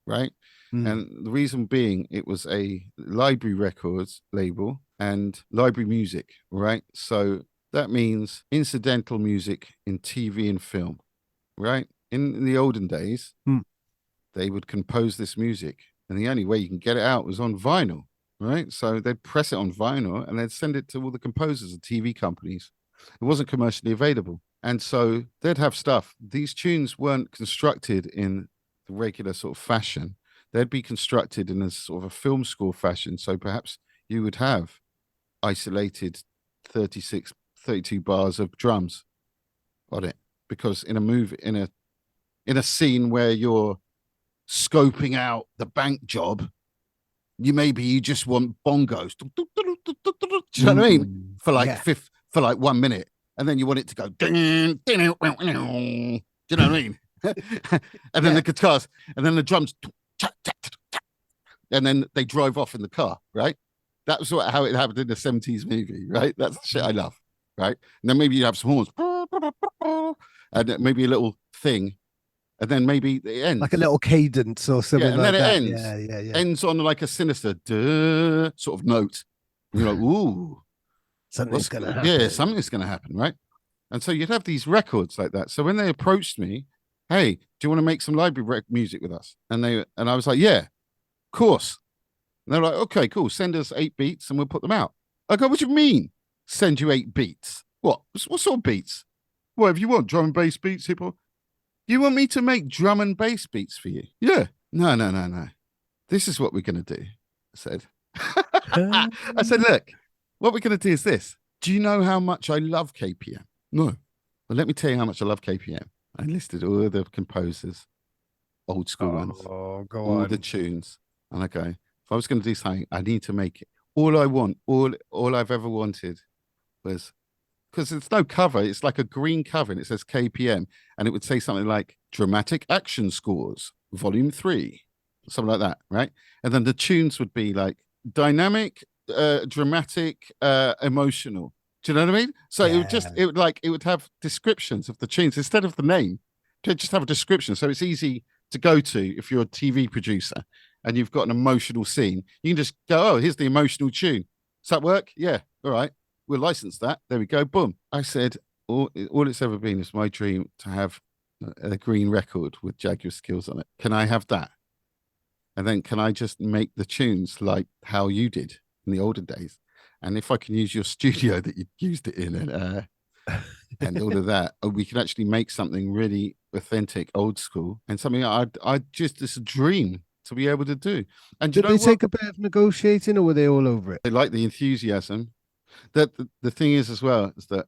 [SPEAKER 1] right? And the reason being, it was a library records label and library music, right? So that means incidental music in TV and film, right? In the olden days, they would compose this music, and the only way you can get it out was on vinyl, right? So they'd press it on vinyl and they'd send it to all the composers and TV companies. It wasn't commercially available. And so they'd have stuff. These tunes weren't constructed in the regular sort of fashion. They'd be constructed in a sort of a film score fashion. So perhaps you would have isolated 36, 32 bars of drums on it. Because in a movie, in a scene where you're scoping out the bank job, you just want bongos. Do you know what I mean? For like for like 1 minute, and then you want it to go. Do you know what I mean? And then the guitars, and then the drums, and then they drove off in the car. Right? That was how it happened in the 70s movie. Right? That's the shit I love. Right? And then maybe you have some horns, and maybe a little thing. And then maybe it ends
[SPEAKER 2] like a little cadence or something
[SPEAKER 1] and
[SPEAKER 2] like
[SPEAKER 1] then
[SPEAKER 2] that.
[SPEAKER 1] it ends. Ends on like a sinister duh, sort of note. And you're like, ooh,
[SPEAKER 2] something's gonna happen.
[SPEAKER 1] Yeah, something's gonna happen, right? And so you'd have these records like that. So when they approached me, hey, do you want to make some library music with us? And I was like, yeah, of course. And they're like, okay, cool. Send us 8 beats and we'll put them out. I go, what do you mean? Send you 8 beats? What sort of beats? Whatever you want, drum and bass beats, hip hop. You want me to make drum and bass beats for you? Yeah. No. This is what we're going to do. I said. I said, look, what we're going to do is this. Do you know how much I love KPM? No. Well, let me tell you how much I love KPM. I listed all the composers, old school ones, all the tunes. And I go, if I was going to do something, I need to make it. All I've ever wanted was, because it's no cover, it's like a green cover and it says KPM, and it would say something like Dramatic Action Scores, Volume 3, something like that, right? And then the tunes would be like dynamic, dramatic, emotional. Do you know what I mean? So it would have descriptions of the tunes instead of the name. To just have a description, so it's easy to go to if you're a TV producer and you've got an emotional scene. You can just go, oh, here's the emotional tune. Does that work? Yeah, all right. We'll license that. There we go. Boom. I said, all it's ever been is my dream to have a green record with Jaguar Skills on it. Can I have that? And then can I just make the tunes like how you did in the olden days? And if I can use your studio that you used it in and all of that, we can actually make something really authentic, old school, and something it's a dream to be able to do. And
[SPEAKER 2] did they take a bit of negotiating, or were they all over it?
[SPEAKER 1] They like the enthusiasm. The thing is as well is that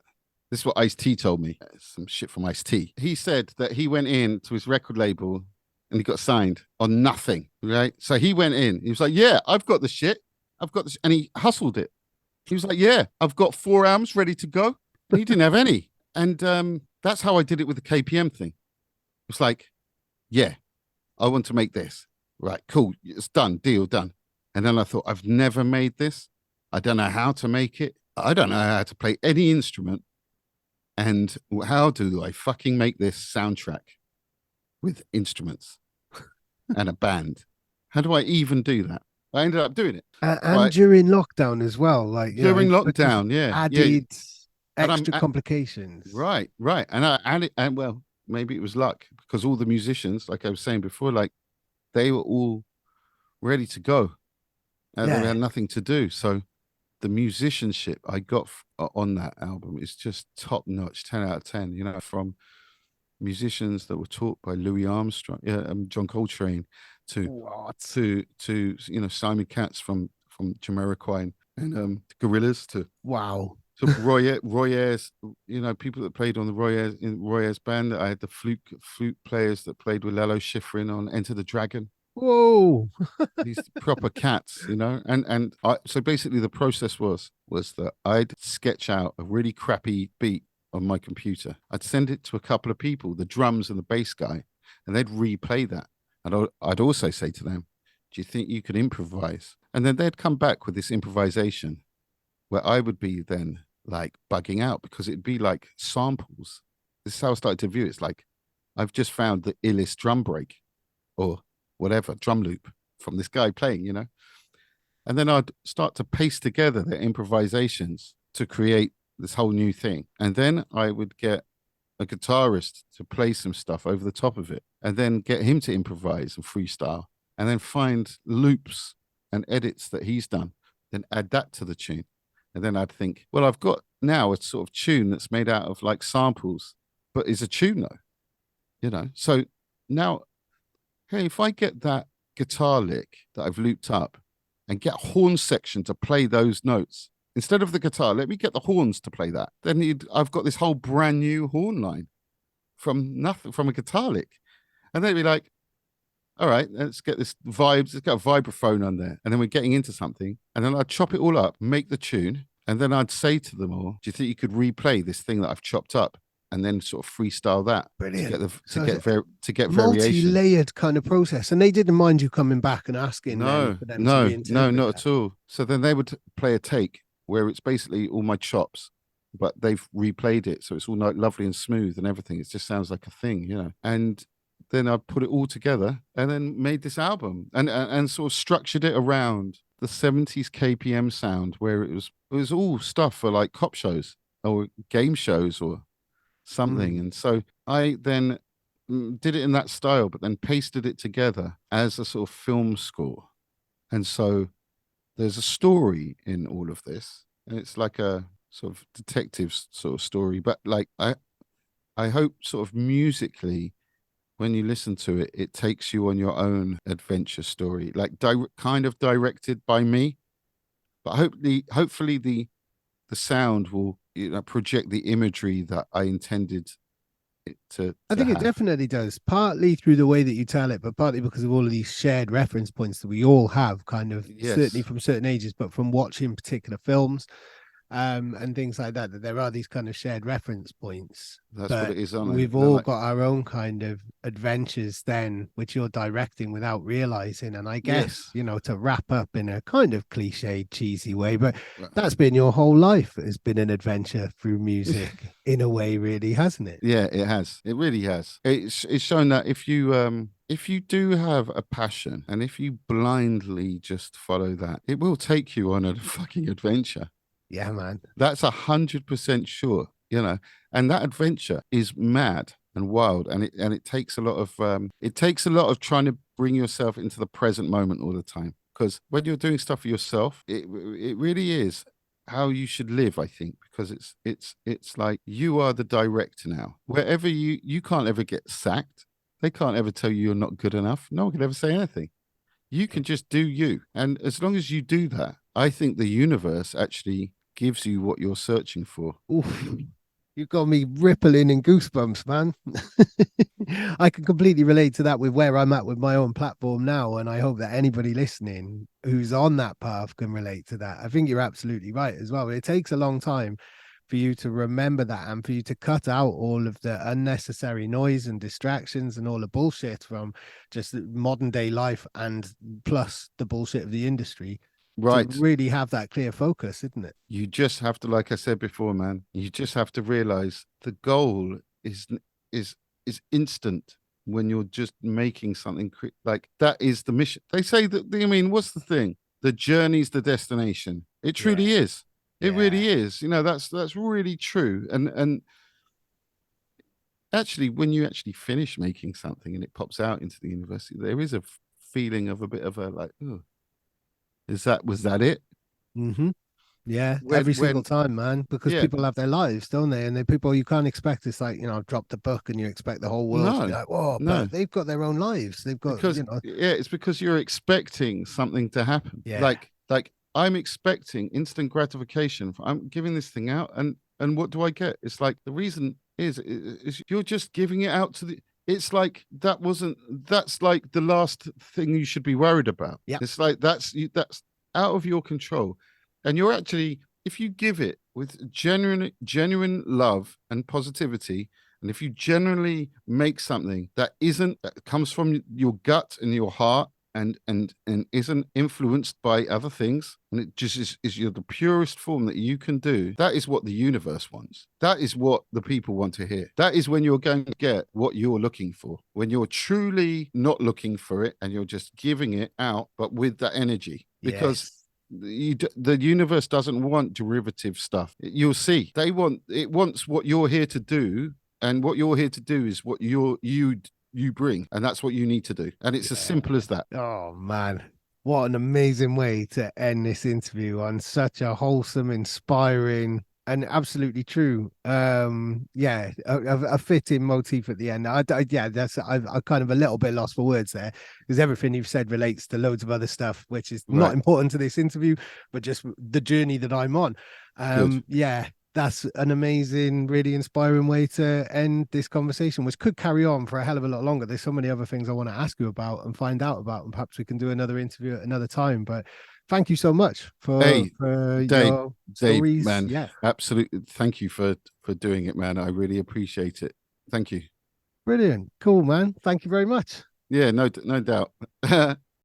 [SPEAKER 1] this is what Ice-T told me. Some shit from Ice-T. He said that he went in to his record label and he got signed on nothing, right? So he went in. He was like, yeah, I've got the shit. I've got this. And he hustled it. He was like, yeah, I've got 4 albums ready to go. And he didn't have any. And that's how I did it with the KPM thing. It's like, yeah, I want to make this. Right, cool. It's done. Deal done. And then I thought, I've never made this. I don't know how to make it. I don't know how to play any instrument. And how do I fucking make this soundtrack with instruments and a band? How do I even do that? I ended up doing it.
[SPEAKER 2] And during lockdown as well. Like
[SPEAKER 1] during lockdown,
[SPEAKER 2] added extra complications.
[SPEAKER 1] Right. And I added, and well, maybe it was luck because all the musicians, like I was saying before, like they were all ready to go. They had nothing to do. So the musicianship I got on that album is just top notch, 10 out of 10, you know, from musicians that were taught by Louis Armstrong, John Coltrane, to you know, Simon Katz from Jamiroquai and Gorillaz to Roy Ayers, you know, people that played on the Roy Ayers band. I had the flute players that played with Lalo Schifrin on Enter the Dragon.
[SPEAKER 2] Whoa.
[SPEAKER 1] These proper cats, you know, and so basically the process was that I'd sketch out a really crappy beat on my computer. I'd send it to a couple of people, the drums and the bass guy, and they'd replay that. And I'd also say to them, do you think you could improvise? And then they'd come back with this improvisation where I would be then like bugging out because it'd be like samples. This is how I started to view it. It's like I've just found the illest drum break or whatever drum loop from this guy playing, you know. And then I'd start to paste together the improvisations to create this whole new thing. And then I would get a guitarist to play some stuff over the top of it, and then get him to improvise and freestyle, and then find loops and edits that he's done, then add that to the tune. And then I'd think, well, I've got now a sort of tune that's made out of like samples, but is a tune though, you know? So now, hey, if I get that guitar lick that I've looped up and get a horn section to play those notes, instead of the guitar, let me get the horns to play that. Then I've got this whole brand new horn line from nothing, from a guitar lick. And they'd be like, all right, let's get this vibes. Let's get a vibraphone on there. And then we're getting into something. And then I'd chop it all up, make the tune. And then I'd say to them all, do you think you could replay this thing that I've chopped up? And then sort of freestyle that.
[SPEAKER 2] Brilliant.
[SPEAKER 1] To get variation.
[SPEAKER 2] Multi-layered kind of process. And they didn't mind you coming back and asking
[SPEAKER 1] No,
[SPEAKER 2] for them
[SPEAKER 1] no,
[SPEAKER 2] to
[SPEAKER 1] no, not
[SPEAKER 2] that.
[SPEAKER 1] at all. So then they would play a take where it's basically all my chops, but they've replayed it. So it's all like lovely and smooth and everything. It just sounds like a thing, you know. And then I put it all together and then made this album and sort of structured it around the 70s KPM sound, where it was all stuff for like cop shows or game shows or something. And so I then did it in that style, but then pasted it together as a sort of film score. And so there's a story in all of this, and it's like a sort of detective sort of story, but like I hope sort of musically, when you listen to it, it takes you on your own adventure story, like kind of directed by me. But hopefully the sound will, you know, project the imagery that I intended it to
[SPEAKER 2] I think it
[SPEAKER 1] have.
[SPEAKER 2] definitely does, partly through the way that you tell it, but partly because of all of these shared reference points that we all have, kind of certainly
[SPEAKER 1] Yes,
[SPEAKER 2] from certain ages, but from watching particular films and things like that, that there are these kind of shared reference points.
[SPEAKER 1] that's what
[SPEAKER 2] But
[SPEAKER 1] it is on it.
[SPEAKER 2] we've
[SPEAKER 1] They're
[SPEAKER 2] all
[SPEAKER 1] like,
[SPEAKER 2] got our own kind of adventures then, which you're directing without realizing. And I guess,
[SPEAKER 1] yes,
[SPEAKER 2] you know, to wrap up in a kind of cliche, cheesy way, but
[SPEAKER 1] right.
[SPEAKER 2] that's been your whole life, has been an adventure through music in a way, really, hasn't it?
[SPEAKER 1] Yeah, it has. It really has. It's shown that if you do have a passion and if you blindly just follow that, it will take you on a fucking adventure.
[SPEAKER 2] Yeah, man.
[SPEAKER 1] That's 100% sure, you know. And that adventure is mad and wild, and it takes a lot of trying to bring yourself into the present moment all the time. Because when you're doing stuff for yourself, it really is how you should live, I think, because it's like you are the director now. Wherever you can't ever get sacked. They can't ever tell you you're not good enough. No one can ever say anything. You can just do you. And as long as you do that, I think the universe actually gives you what you're searching for.
[SPEAKER 2] Oof. You got me rippling in goosebumps, man. I can completely relate to that with where I'm at with my own platform now. And I hope that anybody listening who's on that path can relate to that. I think you're absolutely right as well. It takes a long time for you to remember that and for you to cut out all of the unnecessary noise and distractions and all the bullshit from just modern day life and plus the bullshit of the industry to
[SPEAKER 1] Right.
[SPEAKER 2] really have that clear focus, isn't it?
[SPEAKER 1] You just have to, like I said before, man, you just have to realize the goal is is instant when you're just making something like that is the mission. They say that, I mean, what's the thing? The journey's the destination. It
[SPEAKER 2] Yeah.
[SPEAKER 1] truly is. It
[SPEAKER 2] Yeah.
[SPEAKER 1] really is. You know, that's really true. And actually, when you actually finish making something and it pops out into the university, there is a feeling of a bit of a like, oh, was that it?
[SPEAKER 2] Mm-hmm. Yeah, every single
[SPEAKER 1] When
[SPEAKER 2] time, man, because
[SPEAKER 1] yeah,
[SPEAKER 2] people have their lives, don't they? And the people you can't expect, it's like, you know, drop the book and you expect the whole world to be
[SPEAKER 1] no,
[SPEAKER 2] like, whoa,
[SPEAKER 1] no,
[SPEAKER 2] but they've got their own lives. They've got,
[SPEAKER 1] because yeah, it's because you're expecting something to happen.
[SPEAKER 2] yeah,
[SPEAKER 1] Like I'm expecting instant gratification. I'm giving this thing out, and what do I get? It's like the reason is you're just giving it out to the. It's like that's like the last thing you should be worried about.
[SPEAKER 2] yeah,
[SPEAKER 1] It's like that's out of your control, and you're actually, if you give it with genuine love and positivity, and if you genuinely make something that comes from your gut and your heart and isn't influenced by other things, and it just is you're the purest form that you can do, that is what the universe wants. That is what the people want to hear. That is when you're going to get what you're looking for. When you're truly not looking for it and you're just giving it out, but with that energy. Because the universe doesn't want derivative stuff. You'll see. It wants what you're here to do, and what you're here to do is what you bring, and that's what you need to do, and it's as simple as that.
[SPEAKER 2] Oh man, what an amazing way to end this interview on such a wholesome, inspiring, and absolutely true. Yeah, a fitting motif at the end. I'm kind of a little bit lost for words there, because everything you've said relates to loads of other stuff, which is not important to this interview, but just the journey that I'm on. Yeah, that's an amazing, really inspiring way to end this conversation, which could carry on for a hell of a lot longer. There's so many other things I want to ask you about and find out about, and perhaps we can do another interview at another time. But thank you so much for
[SPEAKER 1] Dave,
[SPEAKER 2] your stories.
[SPEAKER 1] man,
[SPEAKER 2] yeah,
[SPEAKER 1] absolutely. Thank you for doing it, man. I really appreciate it. Thank you.
[SPEAKER 2] Brilliant. Cool, man. Thank you very much.
[SPEAKER 1] Yeah, no doubt.